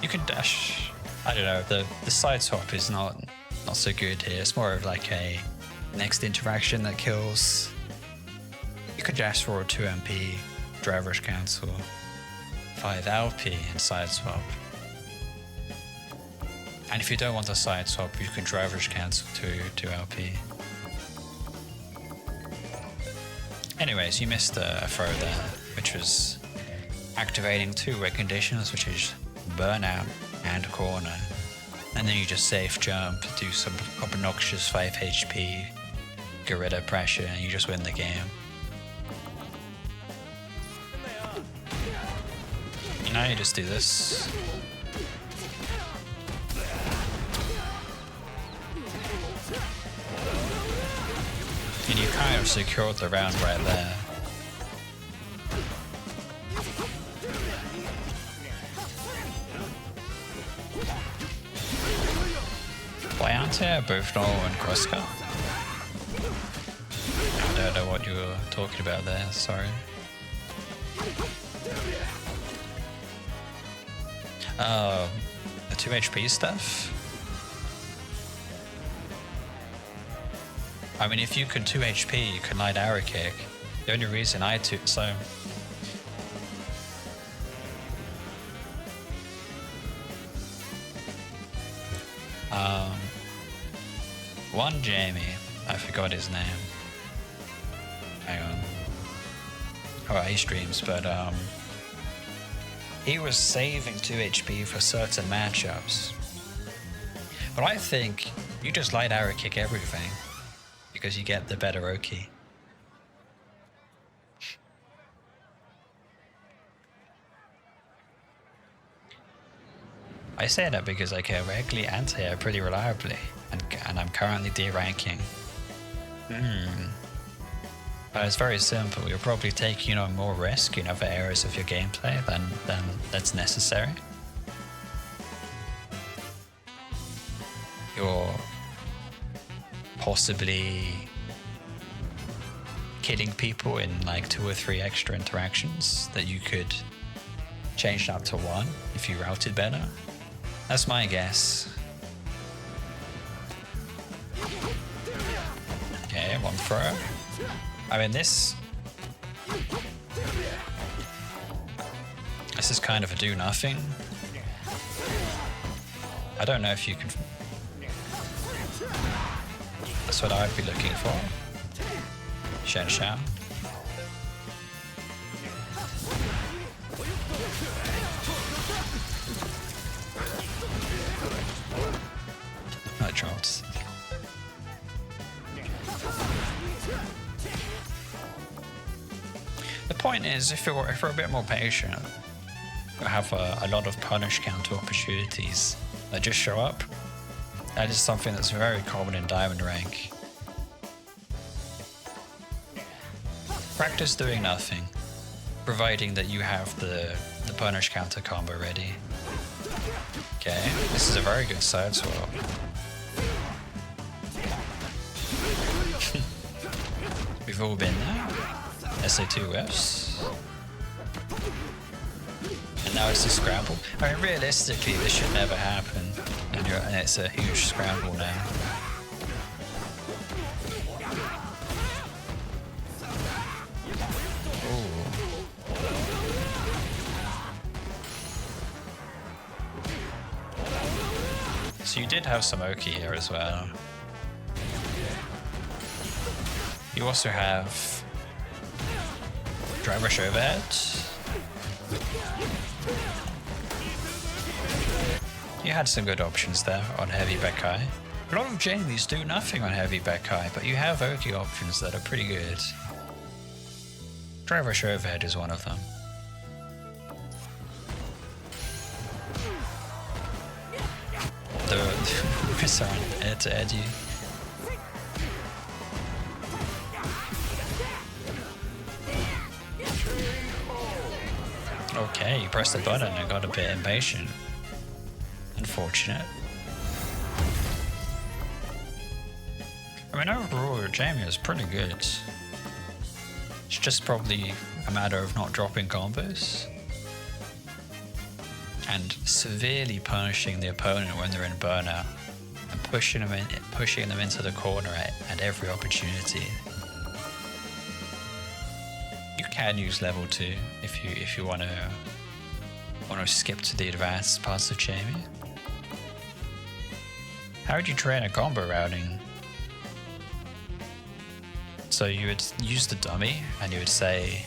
You can dash. I don't know. The side swap is not so good here. It's more of like a next interaction that kills. You could dash forward 2 MP, drive rush cancel, 5 LP, and side swap. And if you don't want a side swap, you can drive rush cancel to LP. Anyways, you missed a throw there, which was activating 2 red conditions, which is burnout and corner. And then you just safe jump, do some obnoxious 5 HP, Gorilla pressure, and you just win the game. Now you just do this. And you kind of secured the round right there. Biante, both normal and crosscut. I don't know what you were talking about there, sorry. The 2 HP stuff? I mean, if you could 2 HP, you can light arrow kick. The only reason I took so. One Jamie, I forgot his name. hang on. Oh, he streams, but he was saving 2 HP for certain matchups. But I think you just light arrow kick everything because you get the better Oki. I say that because I kill regularly anti-air pretty reliably, and I'm currently D-ranking. But it's very simple. You'll probably take, you know, more risk in other areas of your gameplay than that's necessary. You're possibly killing people in like 2 or 3 extra interactions that you could change that to 1 if you routed better. That's my guess. Okay, 1 throw. I mean, this is kind of a do nothing. I don't know if you can. That's what I'd be looking for. Shen Shao. No drops. The point is, if you're a bit more patient, you'll have a lot of punish counter opportunities that just show up. That is something that's very common in Diamond rank. Practice doing nothing, providing that you have the punish counter combo ready. Okay, this is a very good side swap. We've all been there. SA2Fs. And now it's a scramble. I mean, realistically, this should never happen. And it's a huge scramble now. Ooh. So you did have some Oki here as well. You also have driver overhead. You had some good options there on heavy Bekai. A lot of Jamies do nothing on heavy Bekai, but you have Oki options that are pretty good. Driver overhead is one of them. The sorry, head to edge you. Okay, you pressed the button and got a bit impatient. Unfortunate. I mean, overall, your Jamie is pretty good. It's just probably a matter of not dropping combos and severely punishing the opponent when they're in burnout and pushing them into the corner at every opportunity. You can use level 2 if you want to skip to the advanced parts of Jamie. How would you train a combo routing? So you would use the dummy and you would say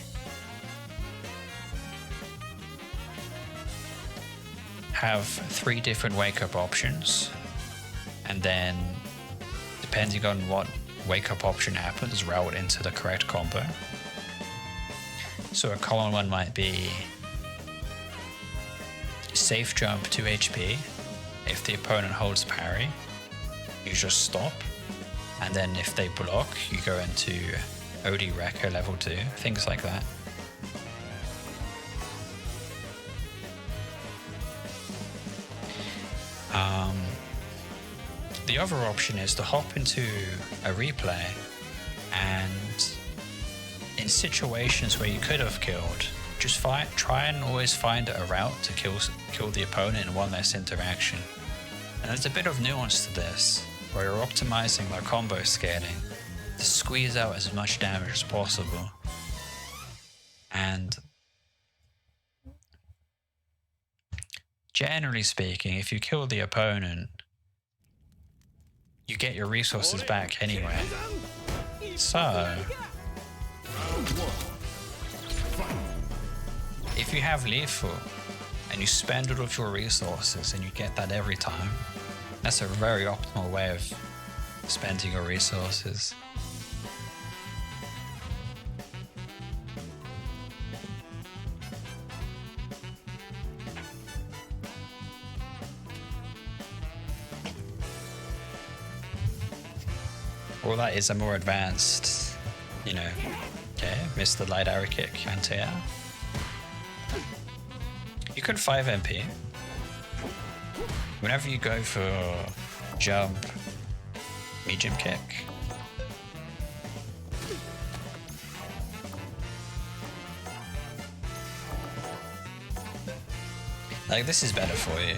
have 3 different wake up options, and then depending on what wake up option happens, route into the correct combo. So a common one might be safe jump 2 HP. If the opponent holds parry, you just stop. And then if they block, you go into OD Wrecker level 2, things like that. The other option is to hop into a replay and in situations where you could have killed, just try and always find a route to kill the opponent in one less interaction. And there's a bit of nuance to this, where you're optimizing their combo scaling to squeeze out as much damage as possible. And generally speaking, if you kill the opponent, you get your resources back anyway. So If you have lethal and you spend all of your resources and you get that every time, that's a very optimal way of spending your resources. Well, that is a more advanced, you know, okay, missed the light arrow kick, anti-air. You can 5 MP. Whenever you go for jump, medium kick. Like, this is better for you.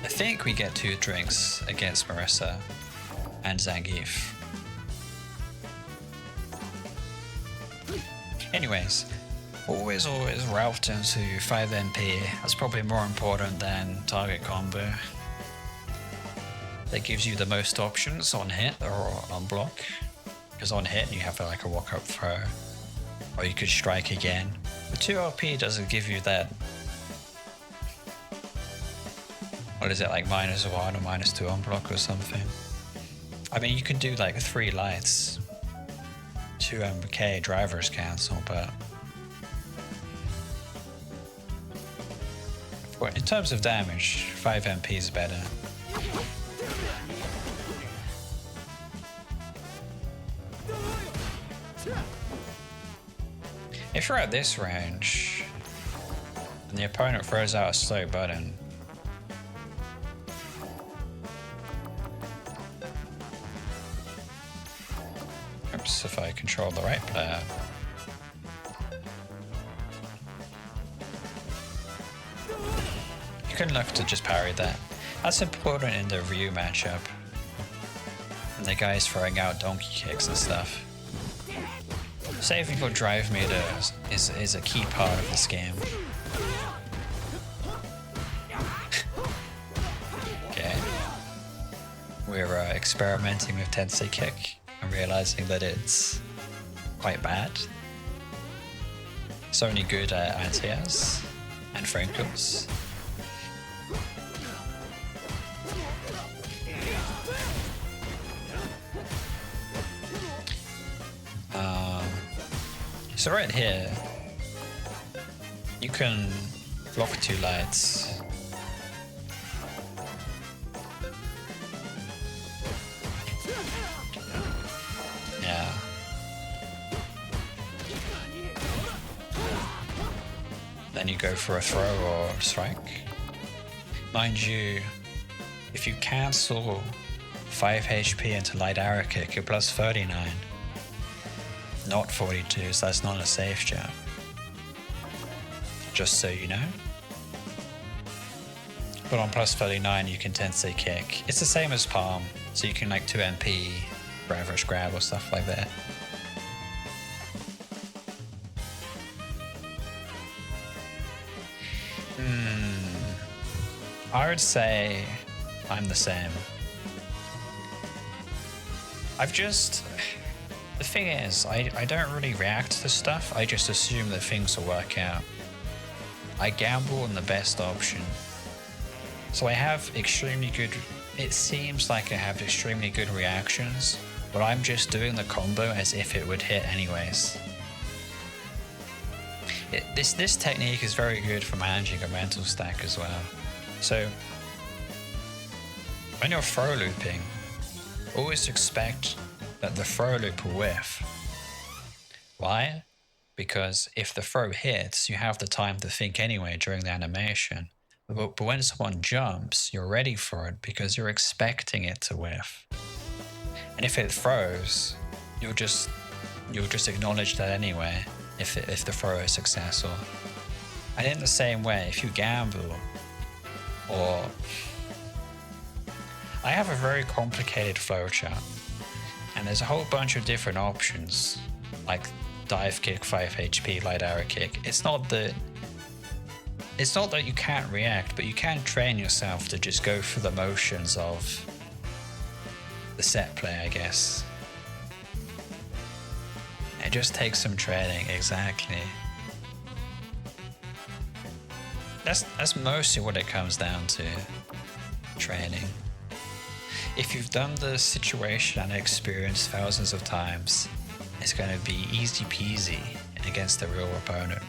I think we get 2 drinks against Marissa and Zangief. Anyways, always route into 5 MP. That's probably more important than target combo. That gives you the most options on hit or on block. Because on hit you have like a walk up throw, or you could strike again. The 2 LP doesn't give you that. What is it, like -1 or -2 on block or something? I mean, you can do like 3 lights, 2 MK drivers cancel, but in terms of damage, 5 MP is better. If you're at this range and the opponent throws out a slow button, oops, if I control the right player. You can look to just parry that. That's important in the Ryu matchup. And the guy's throwing out donkey kicks and stuff. Saving your drive meter is a key part of this game. Okay. We're experimenting with Tensei Kick and realizing that it's quite bad. It's only good at anti-airs and frame kills. So right here, you can block 2 lights. Yeah. Then you go for a throw or strike. Mind you, if you cancel 5 HP into light arrow kick, you're plus 39. Not 42, so that's not a safe jump. Just so you know. But on plus 39 you can Tensei Kick. It's the same as Palm, so you can like 2 MP for average grab or stuff like that. I would say I'm the same. The thing is, I don't really react to stuff, I just assume that things will work out. I gamble on the best option. So I have extremely good, it seems like I have extremely good reactions, but I'm just doing the combo as if it would hit anyways. This technique is very good for managing a mental stack as well. So, when you're throw looping, always expect that the throw loop will whiff. Why? Because if the throw hits, you have the time to think anyway during the animation. But when someone jumps, you're ready for it because you're expecting it to whiff. And if it throws, you'll just acknowledge that anyway if the throw is successful. And in the same way, if you gamble, or I have a very complicated flowchart. And there's a whole bunch of different options, like dive kick, 5 HP, light arrow kick. It's not that you can't react, but you can train yourself to just go through the motions of set play, I guess. It just takes some training, exactly. That's mostly what it comes down to. Training. If you've done the situation and experience thousands of times, it's going to be easy peasy against a real opponent.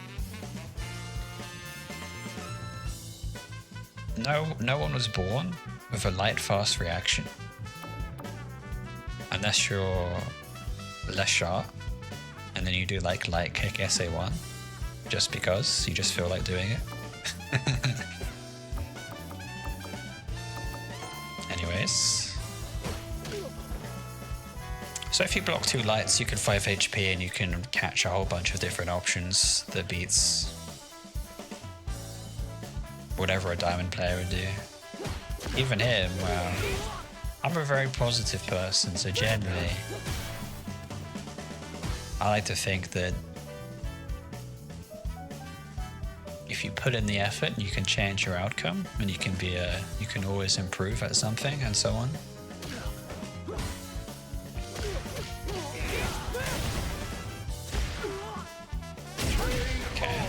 No one was born with a light fast reaction. Unless you're less sharp, and then you do like light kick SA1, just because you just feel like doing it. Anyways. So if you block 2 lights, you can 5 HP and you can catch a whole bunch of different options that beats whatever a diamond player would do. Even him, well, I'm a very positive person, so generally I like to think that if you put in the effort, you can change your outcome, and you can always improve at something, and so on. Okay.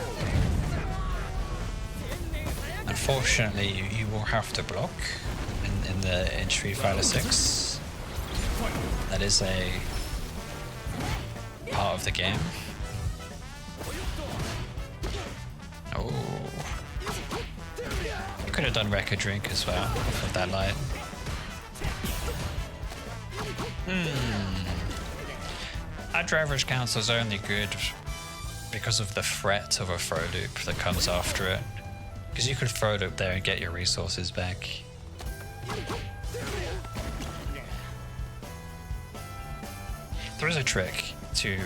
Unfortunately, you will have to block in Street Fighter 6. That is a part of the game. Oh, you could have done Wrecker Drink as well off of that light. That driver's council is only good because of the threat of a throw loop that comes after it. Because you could throw loop there and get your resources back. There is a trick to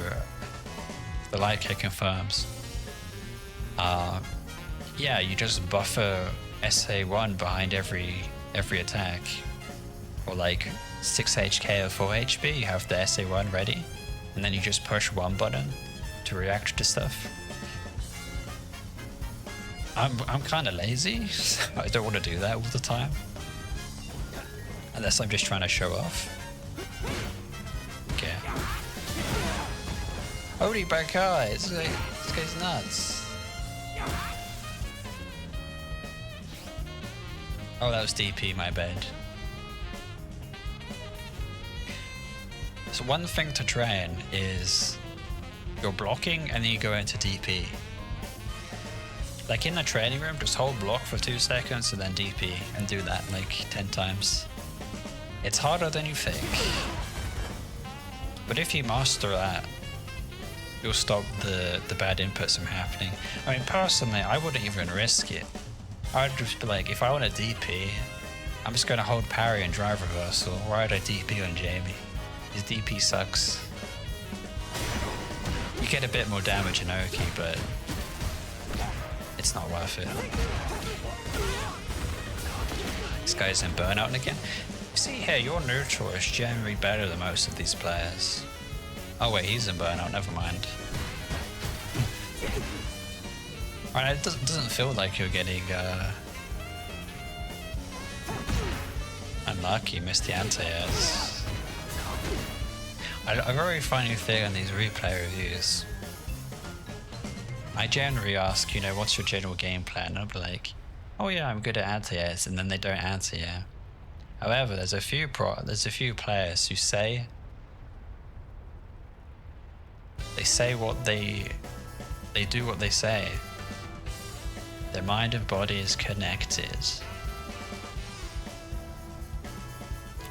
the light kick confirms. Yeah, you just buffer SA1 behind every attack. Or like 6 HK or 4 HP, you have the SA1 ready, and then you just push one button to react to stuff. I'm kind of lazy, so I don't want to do that all the time. Unless I'm just trying to show off. Okay. Holy Bakai, this guy's nuts. Oh, that was DP, my bad. So one thing to train is you're blocking and then you go into DP. Like in the training room, just hold block for 2 seconds and then DP, and do that like 10 times. It's harder than you think. But if you master that, you'll stop the bad inputs from happening. I mean, personally, I wouldn't even risk it. I'd just be like, if I want a DP, I'm just going to hold parry and drive reversal. Why would I DP on Jamie? His DP sucks. You get a bit more damage in Oki, but it's not worth it. This guy's in burnout again. See here, your neutral is generally better than most of these players. Oh wait, he's in burnout, never mind. Alright, it doesn't feel like you're getting unlucky, missed the anti-airs. A very funny thing on these replay reviews. I generally ask, you know, what's your general game plan? And I'll be like, oh yeah, I'm good at anti-airs, and then they don't anti-air. However, there's a few players who say what they do what they say. Their mind and body is connected.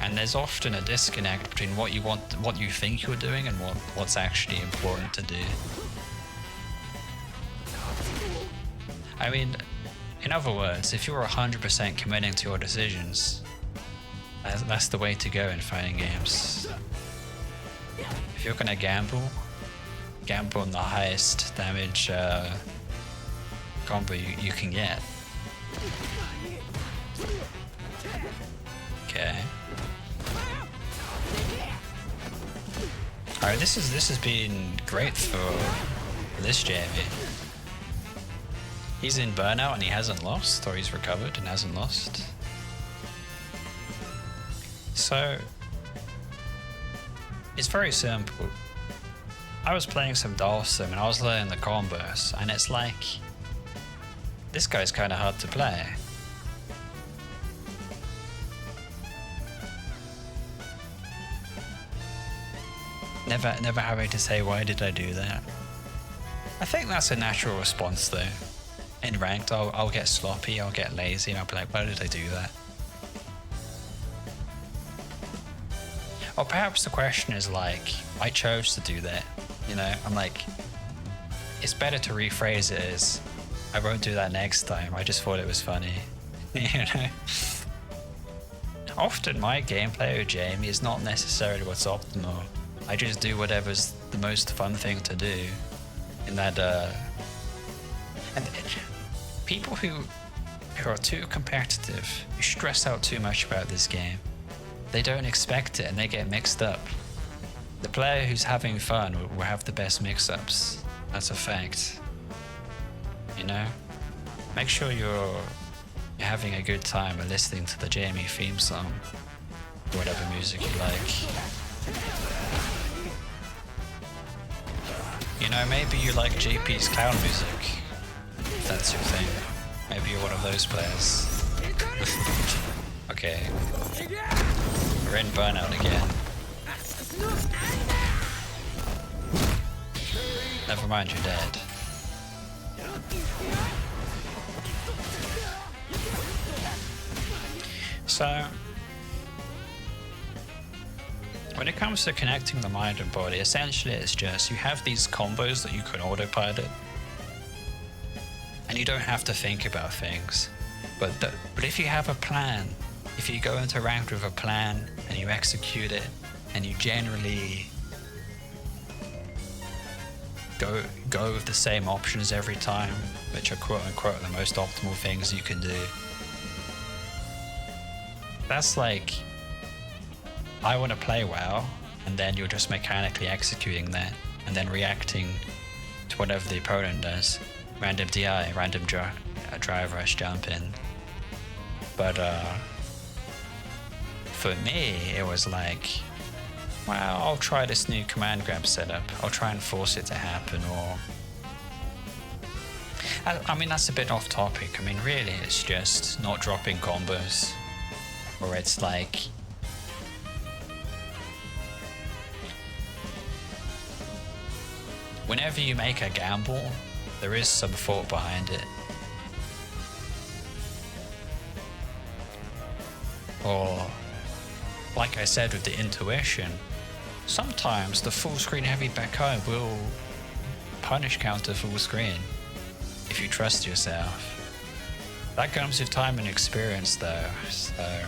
And there's often a disconnect between what you think you're doing and what's actually important to do. I mean, in other words, if you're 100% committing to your decisions, that's the way to go in fighting games. If you're gonna gamble on the highest damage combo you can get. Okay. Alright, this has been great for this Jamie. He's in burnout and he hasn't lost, or he's recovered and hasn't lost. So, It's very simple. I was playing some Dawson and I was learning the combos, and it's like, this guy's kind of hard to play. Never having to say, why did I do that? I think that's a natural response though. In ranked, I'll get sloppy, I'll get lazy, and I'll be like, why did I do that? Or perhaps the question is like, I chose to do that. You know, I'm like, it's better to rephrase it as, I won't do that next time, I just thought it was funny. You know? Often my gameplay with Jamie is not necessarily what's optimal. I just do whatever's the most fun thing to do. In that, and people who are too competitive, who stress out too much about this game, they don't expect it and they get mixed up. The player who's having fun will have the best mix-ups. That's a fact. You know? Make sure you're having a good time and listening to the Jamie theme song. Or whatever music you like. You know, maybe you like JP's clown music. If that's your thing. Maybe you're one of those players. Okay. We're in burnout again. Never mind, you're dead. So, when it comes to connecting the mind and body, essentially it's just, you have these combos that you can autopilot. And you don't have to think about things. But if you have a plan, if you go into ranked with a plan and you execute it, and you generally go with the same options every time, which are quote unquote the most optimal things you can do. That's like, I want to play well, and then you're just mechanically executing that, and then reacting to whatever the opponent does. Random DI, random drive rush, jump in. But for me, it was like, well, I'll try this new command grab setup. I'll try and force it to happen, or... I mean, that's a bit off topic. I mean, really, it's just not dropping combos. Or it's like... whenever you make a gamble, there is some thought behind it. Or, like I said with the intuition, sometimes the full screen heavy back home will punish counter full screen if you trust yourself. That comes with time and experience though, so...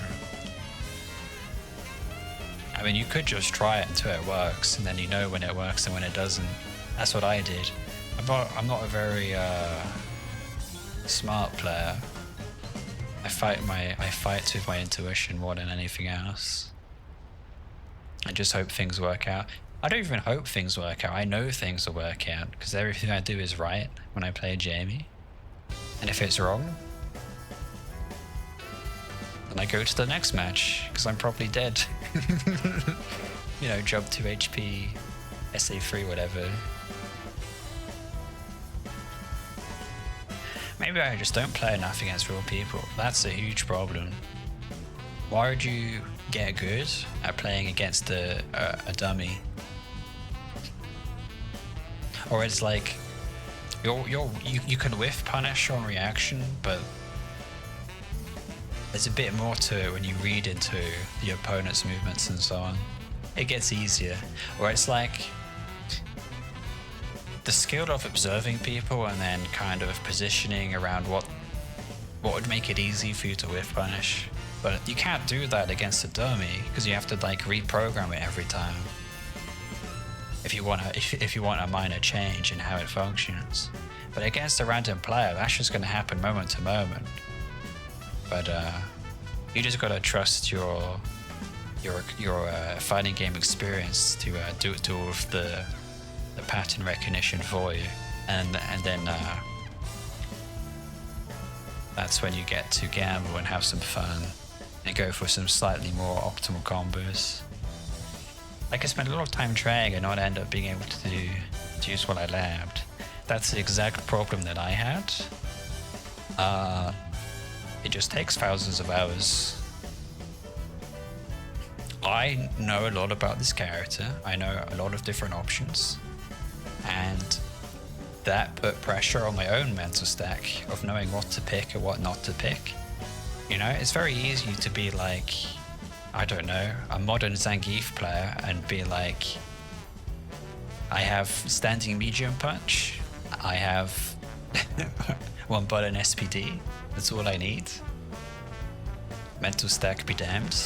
I mean, you could just try it until it works, and then you know when it works and when it doesn't. That's what I did. I'm not a very smart player. I fight with my intuition more than anything else. I just hope things work out. I don't even hope things work out. I know things will work out because everything I do is right when I play Jamie. And if it's wrong, then I go to the next match because I'm probably dead. You know, job 2 HP, SA3, whatever. Maybe I just don't play enough against real people. That's a huge problem. Why would you get good at playing against a dummy? Or it's like, you can whiff punish on reaction, but there's a bit more to it when you read into the opponent's movements and so on. It gets easier. Or it's like the skill of observing people and then kind of positioning around what would make it easy for you to whiff punish. But you can't do that against a dummy because you have to like reprogram it every time. If you want a minor change in how it functions. But against a random player, that's just going to happen moment to moment. But you just gotta trust your fighting game experience to do all of the pattern recognition for you, and then that's when you get to gamble and have some fun and go for some slightly more optimal combos. Like, I spent a lot of time trying and not end up being able to use what I labbed. That's the exact problem that I had. It just takes thousands of hours. I know a lot about this character. I know a lot of different options. And that put pressure on my own mental stack of knowing what to pick and what not to pick. You know, it's very easy to be like, I don't know, a modern Zangief player and be like, I have standing medium punch, I have one button SPD, that's all I need. Mental stack be damned,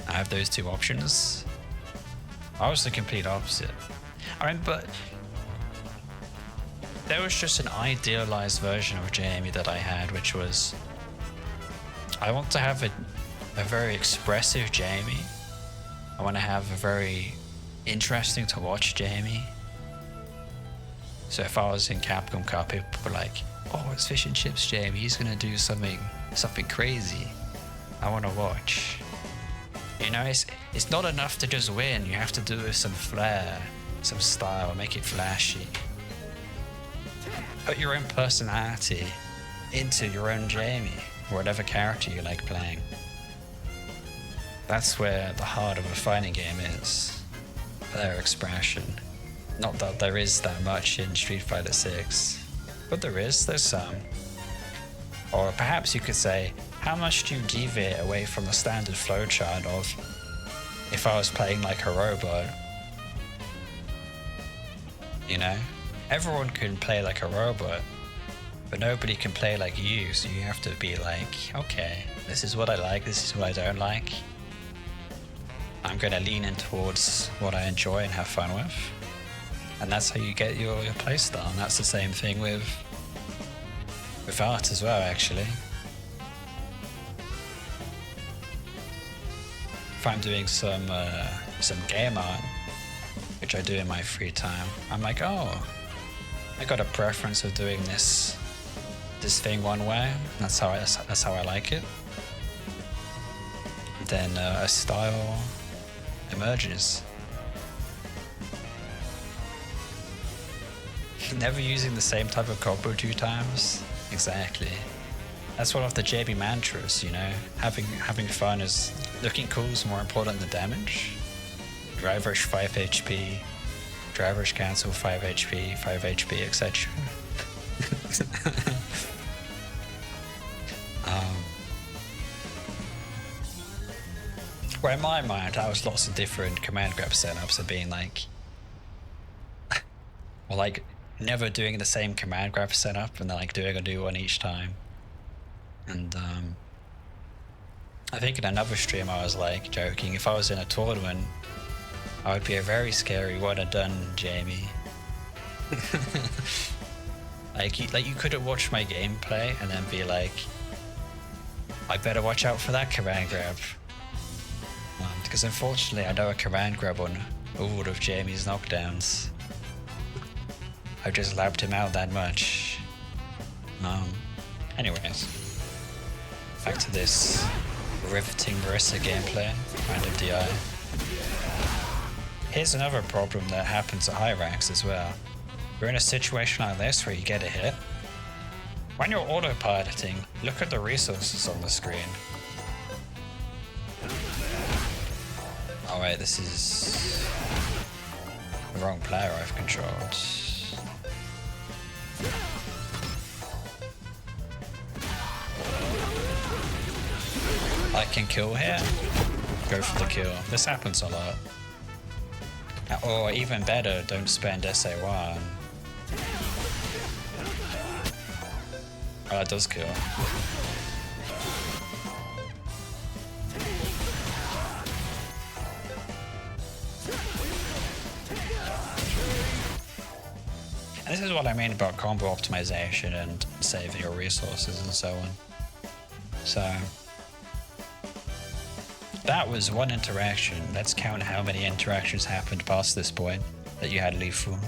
I have those two options. I was the complete opposite. I mean, but there was just an idealized version of Jamie that I had, which was, I want to have a very expressive Jamie. I want to have a very interesting to watch Jamie. So if I was in Capcom Cup, people were like, oh, it's Fish and Chips Jamie, he's gonna do something crazy. I want to watch. You know, it's not enough to just win, you have to do it with some flair, some style, make it flashy. Put your own personality into your own Jamie, or whatever character you like playing. That's where the heart of a fighting game is. Their expression. Not that there is that much in Street Fighter 6, but there's some. Or perhaps you could say, how much do you deviate away from the standard flowchart of, if I was playing like a robot? You know? Everyone can play like a robot, but nobody can play like you, so you have to be like, okay, this is what I like, this is what I don't like. I'm gonna lean in towards what I enjoy and have fun with. And that's how you get your playstyle, and that's the same thing with art as well, actually. If I'm doing some game art, which I do in my free time, I'm like, oh, I got a preference of doing this thing one way. That's how I like it. Then a style emerges. Never using the same type of combo 2 times. Exactly. That's one of the JB mantras, you know. Having fun is looking cool is more important than damage. Driver's 5 HP. Drivers cancel 5 HP, 5 HP, etc. Where in my mind, I was lots of different command grab setups of being like, or like never doing the same command grab setup and then like doing a new one each time. And I think in another stream I was like joking, if I was in a tournament, I would be a very scary one and done Jamie. like you couldn't watch my gameplay and then be like, I better watch out for that command grab. Because unfortunately I know a command grab on all of Jamie's knockdowns. I've just labbed him out that much. Anyways, back to this riveting Marissa gameplay, random DI. Here's another problem that happens at high ranks as well. You're in a situation like this where you get a hit. When you're autopiloting, look at the resources on the screen. Alright, this is the wrong player I've controlled. I can kill here. Go for the kill. This happens a lot. Or even better, don't spend SA1. Oh, that does kill. And this is what I mean about combo optimization and saving your resources and so on. So that was one interaction. Let's count how many interactions happened past this point that you had leave for.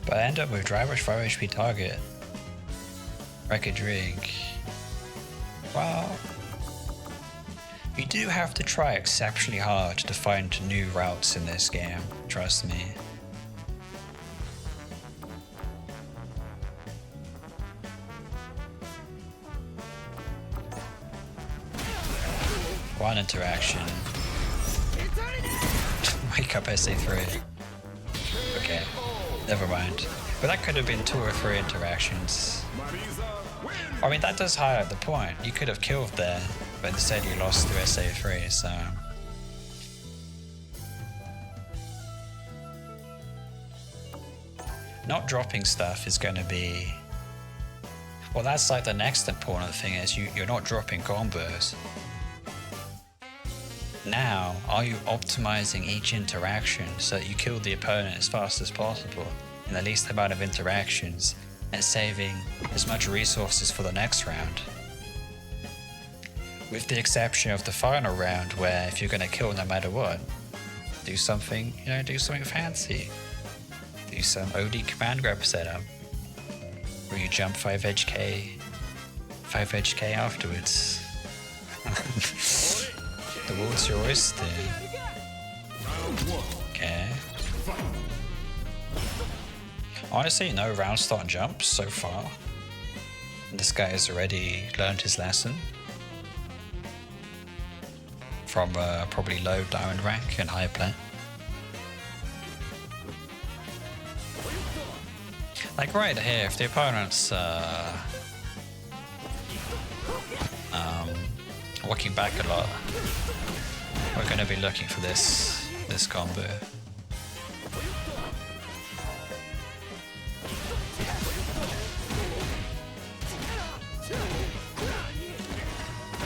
But I end up with Driver's 5 HP target. Wreckage Rig. Well, You do have to try exceptionally hard to find new routes in this game, trust me. One interaction. Wake up SA3. Okay, never mind. But that could have been 2 or 3 interactions. I mean, that does highlight the point. You could have killed there, but instead you lost to SA3, so... Not dropping stuff is going to be... Well, that's like the next important thing is you're not dropping combos. Now, are you optimizing each interaction so that you kill the opponent as fast as possible in the least amount of interactions and saving as much resources for the next round? With the exception of the final round where if you're going to kill no matter what, do something, do something fancy. Do some OD command grab setup where you jump 5 HK afterwards. The world's your oyster. Okay. Honestly, no round start jumps so far. This guy has already learned his lesson from probably low diamond rank and high plat. Like right here, if the opponent's walking back a lot, we're going to be looking for this combo.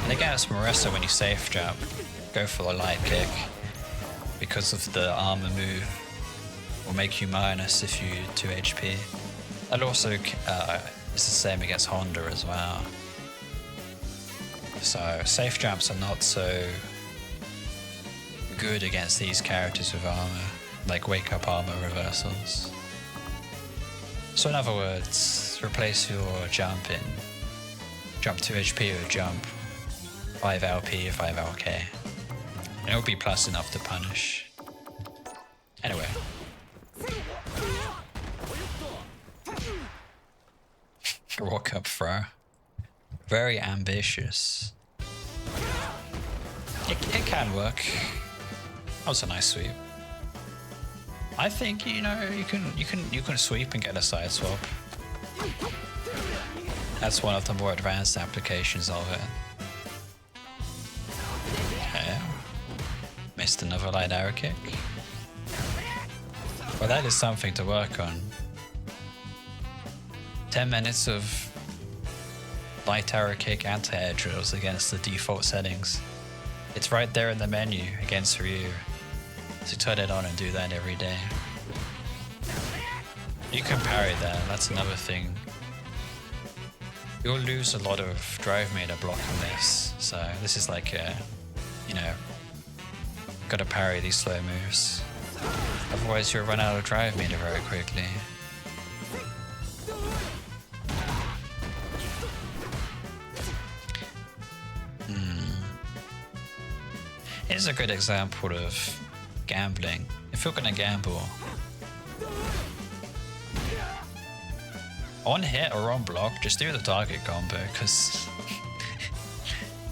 And against Marissa, when you safe jump, go for the light kick because of the armor move will make you minus if you 2 HP. And also it's the same against Honda as well. So safe jumps are not so good against these characters with armor, like wake up armor reversals. So in other words, replace your jump 2 HP with jump 5 LP or 5 LK. And it'll be plus enough to punish. Anyway. Walk up throw. Very ambitious. It can work. That was a nice sweep. I think you can sweep and get a side swap. That's one of the more advanced applications of it. Okay. Missed another light arrow kick. Well, that is something to work on. 10 minutes of light arrow kick anti-air drills against the default settings. It's right there in the menu against Ryu. So turn it on and do that every day. You can parry that, that's another thing. You'll lose a lot of drive meter blocking this. So this is like gotta parry these slow moves. Otherwise you'll run out of drive meter very quickly. Here's a good example of gambling. If you're gonna gamble, on hit or on block, just do the target combo, because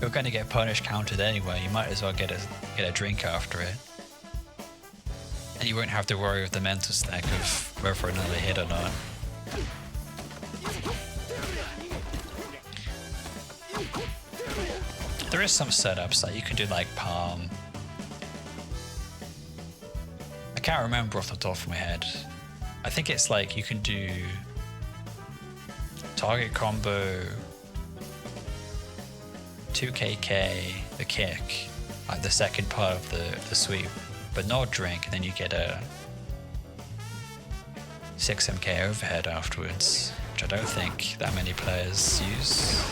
you're gonna get punish counted anyway. You might as well get a drink after it. And you won't have to worry with the mental stack of whether another hit or not. There is some setups that you can do, like palm. I can't remember off the top of my head. I think it's like you can do target combo 2KK, the kick, like the second part of the sweep, but no drink, and then you get a 6MK overhead afterwards, which I don't think that many players use.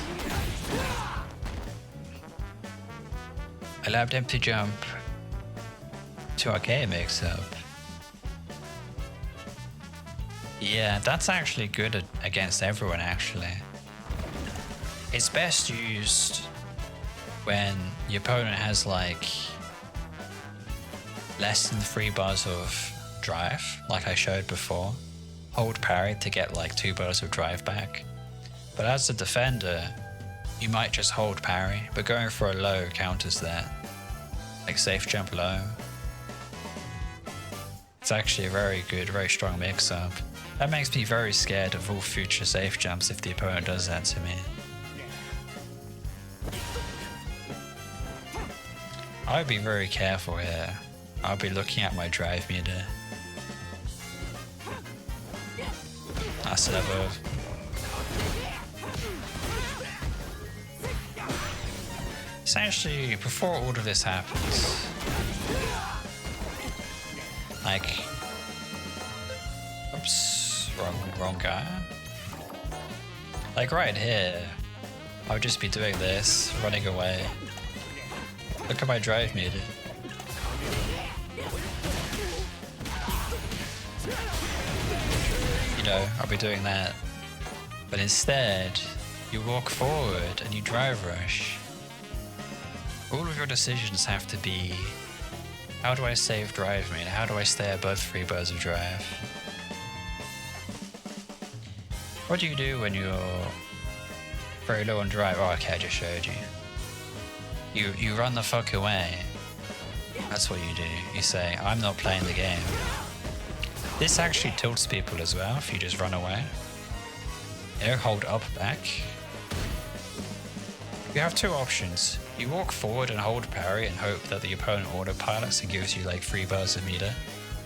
Allowed empty jump 2RK mix up. Yeah, that's actually good against everyone actually. It's best used when your opponent has like less than 3 bars of drive, like I showed before, hold parry to get like 2 bars of drive back. But as a defender, you might just hold parry, but going for a low counters that. Like safe jump low. It's actually a very good, very strong mix-up. That makes me very scared of all future safe jumps if the opponent does that to me. I would be very careful here. I'll be looking at my drive meter. That's level. Essentially, before all of this happens, like, oops, wrong guy. Like right here, I would just be doing this, running away. Look at my drive meter. You know, I'll be doing that. But instead, you walk forward and you drive rush. All of your decisions have to be, how do I save drive meter? How do I stay above 3 bars of drive? What do you do when you're very low on drive? Oh, okay, I just showed you. You run the fuck away. That's what you do. You say, I'm not playing the game. This actually tilts people as well if you just run away. You know, hold up back. You have 2 options. You walk forward and hold parry and hope that the opponent autopilots and gives you like 3 bars of meter.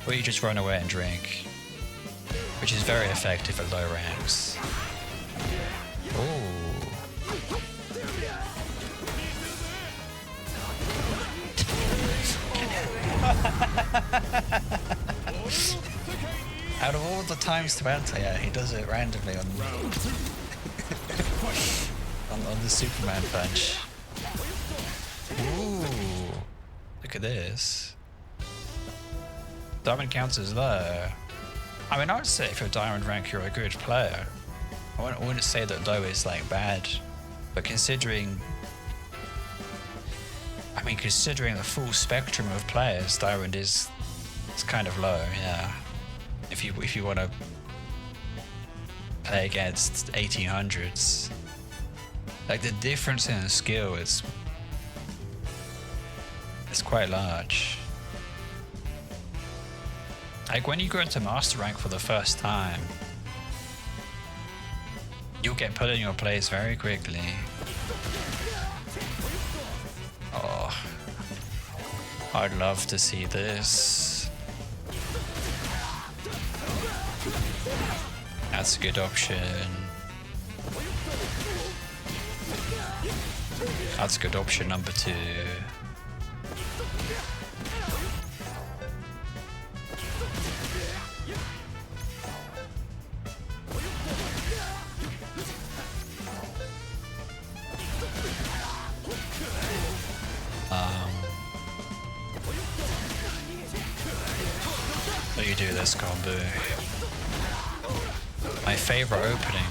Or you just run away and drink. Which is very effective at low ranks. Ooh. Out of all the times to enter, yeah, he does it randomly on on the Superman punch. Ooh, look at this. Diamond counts as low. I mean, I would say if you're diamond rank, you're a good player. I wouldn't say that low is like bad, but considering the full spectrum of players, diamond is kind of low, yeah. If you want to play against 1800s, like the difference in the skill is quite large. Like when you go into master rank for the first time, you'll get put in your place very quickly. Oh, I'd love to see this. That's a good option. That's good option number 2. So you do this combo. My favorite opening.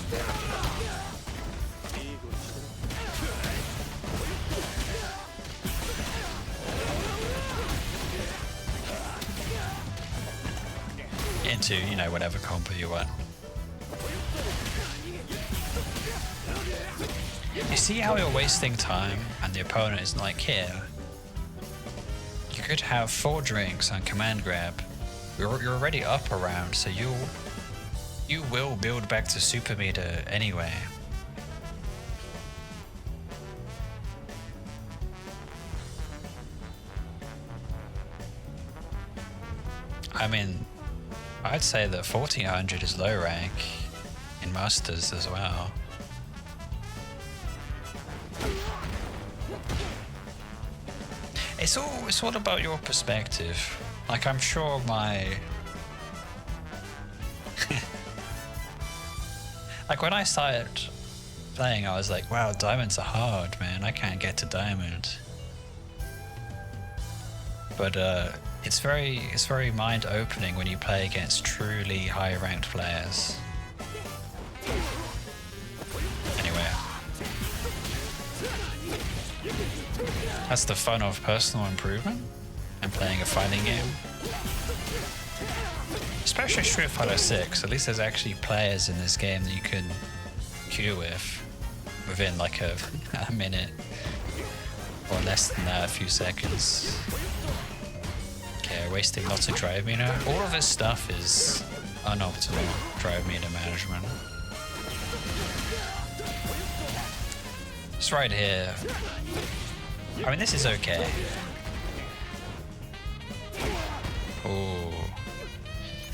Into, you know, whatever combo you want. You see how you're wasting time and the opponent is like, here, you could have 4 drinks and command grab. You're already up around, so you will build back to super meter anyway. I mean, I'd say that 1400 is low rank in Masters as well. It's all about your perspective. Like, I'm sure like when I started playing, I was like, wow, diamonds are hard, man. I can't get to diamond. But it's very mind-opening when you play against truly high-ranked players. Anyway. That's the fun of personal improvement and playing a fighting game. Especially Street Fighter 6, at least there's actually players in this game that you can queue with within like a minute or less than that, a few seconds. Okay, wasting lots of drive meter. All of this stuff is unoptimal drive meter management. It's right here. I mean, this is okay. Ooh.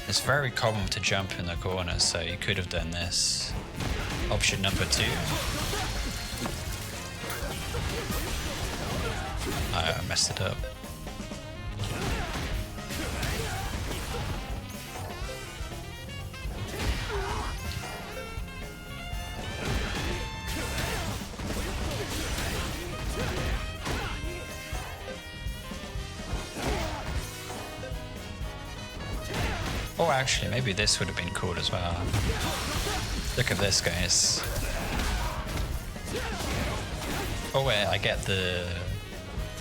It's very common to jump in the corner, so you could have done this. Option number 2. I messed it up. Or actually, maybe this would have been cool as well. Look at this, guys. Oh wait, I get the...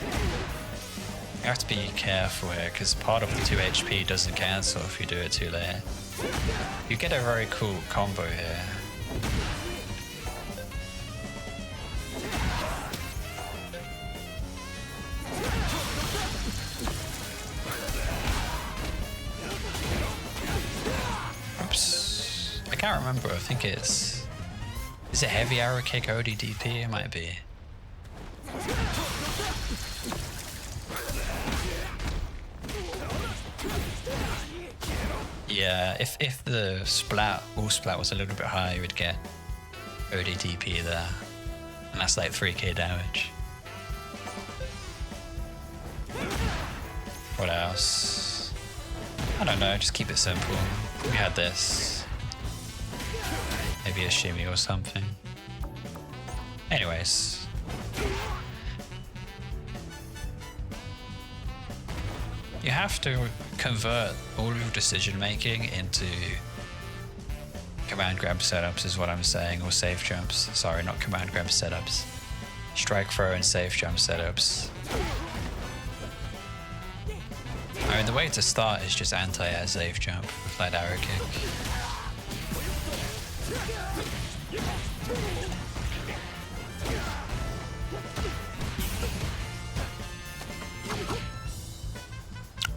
You have to be careful here, because part of the 2 HP doesn't cancel if you do it too late. You get a very cool combo here. I can't remember, I think it's... Is it heavy arrow kick ODDP? It might be. Yeah, if the all splat was a little bit higher, you would get ODDP there. And that's like 3k damage. What else? I don't know, just keep it simple. We had this. Maybe a shimmy or something. Anyways. You have to convert all of your decision making into command grab setups is what I'm saying, or safe jumps. Sorry, not command grab setups. Strike throw and safe jump setups. I mean, the way to start is just anti-air safe jump with light arrow kick.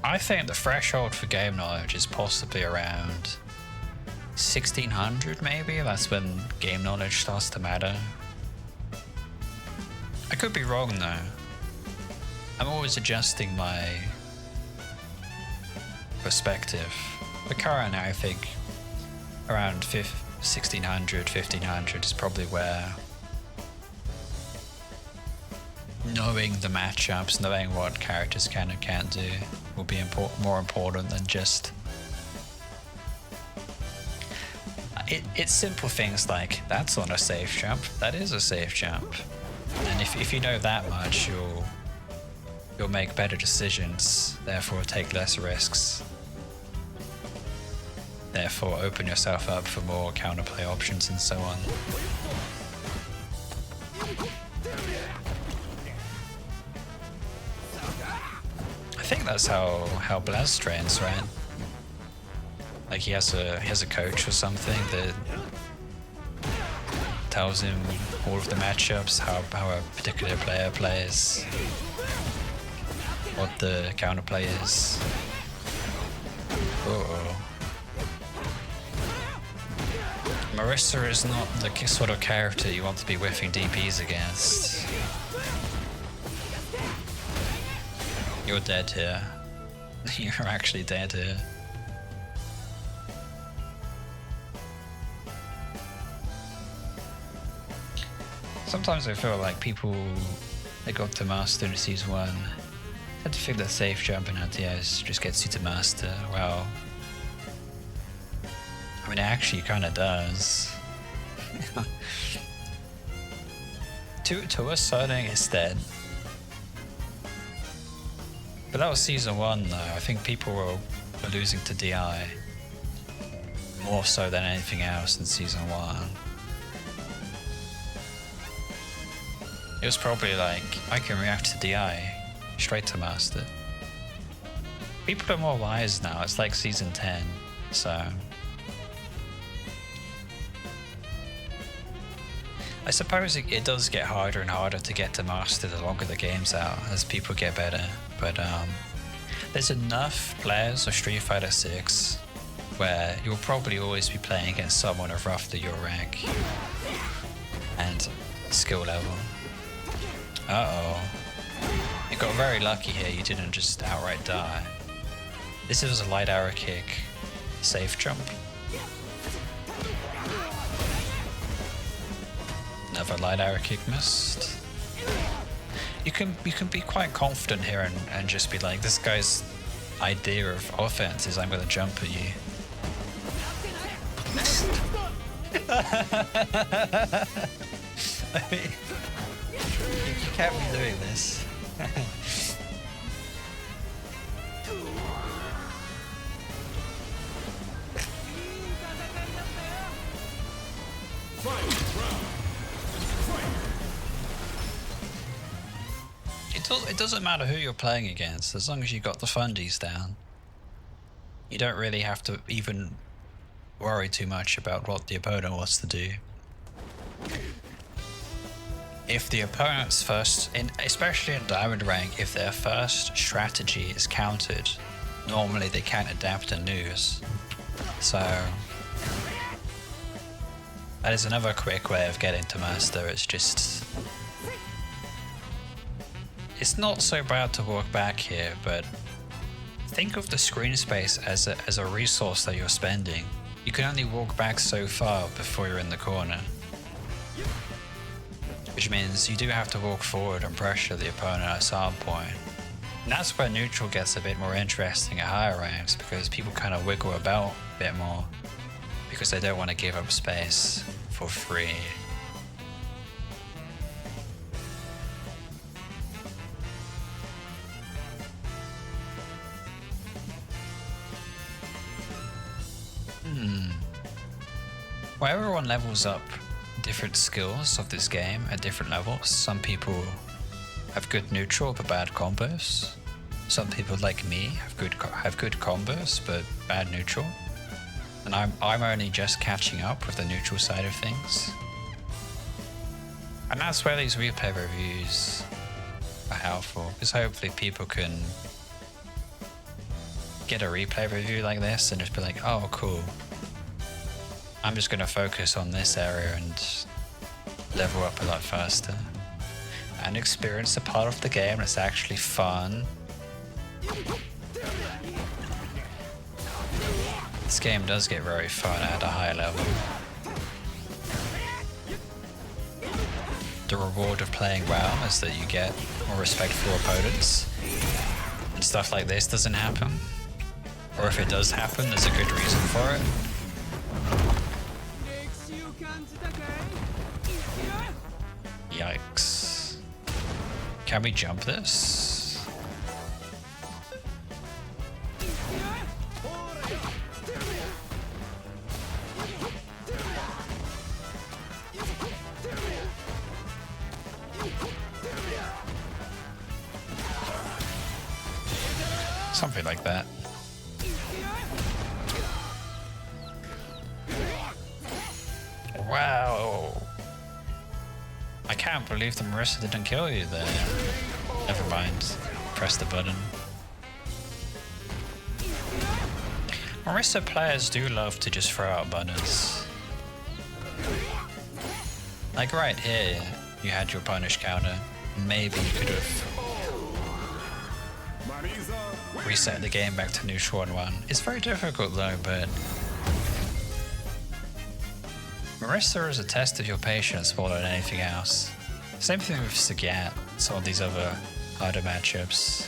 I think the threshold for game knowledge is possibly around 1600 maybe. That's when game knowledge starts to matter. I could be wrong though. I'm always adjusting my perspective. But currently I think around 1600, 1500 is probably where knowing the matchups, knowing what characters can and can't do will be more important than just... It's simple things like, that's not a safe jump, that is a safe jump. And if you know that much, you'll make better decisions, therefore take less risks. Therefore open yourself up for more counterplay options and so on. I think that's how Blaz trains, right? Like he has a coach or something that tells him all of the matchups, how a particular player plays, what the counterplay is. Uh-oh. Marissa is not the sort of character you want to be whiffing DPs against. You're dead here. You're actually dead here. Sometimes I feel like people that got to master in Season 1 had to think that safe jump and anti-airs just gets you to master. Well, I mean, it actually kind of does. to a certain extent. But that was Season 1 though. I think people were losing to DI more so than anything else in Season 1. It was probably like, I can react to DI straight to master. People are more wise now, it's like season 10, so... I suppose it does get harder and harder to get to master the longer the game's out, as people get better, but there's enough players of Street Fighter 6 where you'll probably always be playing against someone of roughly your rank and skill level. Uh-oh. You got very lucky here, you didn't just outright die. This is a light arrow kick, safe jump. Another light arrow kick missed. You can be quite confident here and just be like, this guy's idea of offense is I'm gonna jump at you. I mean, you can't be doing this. It doesn't matter who you're playing against, as long as you got the fundies down. You don't really have to even worry too much about what the opponent wants to do. If the opponent's first, especially in Diamond rank, if their first strategy is countered, normally they can't adapt and lose. So that is another quick way of getting to master. It's not so bad to walk back here, but think of the screen space as a resource that you're spending. You can only walk back so far before you're in the corner. Which means you do have to walk forward and pressure the opponent at some point. And that's where neutral gets a bit more interesting at higher ranks, because people kind of wiggle about a bit more because they don't want to give up space for free. Well, everyone levels up different skills of this game at different levels. Some people have good neutral but bad combos. Some people like me have good combos but bad neutral. And I'm only just catching up with the neutral side of things. And that's where these replay reviews are helpful, because hopefully people can get a replay review like this and just be like, oh cool, I'm just going to focus on this area and level up a lot faster and experience a part of the game that's actually fun. This game does get very fun at a high level. The reward of playing well is that you get more respectful opponents, and stuff like this doesn't happen. Or if it does happen, there's a good reason for it. Yikes. Can we jump this? Something like that. Wow. I can't believe the Marissa didn't kill you there. Never mind. Press the button. Marissa players do love to just throw out buttons. Like right here, you had your punish counter. Maybe you could have reset the game back to neutral on 1. It's very difficult though, but Marissa is a test of your patience more than anything else. Same thing with Sagat, some of these other harder matchups.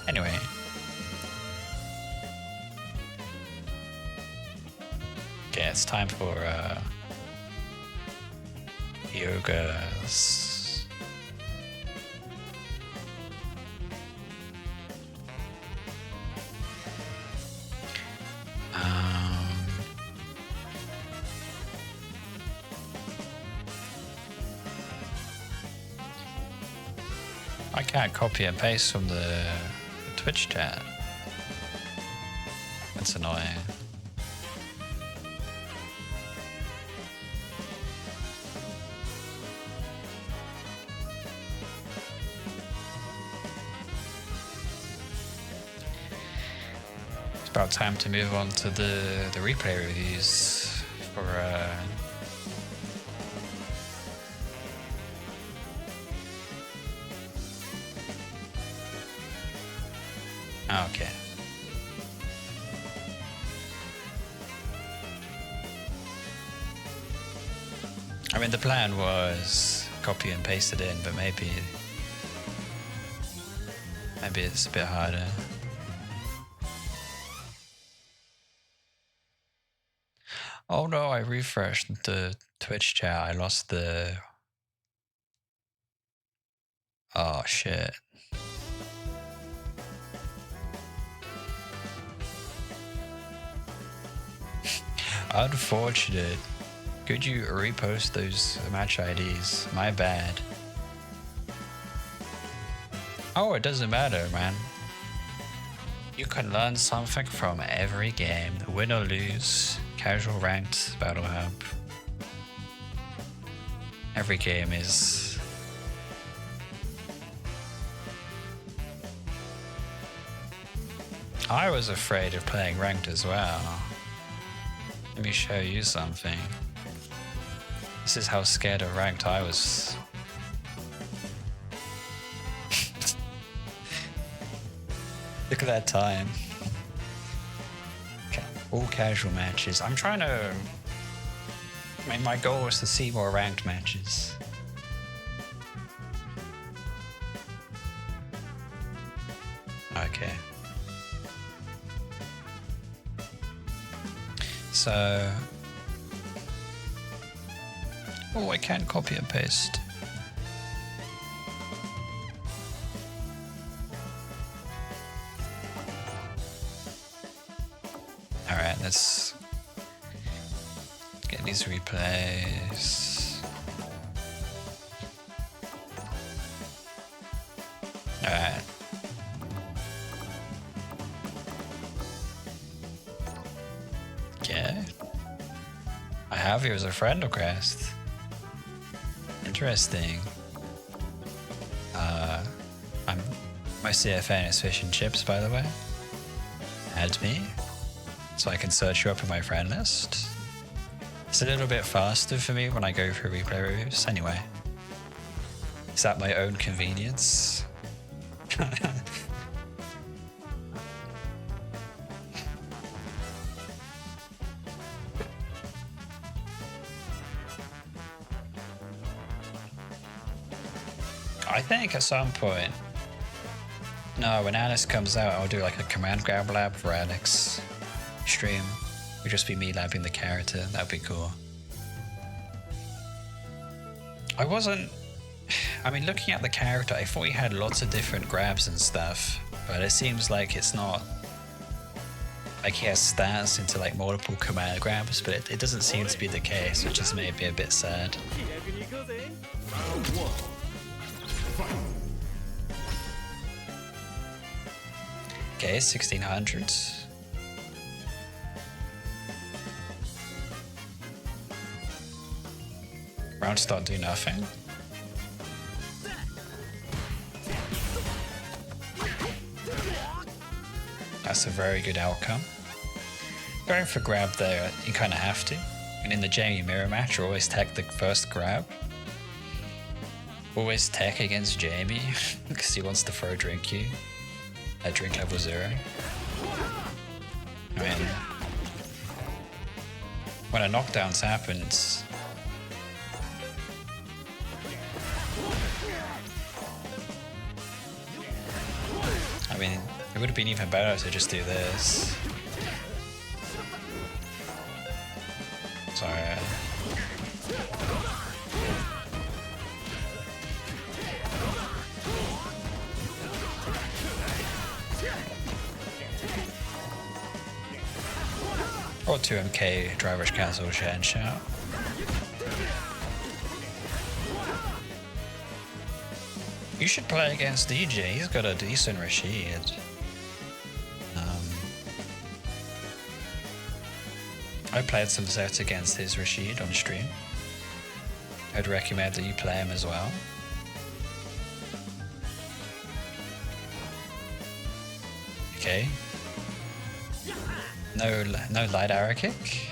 Anyway. Okay, it's time for yogas. I can't copy and paste from the Twitch chat. That's annoying. It's about time to move on to the replay reviews for okay. I mean, the plan was copy and paste it in, but maybe it's a bit harder. Oh no, I refreshed the Twitch chat. I lost the... Oh shit. Unfortunate. Could you repost those match IDs? My bad. Oh, it doesn't matter, man. You can learn something from every game, win or lose, casual ranked, battle hub. Every game is... I was afraid of playing ranked as well. Let me show you something. This is how scared of ranked I was. Look at that time. All casual matches. I'm trying to... I mean, my goal was to see more ranked matches. Okay. So... Oh, I can't copy and paste. Alright, let's get these replays. Alright. Okay. I have you as a friend request. Interesting. My CFN is fish and chips, by the way. Add me, so I can search you up in my friend list. It's a little bit faster for me when I go through replay reviews. Anyway, is that my own convenience? I think at some point, no, when Alex comes out, I'll do like a command grab lab for Alex stream. It'll just be me labbing the character. That'd be cool. I mean, looking at the character, I thought he had lots of different grabs and stuff, but it seems like it's not like he has stats into like multiple command grabs, but it doesn't seem to be the case, which is maybe a bit sad. Okay, 1600s. Round start do nothing. That's a very good outcome. Going for grab there, you kind of have to. And in the Jamie mirror match, you always tech the first grab. Always tech against Jamie, because he wants to throw drink you at drink level 0. I mean, when a knockdown's happened, I mean, it would have been even better to just do this. Sorry. Or 2MK drivers cancel and shout. You should play against DJ. He's got a decent Rashid. I played some sets against his Rashid on stream. I'd recommend that you play him as well. Okay. No light arrow kick.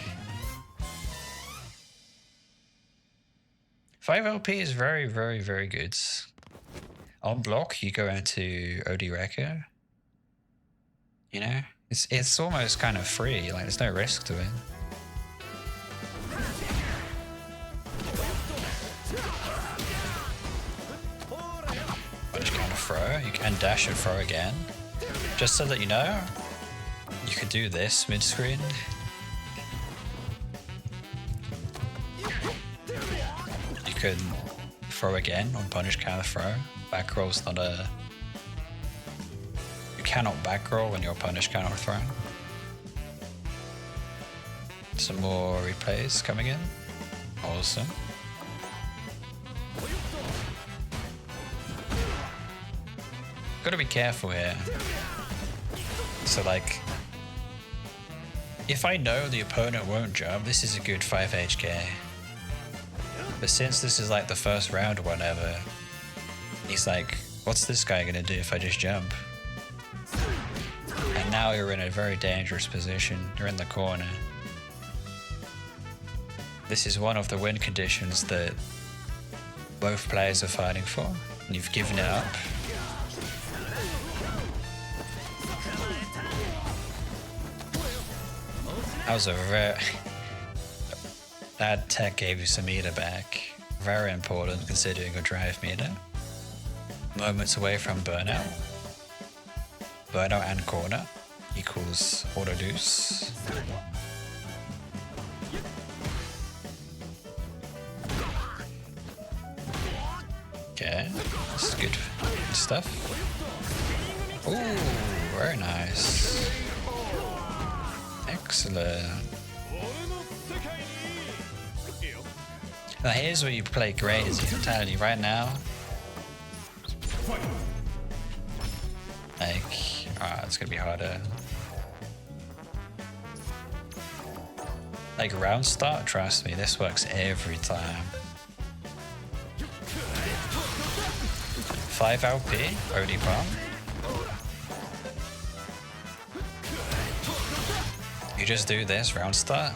5 LP is very, very, very good. On block, you go into OD Wrecker. You know, it's almost kind of free. Like there's no risk to it. Just kind of throw. You can dash and throw again. Just so that you know, you could do this mid screen. You could throw again on punish counter throw. Back roll's not a. You cannot back roll when you're punish counter thrown. Some more replays coming in. Awesome. Gotta be careful here. So like, if I know the opponent won't jump, this is a good 5 HK. But since this is like the first round or whatever, he's like, what's this guy gonna do if I just jump? And now you're in a very dangerous position. You're in the corner. This is one of the win conditions that both players are fighting for, and you've given it up. That was a very... That tech gave you some meter back. Very important considering your drive meter. Moments away from burnout. Burnout and corner equals auto deuce. Okay, this is good stuff. Ooh, very nice. Excellent. Now here's where you play great, is your mentality right now. Like, it's gonna be harder. Like round start, trust me, this works every time. 5 LP, OD bomb. You just do this round start.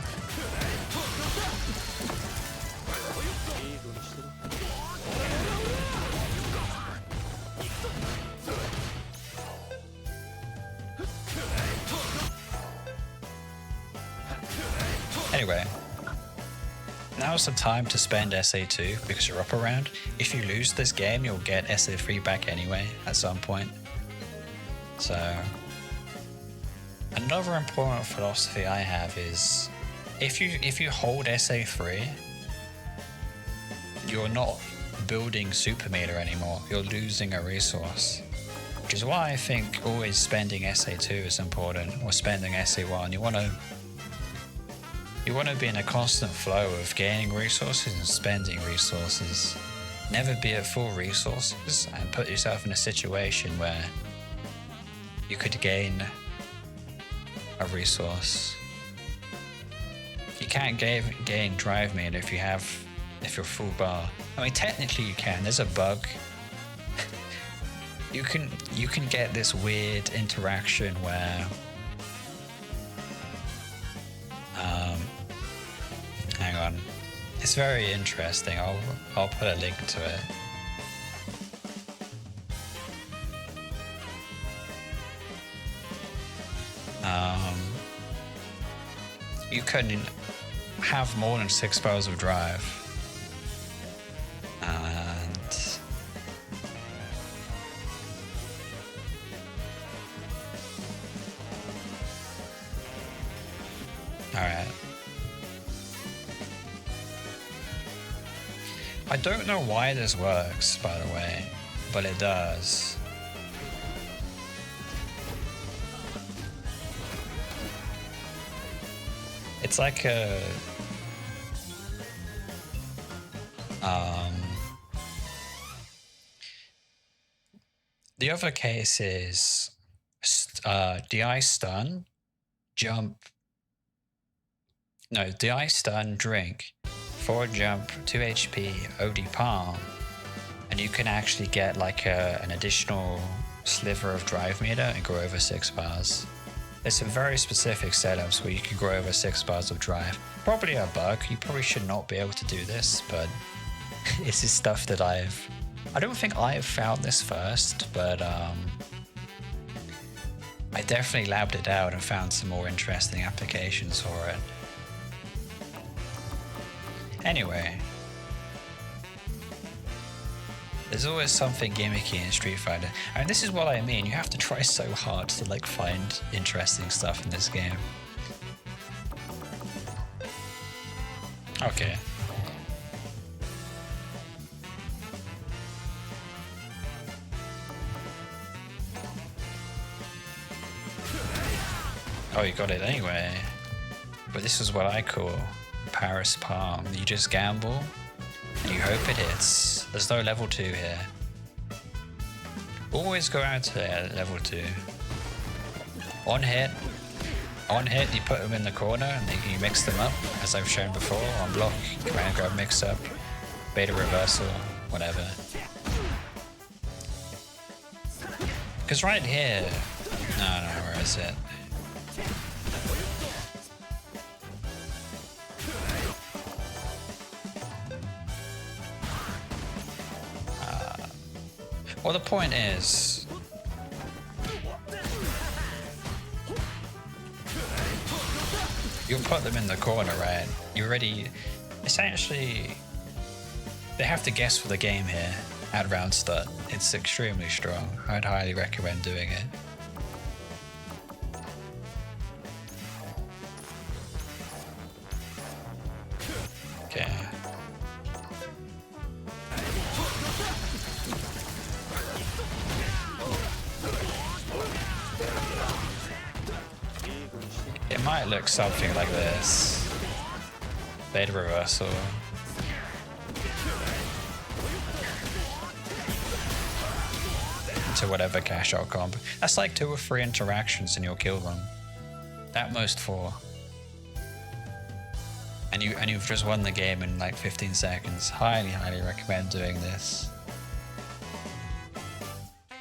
Anyway, now's the time to spend SA2 because you're up a round. If you lose this game, you'll get SA3 back anyway at some point. So, another important philosophy I have is if you hold SA3, you're not building super meter anymore. You're losing a resource. Which is why I think always spending SA2 is important, or spending SA1. You want to be in a constant flow of gaining resources and spending resources. Never be at full resources and put yourself in a situation where you could gain a resource. You can't gain drive meter if you're full bar. I mean, technically you can. There's a bug. You can get this weird interaction where hang on. It's very interesting. I'll put a link to it. You can have more than 6 bars of drive. And alright. I don't know why this works, by the way, but it does. It's like a The other case is DI stun, jump. No, DI stun, drink, forward jump, 2 HP, OD palm, and you can actually get like an additional sliver of drive meter and grow over 6 bars. There's some very specific setups where you can grow over 6 bars of drive. Probably a bug, you probably should not be able to do this, but this is stuff that I don't think I've found this first, but I definitely labbed it out and found some more interesting applications for it. Anyway, there's always something gimmicky in Street Fighter. And this is what I mean, you have to try so hard to like find interesting stuff in this game. Okay. Oh, you got it anyway. But this is what I call Paris Palm. You just gamble and you hope it hits. There's no level 2 here. Always go out to level 2. On hit, you put them in the corner and you mix them up, as I've shown before, on block, command grab mix up, beta reversal, whatever. Because right here, no, where is it? Well, the point is, you'll put them in the corner, right? You already, essentially, they have to guess for the game here at round start. It's extremely strong. I'd highly recommend doing it. Okay. It might look something like this. Beta reversal. To whatever cash out comp. That's like 2 or 3 interactions and you'll kill them. At most 4. And you've just won the game in like 15 seconds. Highly recommend doing this.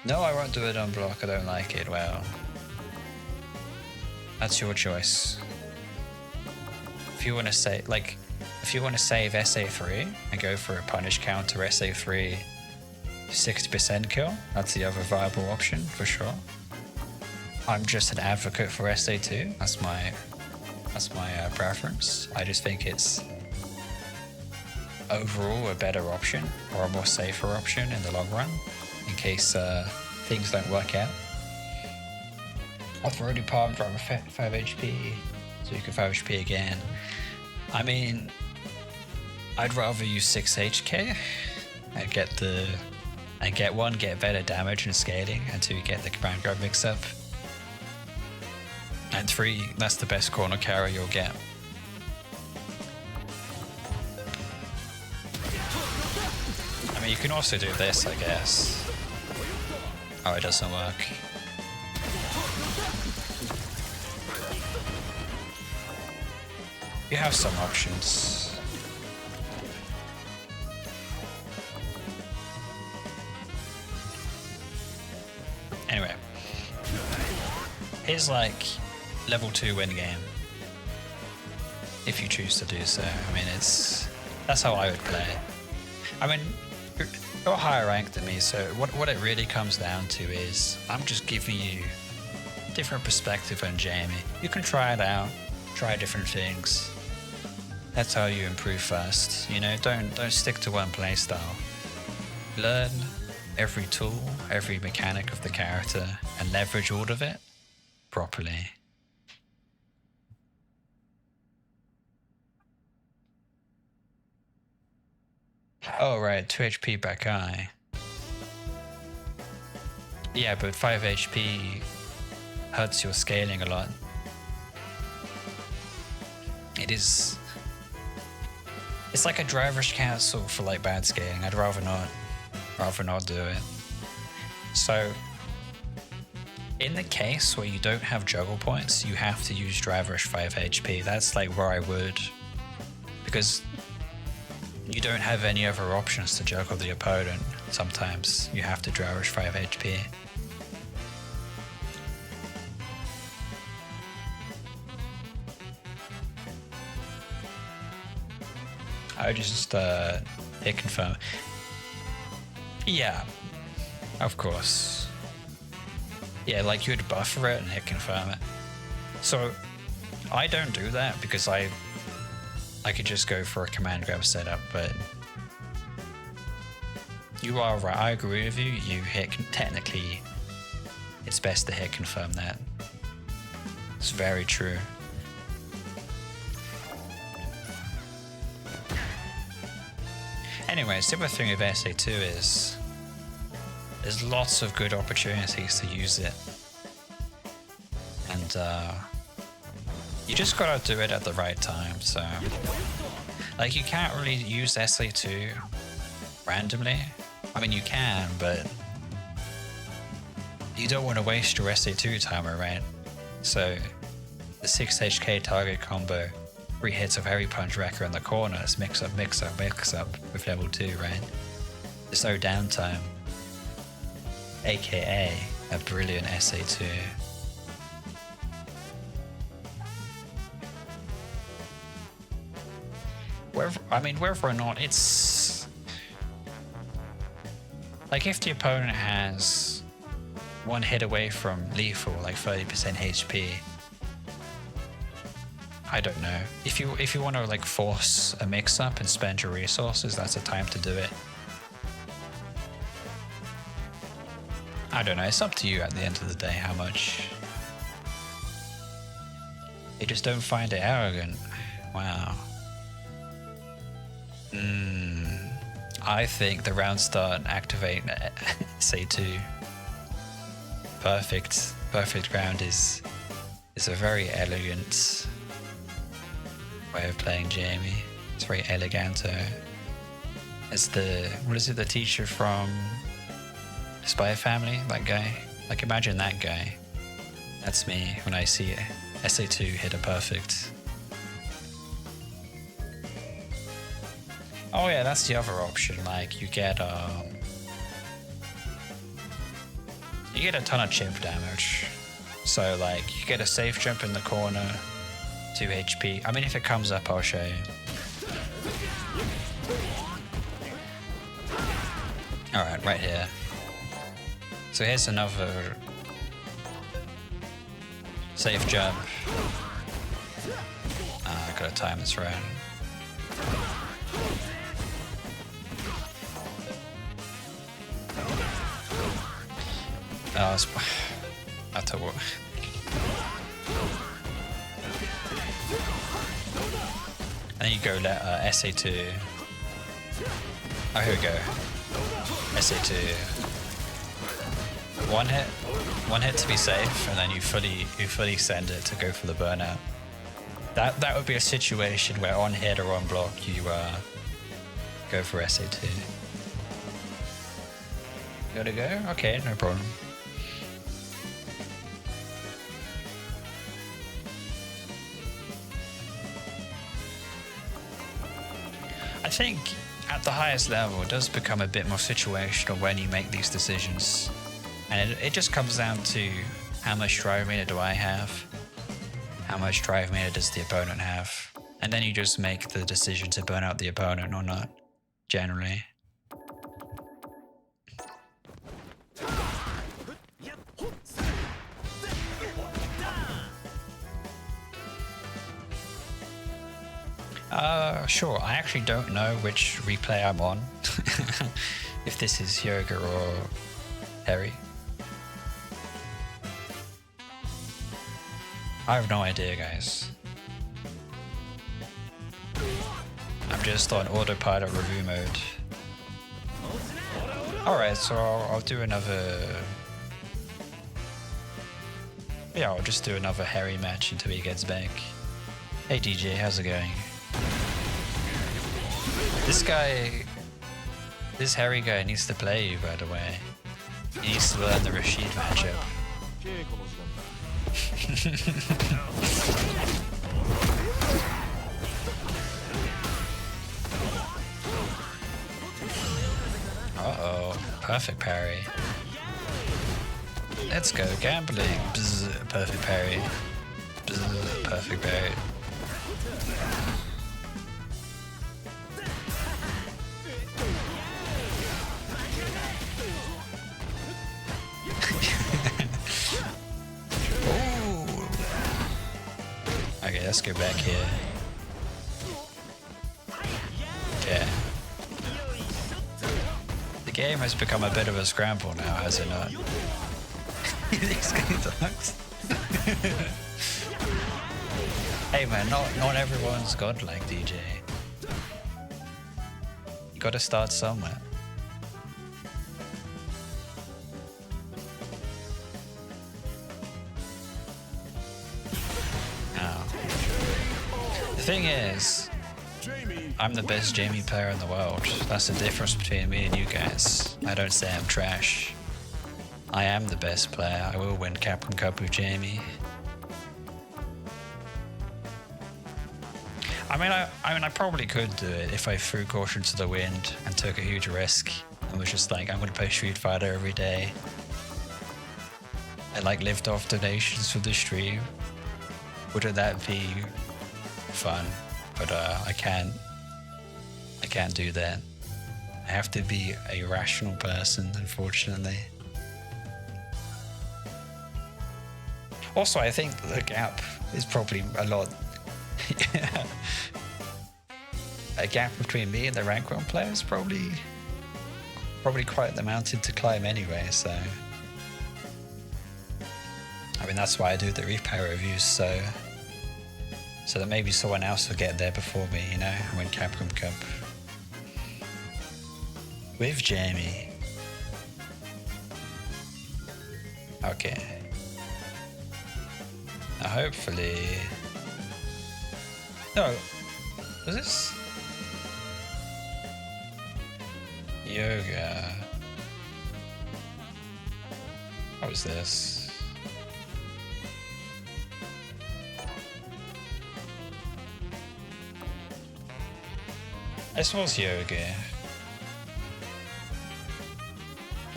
No, I won't do it on block, I don't like it. Well, that's your choice. If you want to say, like, if you want to save SA3 and go for a punish counter SA3 60% kill, that's the other viable option for sure. I'm just an advocate for SA2. That's my preference. I just think it's overall a better option or a more safer option in the long run in case things don't work out. Off-roaded palm driver 5 HP, so you can 5 HP again. I mean, I'd rather use 6 HK and get better damage and scaling, and 2, get the command grab mix up, and 3, that's the best corner carry you'll get. I mean, you can also do this, I guess. Oh, it doesn't work. You have some options. Anyway, here's like level 2 win game. If you choose to do so. I mean, that's how I would play. I mean, you're higher ranked than me, so what it really comes down to is I'm just giving you a different perspective on Jamie. You can try it out, try different things. That's how you improve fast. You know, don't stick to one playstyle. Learn every tool, every mechanic of the character, and leverage all of it properly. Oh right, 2 HP back eye. Yeah, but 5 HP hurts your scaling a lot. It's like a driver's cancel for like bad scaling. I'd rather not do it. So In the case where you don't have juggle points, you have to use Drive Rush 5 HP. That's like where I would. Because you don't have any other options to juggle the opponent. Sometimes you have to Drive Rush 5 HP. I would just hit confirm. Yeah, of course. Yeah, like you would buffer it and hit confirm it. So I don't do that because I could just go for a command grab setup, but you are right. I agree with you. You hit technically, it's best to hit confirm that. It's very true. Anyways, the other thing with SA2 is there's lots of good opportunities to use it. And you just gotta do it at the right time, so like you can't really use SA2 randomly. I mean you can, but you don't want to waste your SA2 timer, right? So the 6 HK target combo, 3 hits of Heavy Punch Wrecker in the corner, it's mix up with level 2, right? There's no downtime. AKA a brilliant SA2. Whether or not it's like if the opponent has one hit away from lethal, like 30% HP, I don't know. If you want to like force a mix up and spend your resources, that's the time to do it. I don't know, it's up to you at the end of the day how much. You just don't find it arrogant. Wow. I think the round start activate SA2. Perfect round is a very elegant way of playing Jamie. It's very eleganto. It's the, what is it, the teacher from Spy Family, that guy? Like imagine that guy. That's me when I see SA2 hit a perfect. Oh yeah, that's the other option. Like you get a ton of chip damage. So like you get a safe jump in the corner, 2 HP. I mean if it comes up I'll show you. Alright, right here. So here's another safe jump. I gotta time this right. Oh, I tell what. And then you go let SA2. Oh, here we go. SA2. One hit to be safe, and then you fully send it to go for the burnout. That would be a situation where on hit or on block you go for SA2. Gotta go? Okay, no problem. I think at the highest level it does become a bit more situational when you make these decisions. And it just comes down to how much drive meter do I have? How much drive meter does the opponent have? And then you just make the decision to burn out the opponent or not, generally. Sure, I actually don't know which replay I'm on. If this is Yoga or Harry. I have no idea, guys. I'm just on autopilot review mode. Alright, so I'll do another... Yeah, I'll just do another Harry match until he gets back. Hey DJ, how's it going? This Harry guy needs to play you, by the way. He needs to learn the Rashid matchup. Uh-oh, perfect parry. Let's go gambling. Bzz, perfect parry. Bzz, perfect parry. Ooh. Okay, let's go back here. Okay. The game has become a bit of a scramble now, has it not? These guys Hey man, not everyone's godlike, DJ. You gotta start somewhere. Oh. The thing is, I'm the best Jamie player in the world. That's the difference between me and you guys. I don't say I'm trash. I am the best player. I will win Capcom Cup with Jamie. I mean, I probably could do it if I threw caution to the wind and took a huge risk and was just like, I'm gonna play Street Fighter every day. And like lived off donations for the stream. Wouldn't that be fun? But I can't do that. I have to be a rational person, unfortunately. Also, I think the gap is probably a lot. A gap between me and the rank 1 players probably quite the mountain to climb anyway, so I mean that's why I do the replay reviews, so that maybe someone else will get there before me, you know, win Capcom Cup with Jamie. Okay. Now hopefully... No, was this? Yoga. What was this? This was yoga.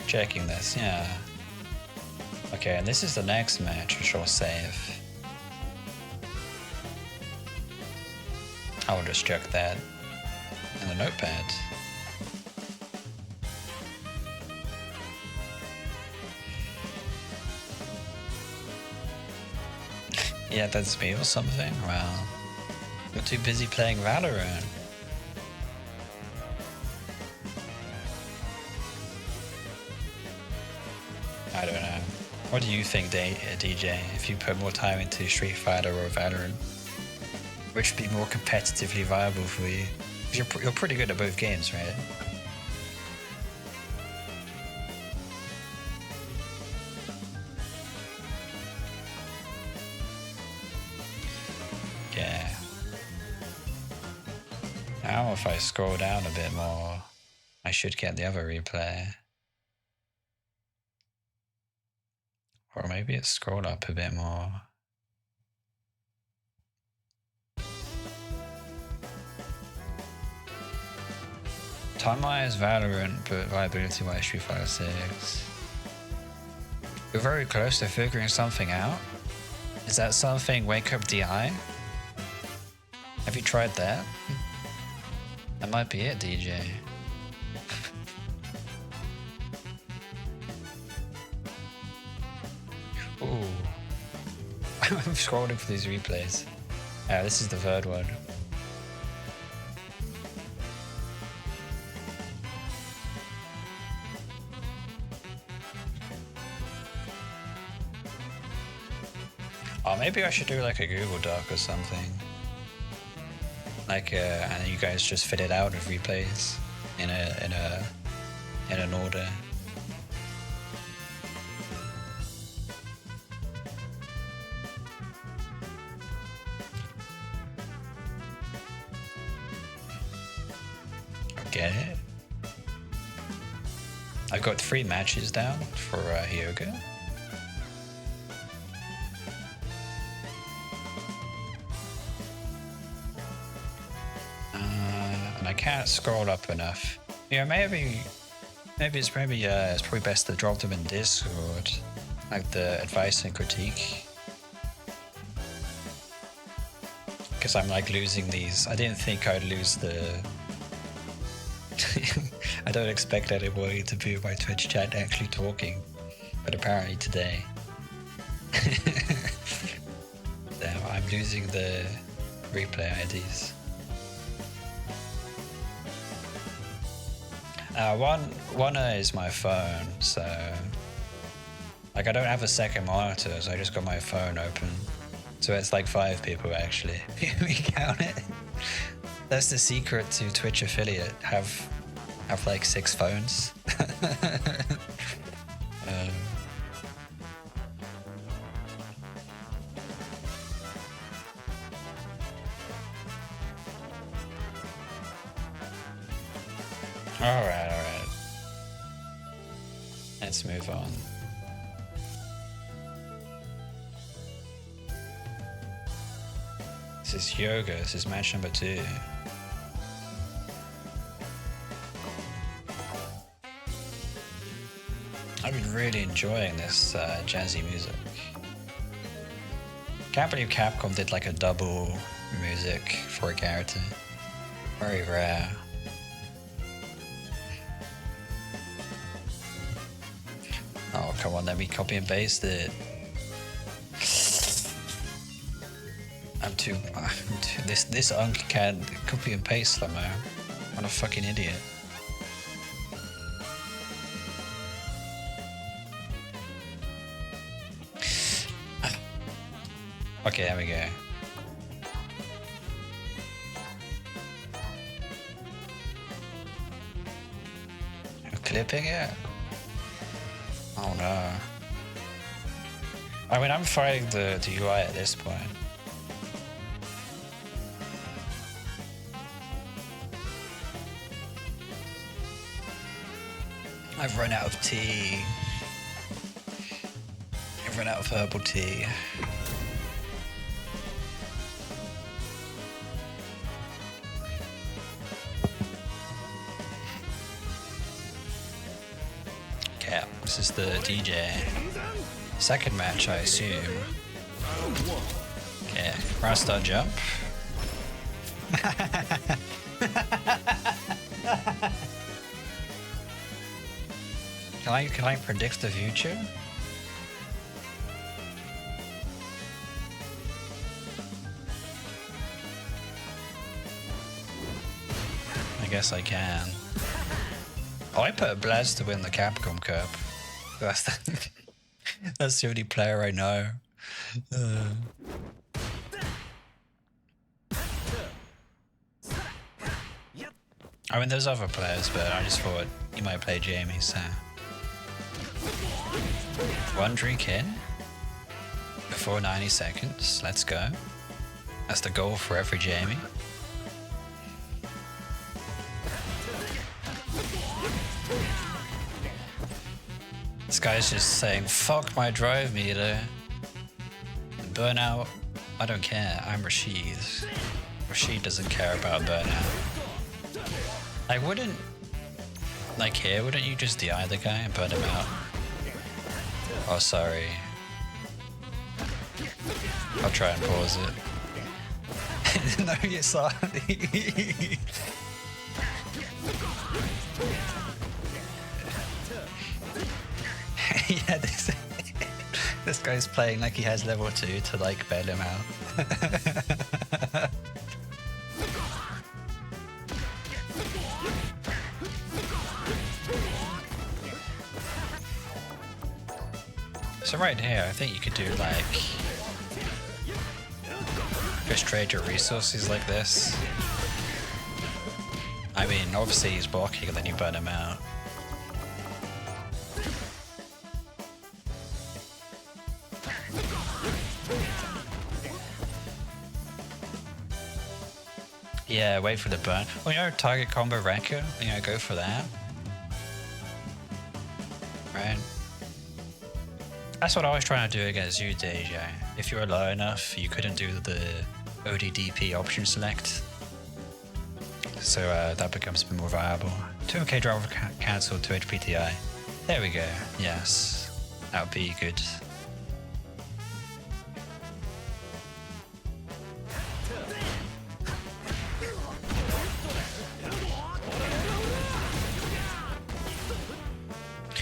Checking this, yeah. Okay, and this is the next match, which I'll save. I'll just check that in the notepad. Yeah, that's me or something? Well, you're too busy playing Valorant. I don't know. What do you think, DJ, if you put more time into Street Fighter or Valorant? Which would be more competitively viable for you? Because you're pretty good at both games, right? Yeah. Now if I scroll down a bit more, I should get the other replay. Or maybe it's scrolled up a bit more. Time-wise, Valorant, but viability-wise, Street Fighter 6. We're very close to figuring something out. Is that something Wake Up DI? Have you tried that? That might be it, DJ. Ooh. I'm scrolling for these replays. Yeah, this is the third one. Oh, maybe I should do like a Google Doc or something. Like, and you guys just fit it out of replays in an order. Okay. I've got 3 matches down for Hyoga. can't scroll up enough. Yeah, maybe it's probably best to drop them in Discord, like the advice and critique. Because I'm like losing these. I didn't think I'd lose the. I don't expect anybody to be in my Twitch chat actually talking, but apparently today. Now I'm losing the replay IDs. One is my phone, so like I don't have a second monitor, so I just got my phone open. So it's like 5 people actually. We count it. That's the secret to Twitch affiliate. Have like 6 phones. Alright. Let's move on. This is yoga, this is match number 2. I've been really enjoying this jazzy music. Can't believe Capcom did like a double music for a character. Very rare. Oh, come on, let me copy and paste it. This unk can't copy and paste somehow. What a fucking idiot. Okay, there we go. You're clipping it? Oh no. I mean, I'm fighting the UI at this point. I've run out of tea. I've run out of herbal tea. Okay, this is the DJ. Second match, I assume. Okay, Rasta jump. Can I predict the future? I guess I can. Oh, I put a Blaz to win the Capcom Cup. That's the only player I know. I mean, there's other players, but I just thought you might play Jamie, so. 1 drink in before 90 seconds. Let's go. That's the goal for every Jamie. This guy's just saying, fuck my drive meter. Burnout, I don't care. I'm Rashid. Rashid doesn't care about burnout. I wouldn't, like here, wouldn't you just DI the guy and burn him out? Oh, sorry. I'll try and pause it. No, you saw it. Yeah, this guy's playing like he has level 2 to like bail him out. So right here, I think you could do like just trade your resources like this. I mean, obviously he's blocking and then you burn him out. Yeah, wait for the burn. Well, you know, target combo ranker, you know, go for that. Right? That's what I was trying to do against you, DJ. If you were low enough, you couldn't do the ODDP option select. so that becomes a bit more viable. 2k driver cancel, 2 HP TI. There we go. Yes, that would be good.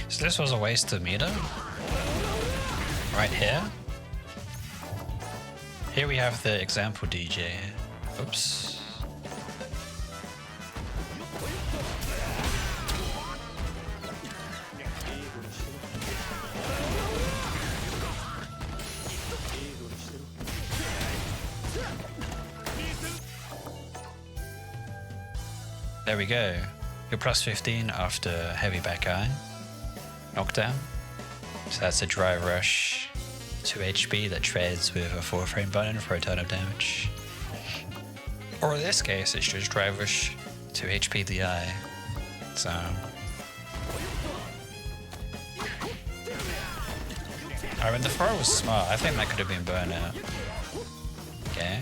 So this was a waste of meter. Right here. Here we have the example DJ. Oops. There we go. You're plus 15 after heavy back eye. Knockdown. So that's a dry rush, 2 HP that trades with a 4-frame button for a ton of damage. Or in this case, it's just dry rush, 2 HP the eye. So. I mean, the throw was smart. I think that could have been burnout. Okay.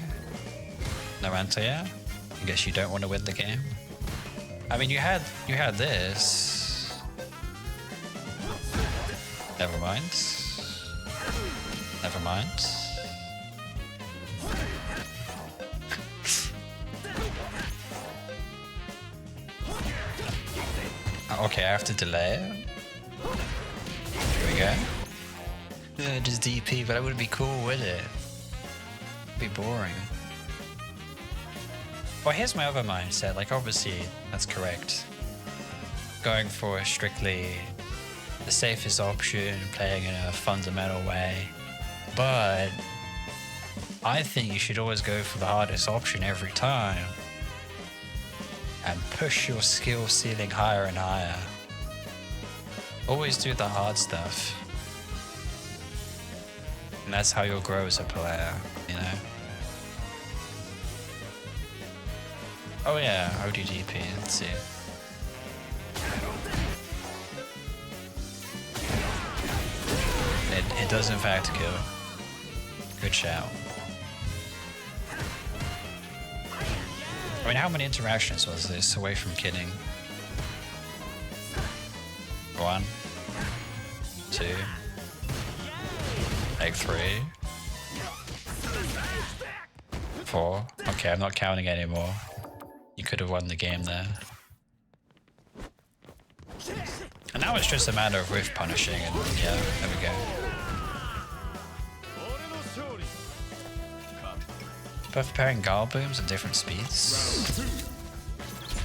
No anti-air? I guess you don't want to win the game. I mean, you had this. Never mind. Never mind. Okay, I have to delay it. Here we go. Just DP, but it would be cool, would it? It'd be boring. Well, here's my other mindset. Like, obviously, that's correct. Going for strictly the safest option, playing in a fundamental way. But I think you should always go for the hardest option every time and push your skill ceiling higher and higher. Always do the hard stuff. And that's how you'll grow as a player, you know? Oh yeah, ODDP, let's see. It does in fact kill. Good shout. I mean, how many interactions was this away from kidding? 1, 2, like 3, 4. Okay, I'm not counting anymore. You could have won the game there. And now it's just a matter of whiff punishing, and yeah, there we go. Both pairing guard booms at different speeds.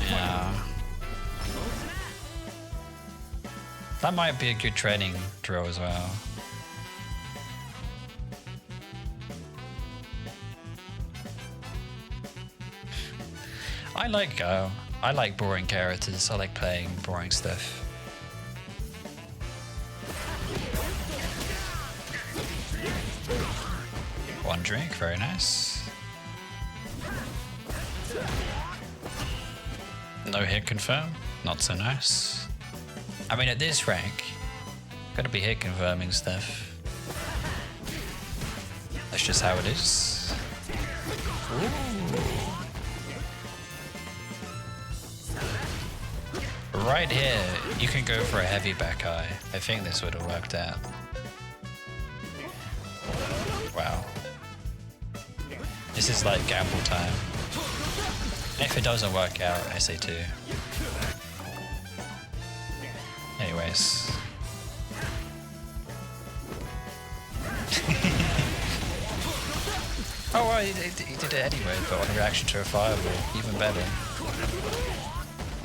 Yeah. That might be a good training drill as well. I like boring characters. I like playing boring stuff. One drink, very nice. No hit confirm, not so nice. I mean, at this rank, gotta be hit confirming stuff. That's just how it is. Ooh. Right here, you can go for a heavy back eye. I think this would have worked out. Wow. This is like gamble time. If it doesn't work out, I say 2. Anyways. Oh well, he did it anyway, but on reaction to a fireball, even better.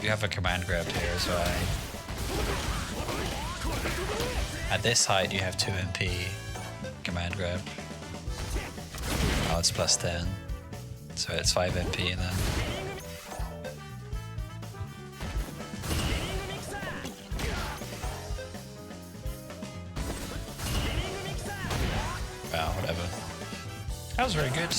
You have a command grab here as well. At this height, you have 2 MP command grab. Oh, it's plus 10. So it's 5 MP then. Wow, whatever. That was very good.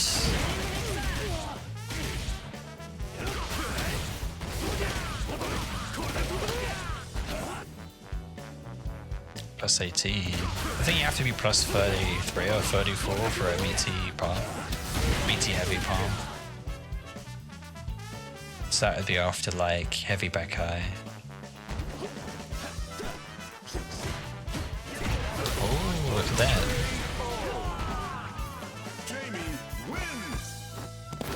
Plus 18. I think you have to be plus 33 or 34 for a meaty palm. Meaty heavy palm. So that would be after like heavy back high. Oh, look at that.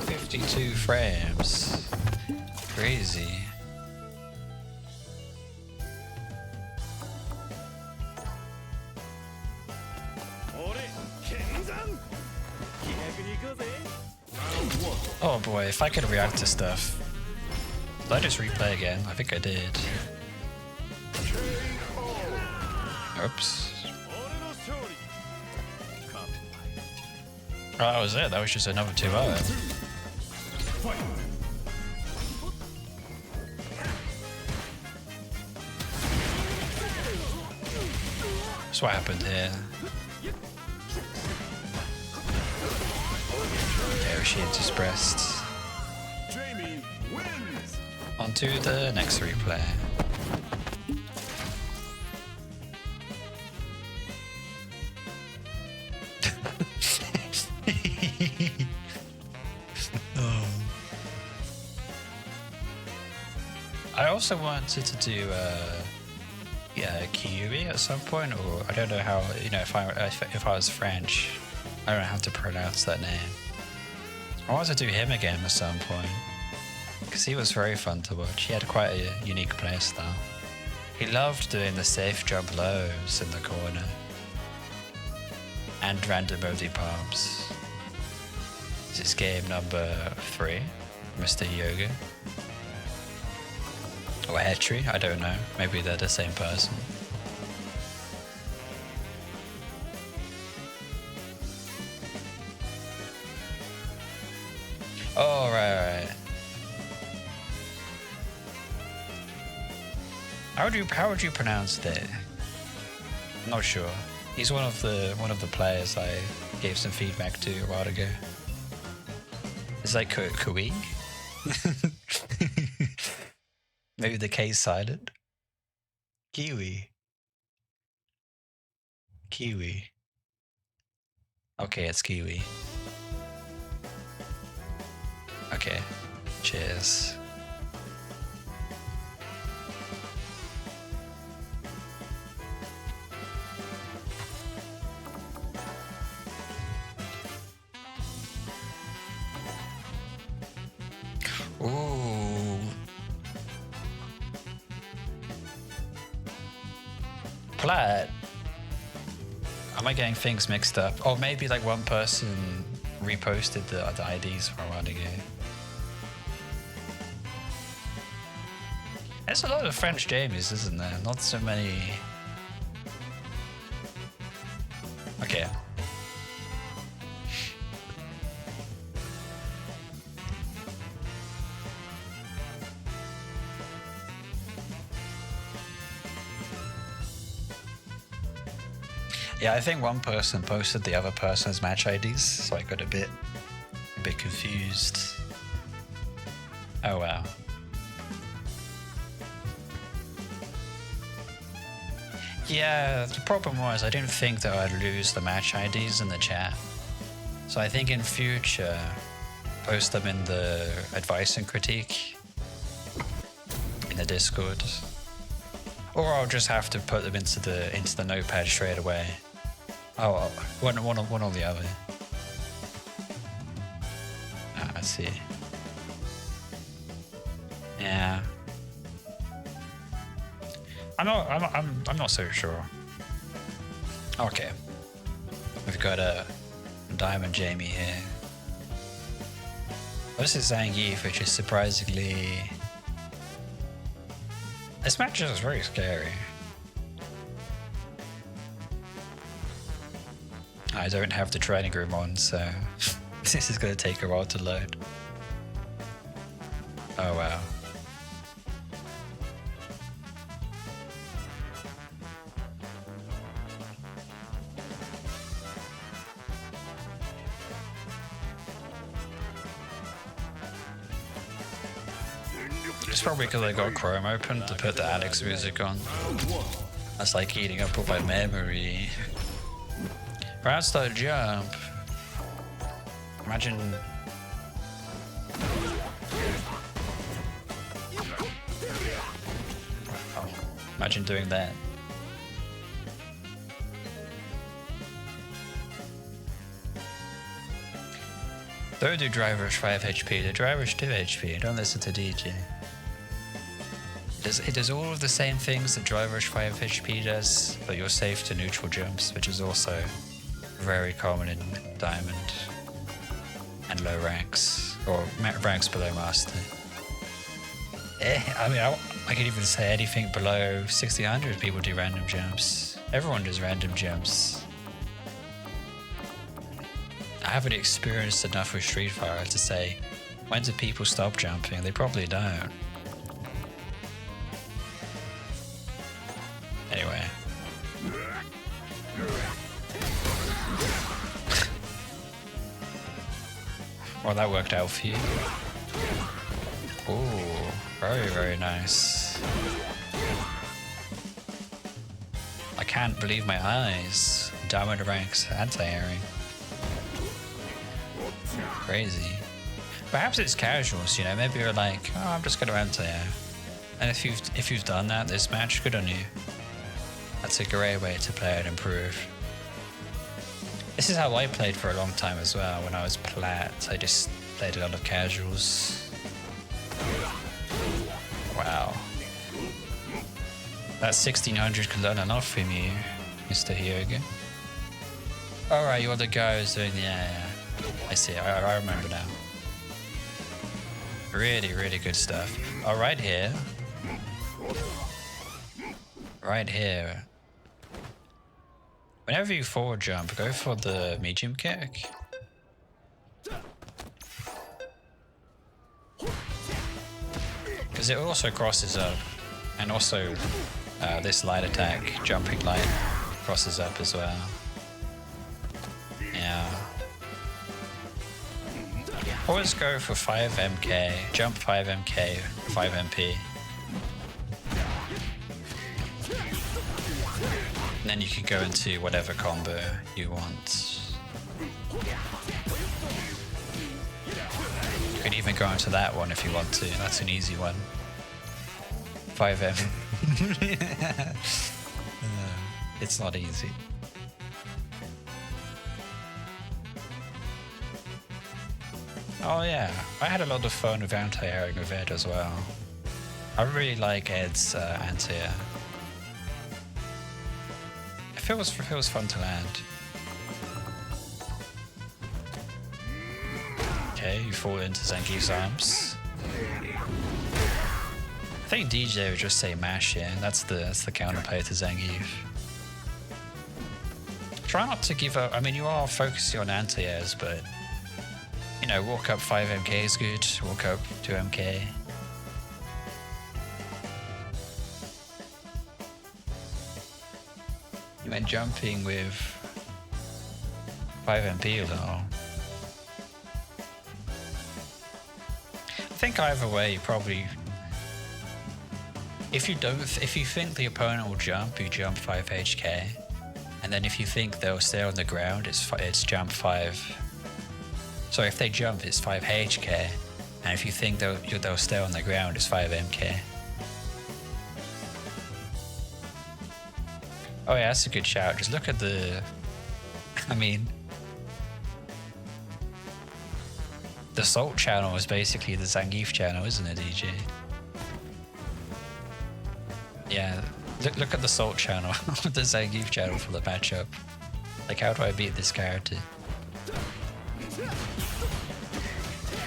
52 frames. Crazy. Oh boy, if I could react to stuff. Did I just replay again? I think I did. Oops. Oh, that was it. That was just another 2-0. That's what happened here. Okay, she hit his breast. On to the next replay. I also wanted to do Kiwi at some point, or I don't know how, you know, if I was French, I don't know how to pronounce that name. I want to do him again at some point, because he was very fun to watch. He had quite a unique playstyle. He loved doing the safe jump lows in the corner, and random OD palms. This is game number 3, Mr. Yoga. Or Hetri, I don't know. Maybe they're the same person. Oh, right. How would you pronounce that? I'm not sure. He's one of the players I gave some feedback to a while ago. Is that Kui? Maybe the K's silent. Kiwi. Okay, it's Kiwi. Okay. Cheers. Ooh. Plat. Am I getting things mixed up? Or maybe like one person reposted the IDs from a while ago. There's a lot of French Jamies, isn't there? Not so many. Okay. Yeah, I think one person posted the other person's match IDs, so I got a bit confused. Oh wow. Yeah, the problem was I didn't think that I'd lose the match IDs in the chat. So I think in future, post them in the advice and critique in the Discord. Or I'll just have to put them into the notepad straight away. Oh, one or the other. Ah, I see. Yeah. I'm not so sure. Okay. We've got a Diamond Jamie here. This is Zangief, which is surprisingly... This match is very scary. I don't have the training room on, so this is going to take a while to load. Oh wow. It's probably because I got Chrome open to put the Alex music on. That's like eating up all my memory. Right, start jump. Imagine. Imagine doing that. Don't do dry rush 5 HP, the dry rush 2 HP, don't listen to DJ. It does all of the same things that dry rush 5 HP does, but you're safe to neutral jumps, which is also very common in Diamond and low ranks, or ranks below Master. I mean, I could even say anything below 1600 people do random jumps. Everyone does random jumps. I haven't experienced enough with Street Fighter to say, when do people stop jumping? They probably don't. Anyway. Well, that worked out for you. Ooh, very, very nice. I can't believe my eyes. Diamond ranks anti-airing. Crazy. Perhaps it's casuals, you know, maybe you're like, oh, I'm just gonna anti-air. And if you've done that this match, good on you. That's a great way to play and improve. This is how I played for a long time as well. When I was plat, I just played a lot of casuals. Wow. That 1600 can learn enough from you, Mr. Hyoga. Alright, you're the guy who's doing the... Yeah. I see, I remember now. Really, really good stuff. Oh, right here. Right here. Whenever you forward jump, go for the medium kick. Because it also crosses up. And also, this light attack, jumping light, crosses up as well. Yeah. Always go for 5 MK, jump 5 MK, 5 MP. And then you can go into whatever combo you want. You could even go into that one if you want to, that's an easy one. 5M. It's not easy. Oh yeah, I had a lot of fun with anti-airing with Ed as well. I really like Ed's anti-air. It feels fun to land. Okay, you fall into Zangief's arms. I think DJ would just say mash here. That's the counterplay to Zangief. Try not to give up. I mean, you are focusing on anti-airs, but you know, walk up 5 MK is good. Walk up 2 MK. You went jumping with 5 MP a little. I think either way, you probably. If you think the opponent will jump, you jump 5 HK, and then if you think they'll stay on the ground, it's jump 5. So if they jump, it's 5 HK, and if you think they'll stay on the ground, it's 5 MK. Oh yeah, that's a good shout. Just look at the. I mean, the Salt channel is basically the Zangief channel, isn't it, DJ? Yeah, look at the Salt channel, the Zangief channel for the matchup. Like, how do I beat this character?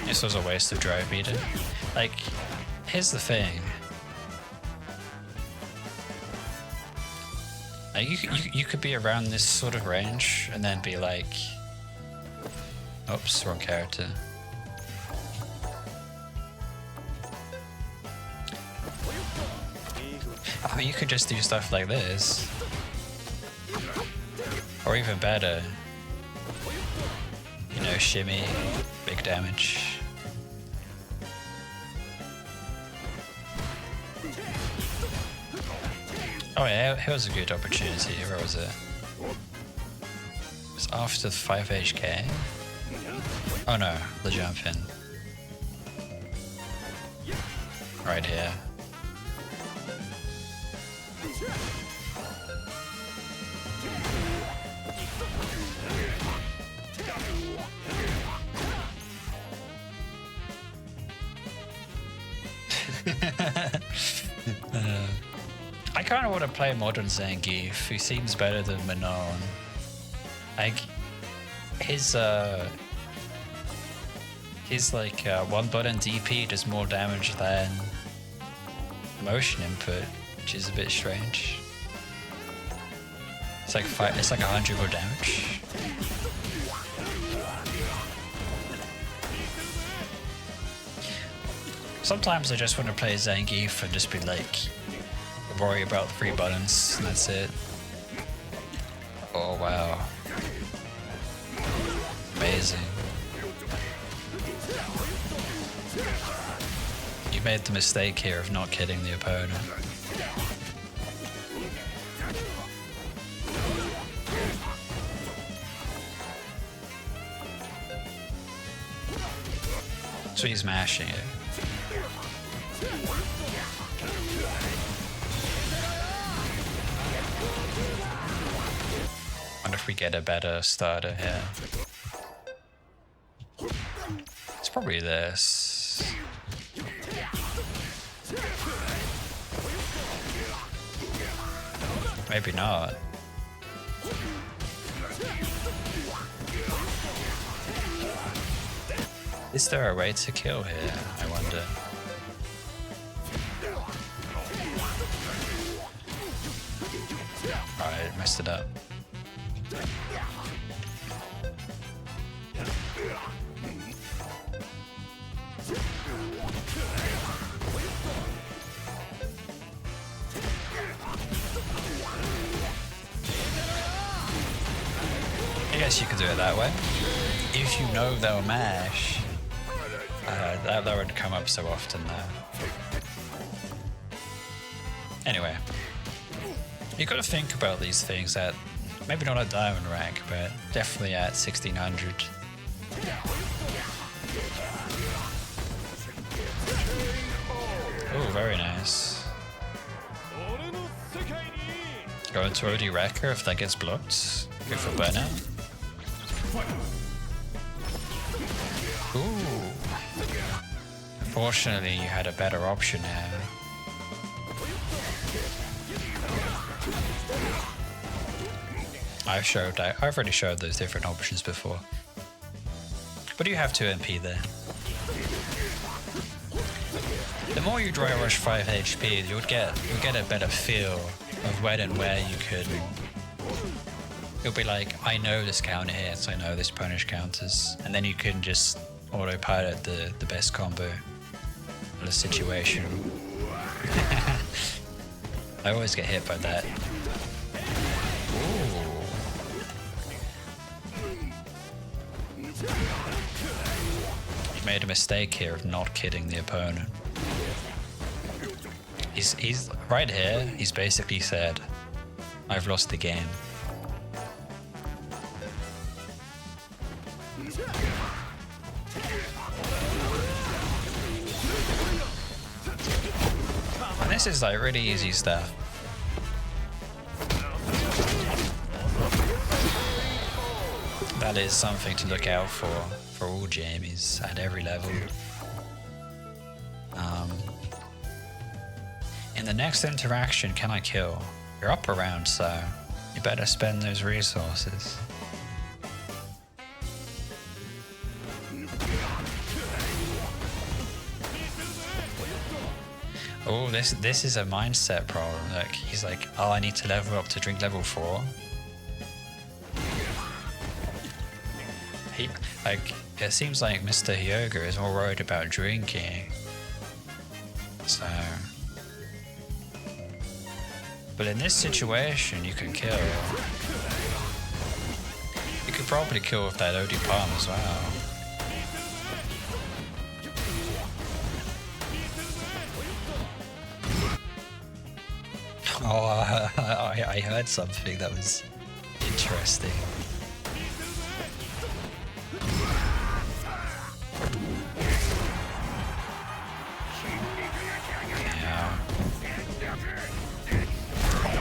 This was a waste of drive beater. Like, here's the thing. Like, you could be around this sort of range and then be like, oops, wrong character. I mean, you could just do stuff like this. Or even better, you know, shimmy, big damage. Oh yeah, here was a good opportunity. Where was it? It was after the 5 HK. Oh no, the jump in. Right here. I kind of want to play modern Zangief. He seems better than Manon. Like his like one button DP does more damage than motion input, which is a bit strange. It's like 100 more damage. Sometimes I just want to play Zangief and just be like, worry about 3 buttons and that's it. Oh wow. Amazing. You made the mistake here of not killing the opponent. So he's mashing it. Wonder if we get a better starter here. It's probably this. Maybe not. Is there a way to kill here? I wonder. Alright, messed it up. I guess you could do it that way. If you know they'll mash, that would come up so often though. Anyway, you got to think about these things at maybe not at diamond rank, but definitely at 1600. Oh, very nice. Go into OD Wrecker if that gets blocked. Go for burnout. Ooh. Unfortunately, you had a better option here. I've already showed those different options before. But you have 2 MP there. The more you dry rush 5 HP, you'll get a better feel of when and where you could. You'll be like, I know this counter hits, I know this punish counters, and then you can just autopilot the best combo for the situation. I always get hit by that. Ooh. You made a mistake here of not kidding the opponent. He's right here, he's basically said, I've lost the game. And this is like really easy stuff. That is something to look out for all Jamies at every level. In the next interaction, can I kill? You're up around, so you better spend those resources. Oh, this is a mindset problem. Look, he's like, oh, I need to level up to drink level 4. It seems like Mr. Hyoga is more worried about drinking. So... But in this situation, you can kill. You could probably kill with that OD palm as well. Oh, I heard something that was interesting.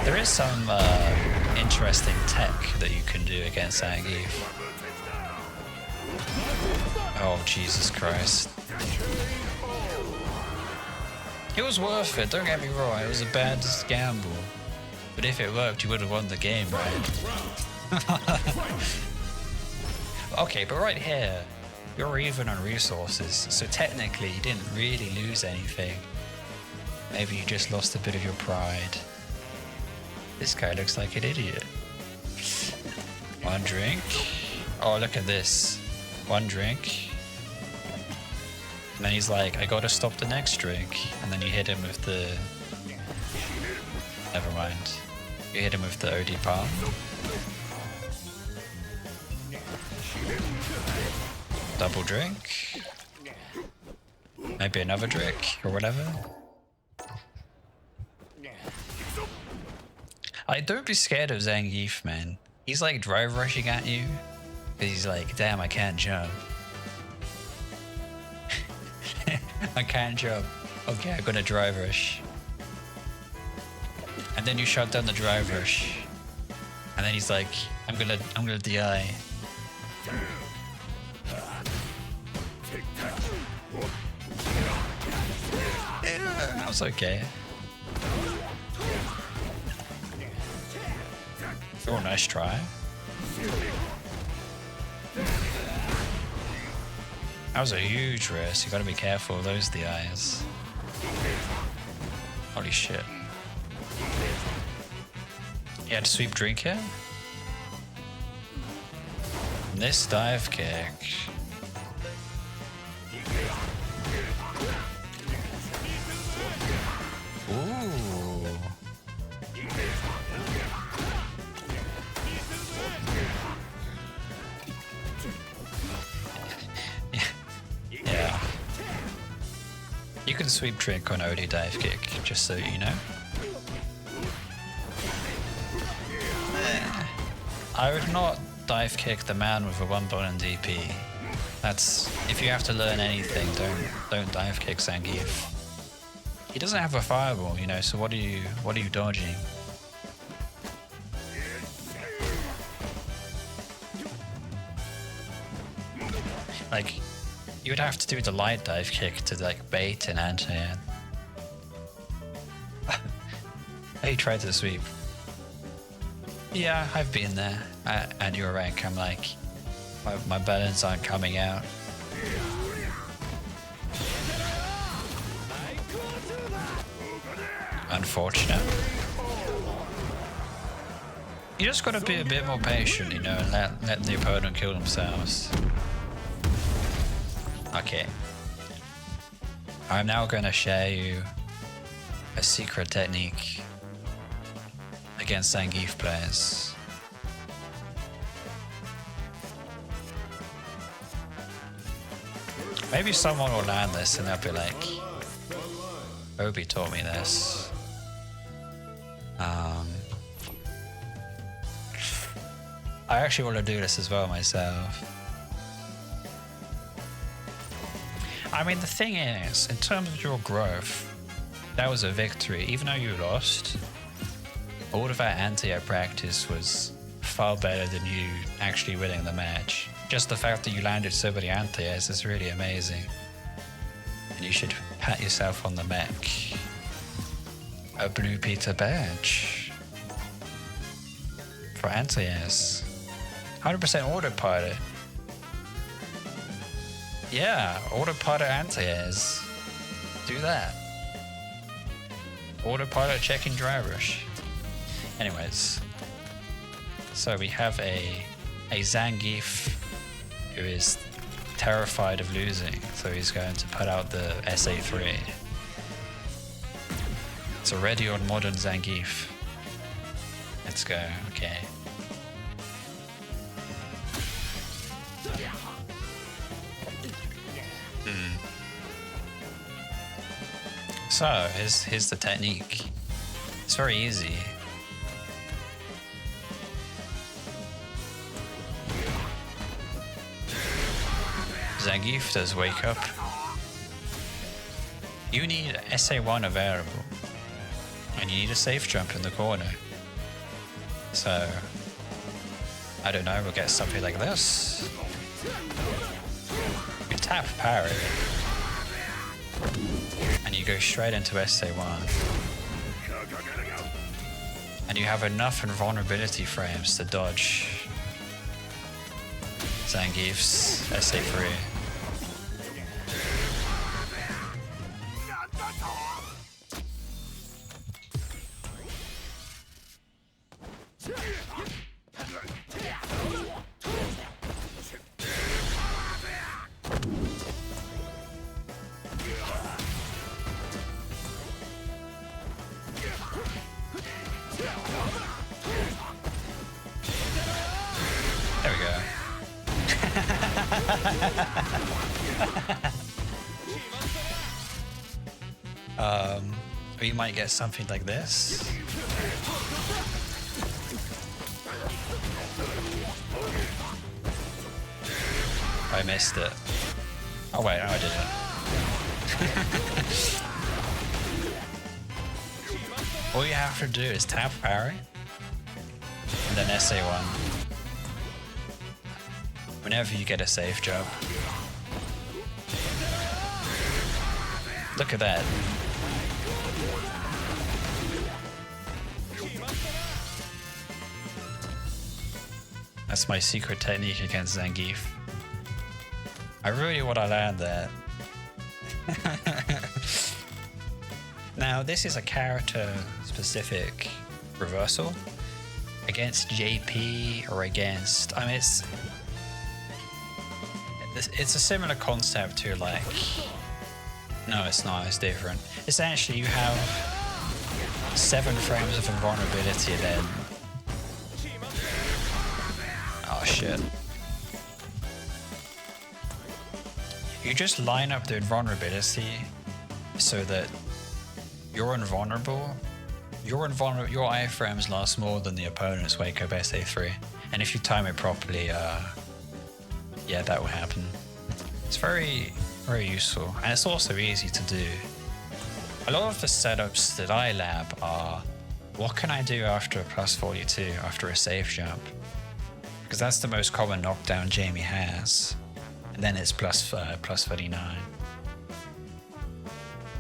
There is some interesting tech that you can do against Zangief. Oh, Jesus Christ. It was worth it, don't get me wrong, it was a bad gamble. But if it worked, you would have won the game, right? Okay, but right here, you're even on resources, so technically you didn't really lose anything. Maybe you just lost a bit of your pride. This guy looks like an idiot. One drink. Oh, look at this. One drink. And then he's like, I gotta stop the next drink. And then you hit him with the... Never mind. You hit him with the OD palm. Double drink. Maybe another drink or whatever. Don't be scared of Zangief, man. He's like drive rushing at you. He's like, damn, I can't jump. I can't jump. Okay, I'm gonna drive rush. And then you shut down the drive rush. And then he's like, I'm gonna DI. Yeah, that was okay. Oh, nice try. That was a huge risk. You gotta be careful of those DIs. Holy shit. You had to sweep drink here? This dive kick. Ooh. Yeah. You can sweep trick on OD dive kick, just so you know. I would not dive kick the man with a 1 button DP. That's, if you have to learn anything, don't dive kick Zangief. He doesn't have a fireball, you know, so what are you dodging? Like, you would have to do the light dive kick to like bait an anti-air. He tried to sweep. Yeah, I've been there. At your rank, I'm like, my balance aren't coming out. Unfortunate. You just gotta be a bit more patient, you know, and let the opponent kill themselves. Okay. I'm now gonna share you a secret technique against Zangief players. Maybe someone will land this and they'll be like, Obi taught me this. I actually want to do this as well myself. I mean, the thing is, in terms of your growth, that was a victory. Even though you lost, all of that anti-air practice was far better than you actually winning the match. Just the fact that you landed so many anti-airs is really amazing. And you should pat yourself on the back. A blue Peter badge for anti-airs. 100% autopilot. Yeah, autopilot anti-airs. Do that. Autopilot checking dry rush. Anyways, so we have a Zangief who is terrified of losing, so he's going to put out the SA3. It's already on modern Zangief. Let's go, okay. So, here's the technique. It's very easy. Zangief does wake up. You need SA1 available. And you need a safe jump in the corner. So, I don't know, we'll get something like this. You tap parry. And you go straight into SA1. And you have enough invulnerability frames to dodge Zangief's SA3. There we go. Or you might get something like this. I missed it. Oh wait, no I didn't. All you have to do is tap parry and then SA1. Whenever you get a safe jump. Look at that. That's my secret technique against Zangief. I really want to land that. Now, this is a character-specific reversal. Against JP or against... I mean, it's a similar concept to, like... No, it's not. It's different. Essentially, you have 7 frames of invulnerability and then... Oh, shit. You just line up the invulnerability so that you're invulnerable. Your iframes last more than the opponent's Wake Up SA3. And if you time it properly, yeah, that will happen. It's very, very useful. And it's also easy to do. A lot of the setups that I lab are, what can I do after a plus 42, after a safe jump? Because that's the most common knockdown Jamie has. And then it's plus 39.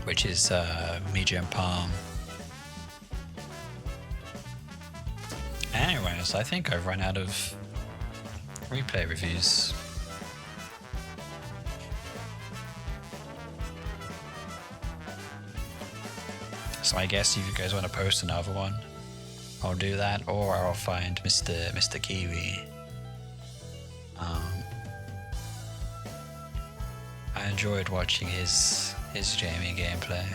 Which is medium palm. Anyways, I think I've run out of replay reviews. So I guess if you guys want to post another one, I'll do that, or I'll find Mr. Kiwi. I enjoyed watching his Jamie gameplay.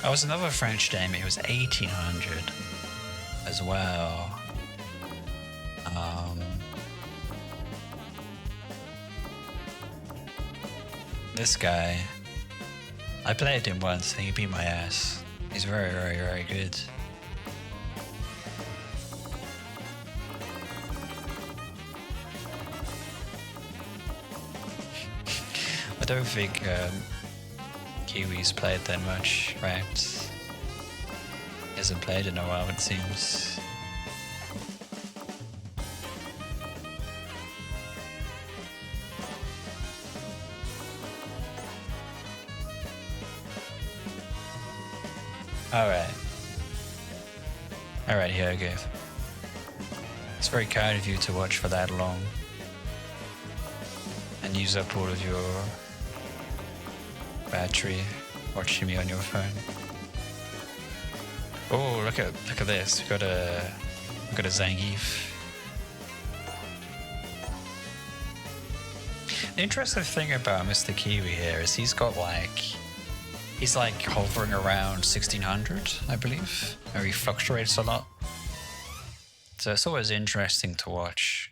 I was another French Jamie. It was 1800 as well. This guy, I played him once and he beat my ass. He's very, very, very good. I don't think Kiwi's played that much ranked. He hasn't played in a while, it seems. Alright, here I go. It's very kind of you to watch for that long and use up all of your battery watching me on your phone. Oh, look at this. We got a Zangief. The interesting thing about Mr. Kiwi here is he's like hovering around 1600, I believe, or he fluctuates a lot. So it's always interesting to watch.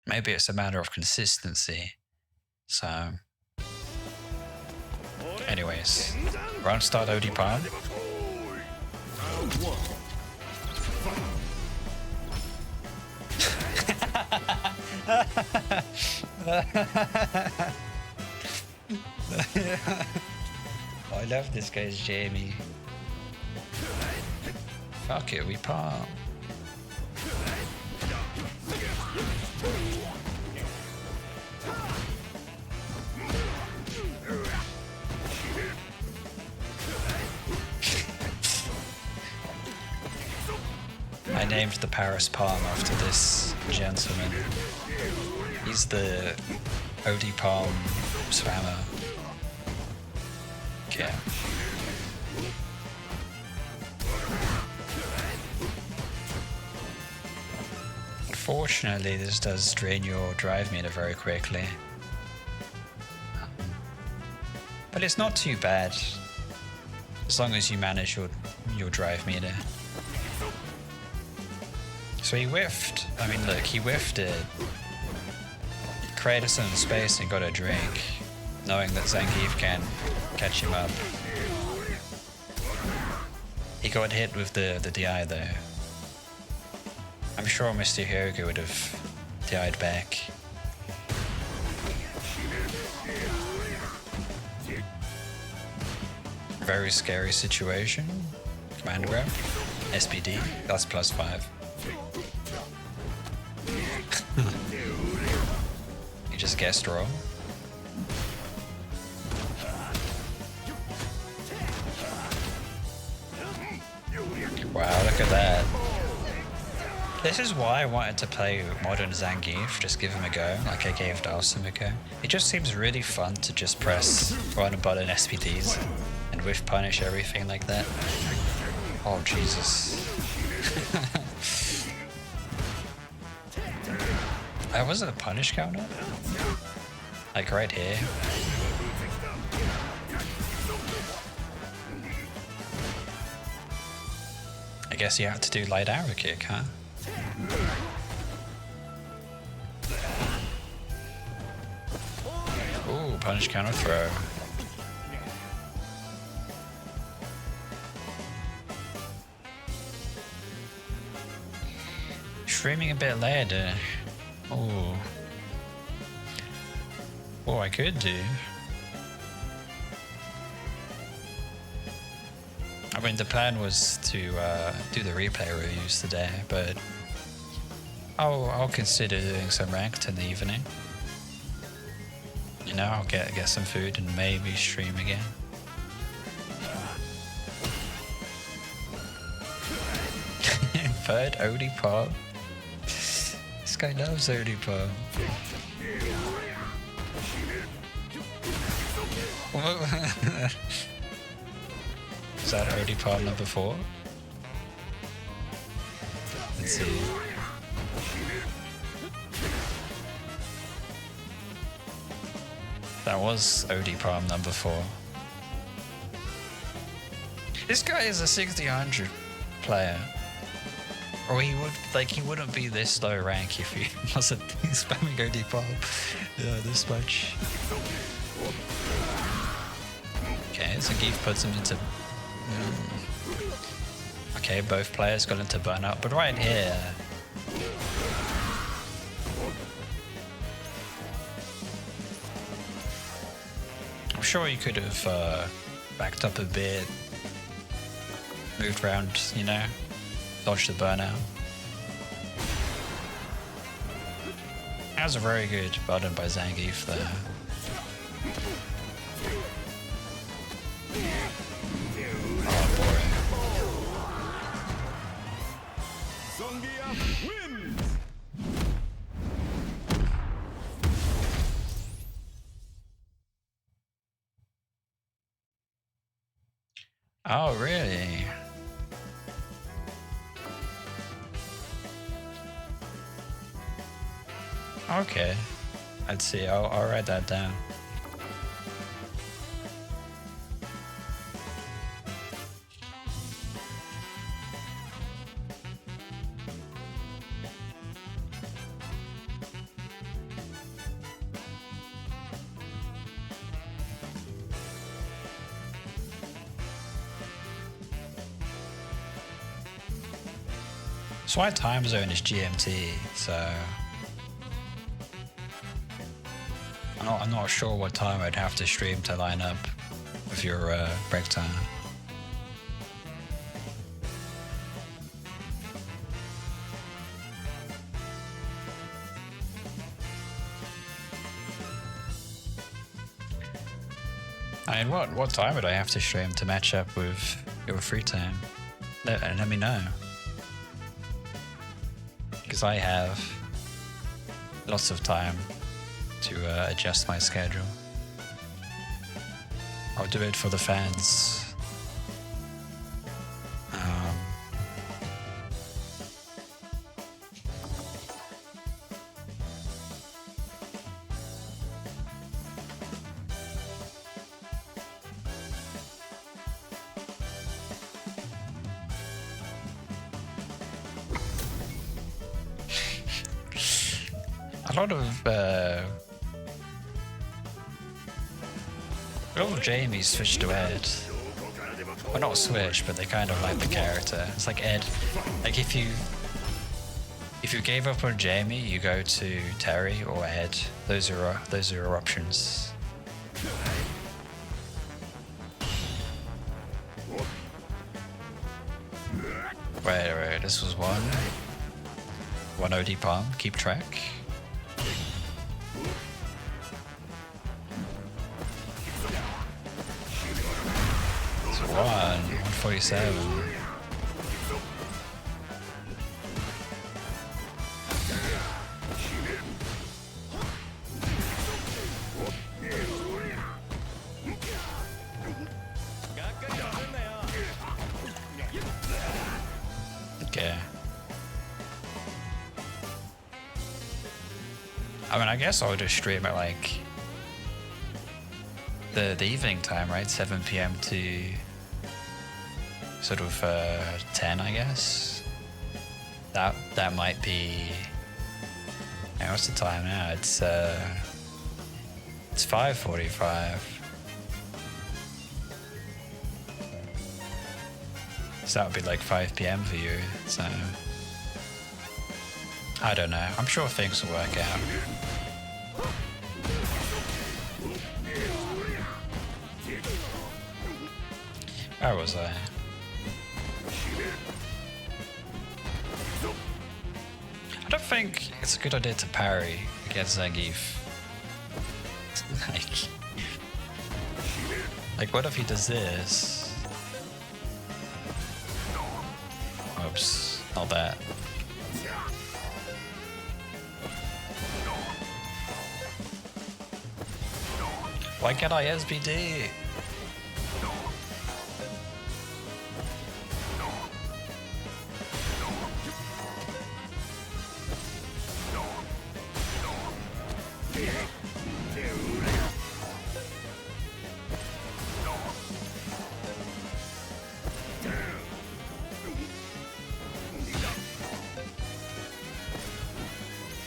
Maybe it's a matter of consistency. So, anyways, round start OD Palm. I love this guy's Jamie. Fuck it, we palm. I named the Paris Palm after this gentleman. He's the OD Palm swammer. Yeah. Unfortunately, this does drain your drive meter very quickly. But it's not too bad, as long as you manage your drive meter. So he whiffed. I mean, look, he whiffed it. Created some space and got a drink, knowing that Zangief can catch him up. He got hit with the DI though. I'm sure Mr. Hyoga would have DI'd back. Very scary situation. Command grab. SPD. That's +5. You just guessed wrong. Wow, look at that. This is why I wanted to play Modern Zangief, just give him a go, like I gave Dalsum a go. It just seems really fun to just press one button SPDs and whiff punish everything like that. Oh, Jesus. Was it a punish counter? Like right here? I guess you have to do light arrow kick, huh? Ooh, punish counter throw. Streaming a bit later. Oh. What I could do. I mean, the plan was to do the replay reviews today, but I'll consider doing some ranked in the evening. You know, I'll get some food and maybe stream again. Third OD Pop. This guy loves OD Pop. Is that OD Pop number 4? Let's see. That was OD Palm number 4. This guy is a 60-100 player. Or he wouldn't be this low rank if he wasn't spamming OD Palm. Yeah, this much. Okay, Zangief puts him into... Okay, both players got into burnout, but right here... I'm sure you could have backed up a bit, moved around, you know, dodged the burnout. That was a very good button by Zangief there. Oh boy. Oh, really? Okay. Let's see. I'll write that down. So my time zone is GMT, so I'm not sure what time I'd have to stream to line up with your break time. I mean, what time would I have to stream to match up with your free time? Let me know. Because I have lots of time to adjust my schedule. I'll do it for the fans. A lot of Jamie switched to Ed. Well, not switch, but they kind of like the character. It's like Ed. Like if you gave up on Jamie, you go to Terry or Ed. Those are your options. Wait, this was one OD palm. Keep track. It's 147. Okay. I mean, I guess I'll just stream at like the evening time, right? 7 PM to sort of 10, I guess. That might be. Hey, what's the time now? It's 5:45. So that would be like 5 PM for you. So I don't know. I'm sure things will work out. Where was I? I don't think it's a good idea to parry against Zangief. Like what if he does this? Oops, not that. Why can't I SBD?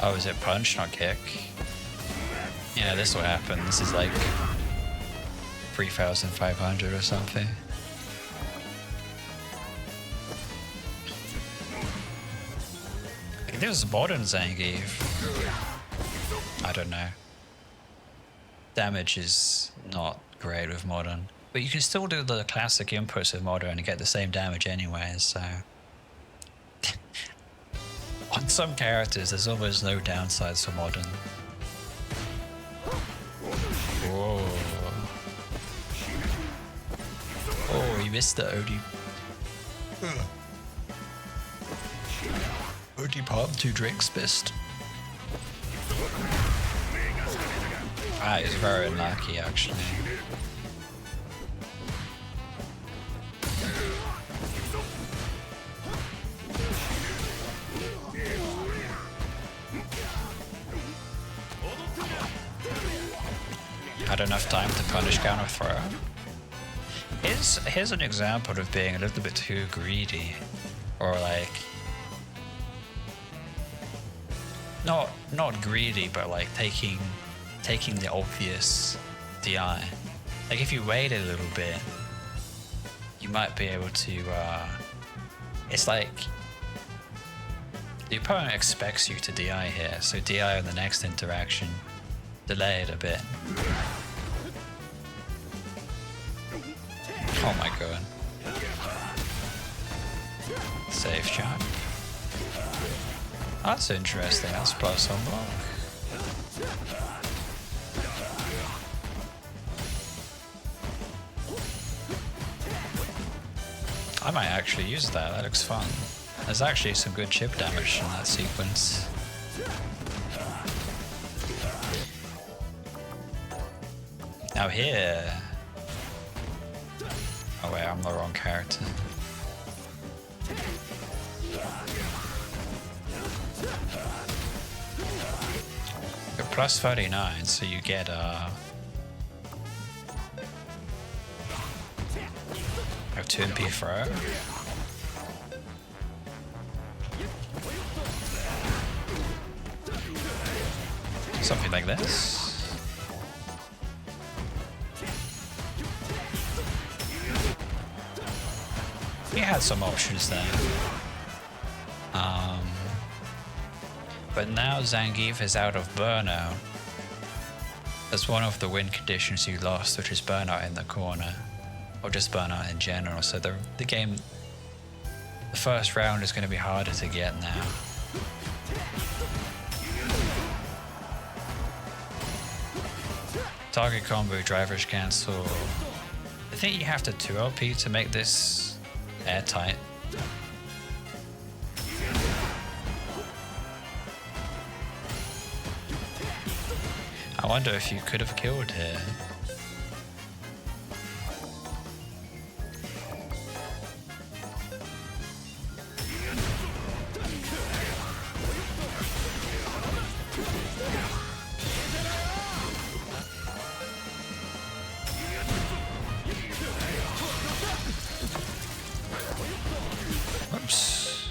Oh, is it punch, not kick? Yeah, this will happen. This is like 3,500 or something. Like, this is modern Zangief. I don't know. Damage is not great with modern. But you can still do the classic inputs with modern and get the same damage anyway, so... On some characters, there's almost no downsides for modern. Whoa. Oh, he missed the OD. OD palm, 2 drinks missed. Ah, he's very unlucky actually. Had enough time to punish counter throw. Here's an example of being a little bit too greedy, or like not greedy, but like taking the obvious DI. Like if you wait a little bit, you might be able to. It's like The opponent expects you to DI here, so DI on the next interaction. Delay it a bit. Oh my god. Safe jump. That's interesting, that's plus on block. I might actually use that looks fun. There's actually some good chip damage in that sequence. Now here... Oh wait, I'm the wrong character. You're plus 39, so you get a 2MP throw. Something like this. He had some options there. But now Zangief is out of burnout. That's one of the win conditions you lost, which is burnout in the corner. Or just burnout in general. So the game, the first round is going to be harder to get now. Target combo, drivers cancel. I think you have to 2LP to make this airtight. I wonder if you could have killed here. Oops.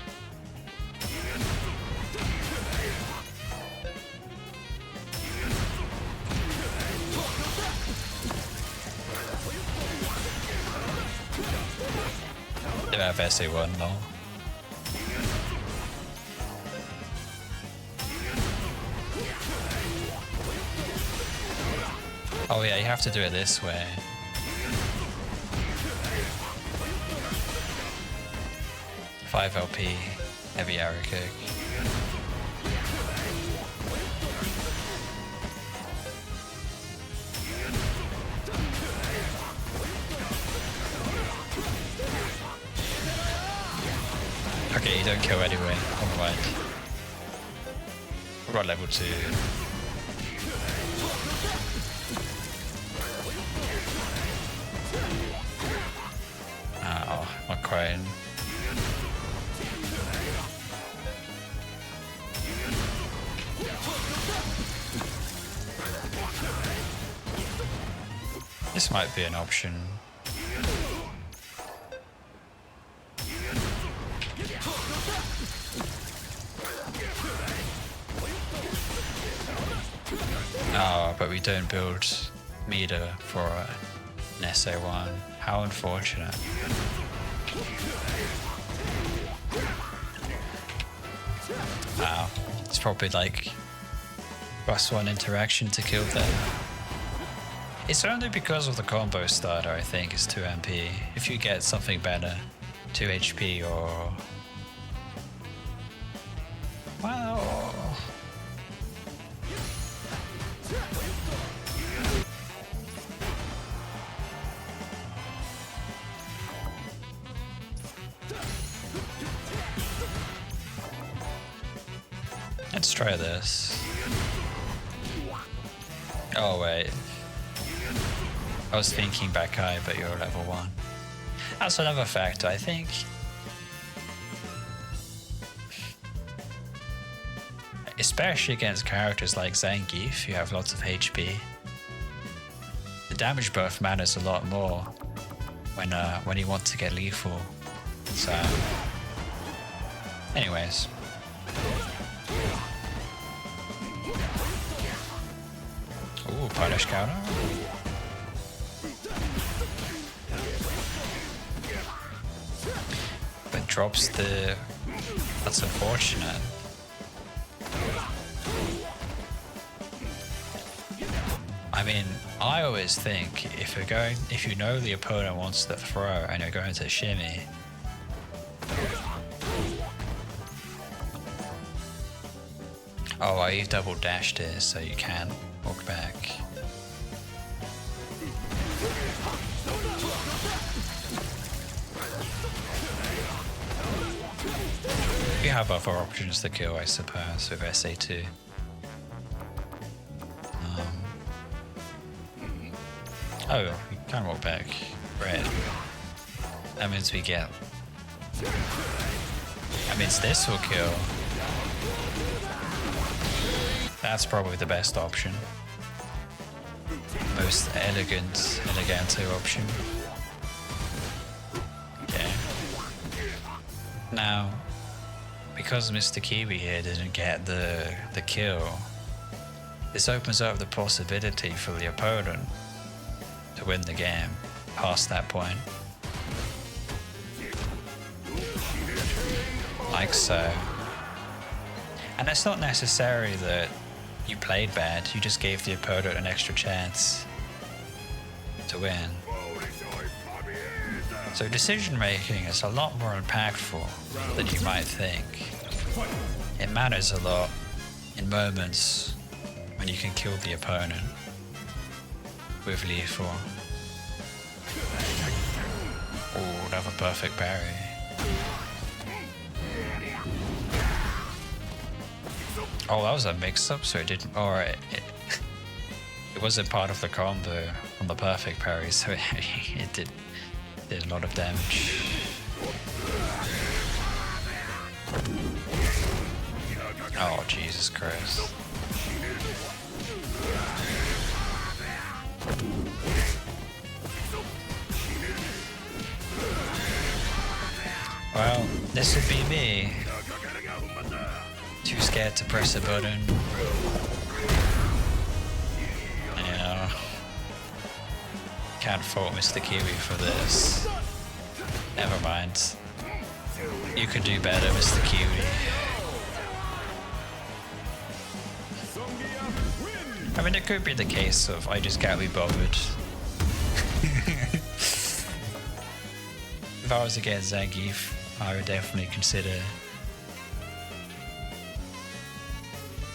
They have SA1 though. Oh yeah, you have to do it this way. Five LP, heavy arrow kick. Okay, you don't kill anyway. Alright. We've got level 2. Oh, not crying. This might be an option. Oh, but we don't build meter for an SA1. How unfortunate. Wow, it's probably like +1 interaction to kill them. It's only because of the combo starter, I think, is 2 MP. If you get something better, 2 HP or... Well... Let's try this. Oh wait. I was thinking back high, but you're level 1. That's another factor, I think. Especially against characters like Zangief, you have lots of HP. The damage buff matters a lot more when you want to get lethal. So, anyways. Ooh, punish counter. But drops the... That's unfortunate. I mean, I always think if you know the opponent wants to throw and you're going to shimmy, oh, well, you've double dashed it, so you can walk back. You have other options to kill, I suppose, with SA2. Oh, you can walk back. Right. That means we get... That means this will kill. That's probably the best option. Most elegante option. Okay. Now, because Mr. Kiwi here didn't get the kill, this opens up the possibility for the opponent to win the game past that point. Like so. And it's not necessary that you played bad, you just gave the opponent an extra chance to win. So decision making is a lot more impactful than you might think. It matters a lot in moments when you can kill the opponent with lethal. Oh, another perfect parry. Oh, that was a mix-up, so it didn't. Or it wasn't part of the combo on the perfect parry, so it did a lot of damage. Oh, Jesus Christ. Well, this would be me. Too scared to press a button. You know. Can't fault Mr. Kiwi for this. Never mind. You could do better, Mr. Kiwi. I mean, it could be the case of I just can't be bothered. If I was against Zangief, I would definitely consider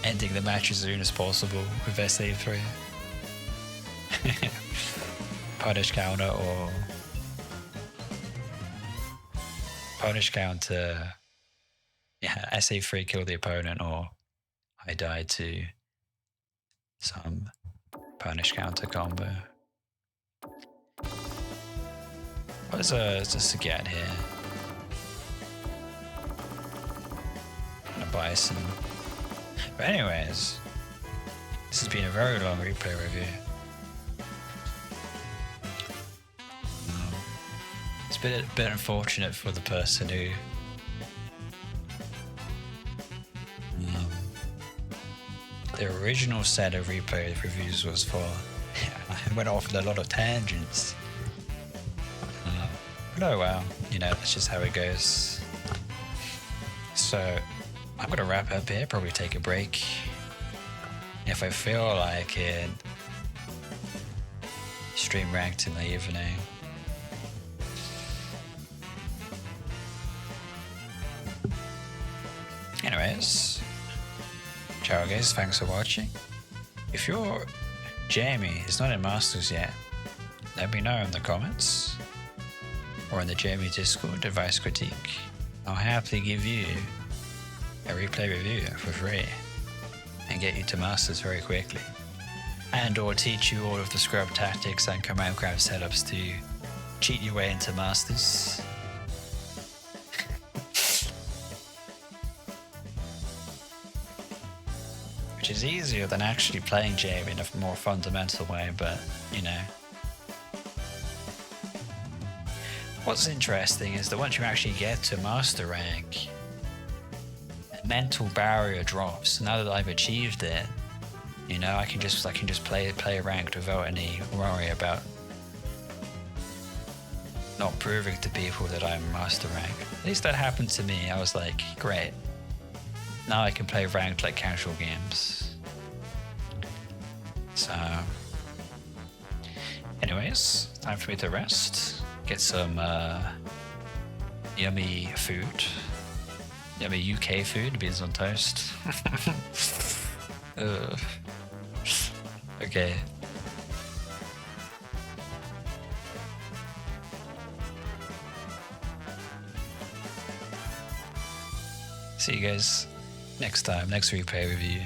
ending the match as soon as possible with SA3. Punish counter or... Punish counter... Yeah, SA3 kill the opponent, or I die to some punish counter combo. What is this again here? And a bison. But anyways, this has been a very long replay review. It's been a bit unfortunate for the person who the original set of replay reviews was for. I went off on a lot of tangents. But oh well, you know, that's just how it goes. So I'm gonna wrap up here, probably take a break. If I feel like it, stream ranked in the evening. Anyways, ciao guys, thanks for watching. If your Jamie is not in Masters yet, let me know in the comments or in the Jamie Discord advice critique. I'll happily give you a replay review for free and get you to Masters very quickly, and or teach you all of the scrub tactics and command grab setups to cheat your way into Masters. Which is easier than actually playing Jamie in a more fundamental way, but you know. What's interesting is that once you actually get to Master rank, a mental barrier drops. Now that I've achieved it, you know, I can just play ranked without any worry about not proving to people that I'm Master rank. At least that happened to me. I was like, great. Now I can play ranked like casual games. So, Anyways, time for me to rest. Get some yummy food. Yummy UK food, beans on toast. Okay. See you guys next time, next replay review.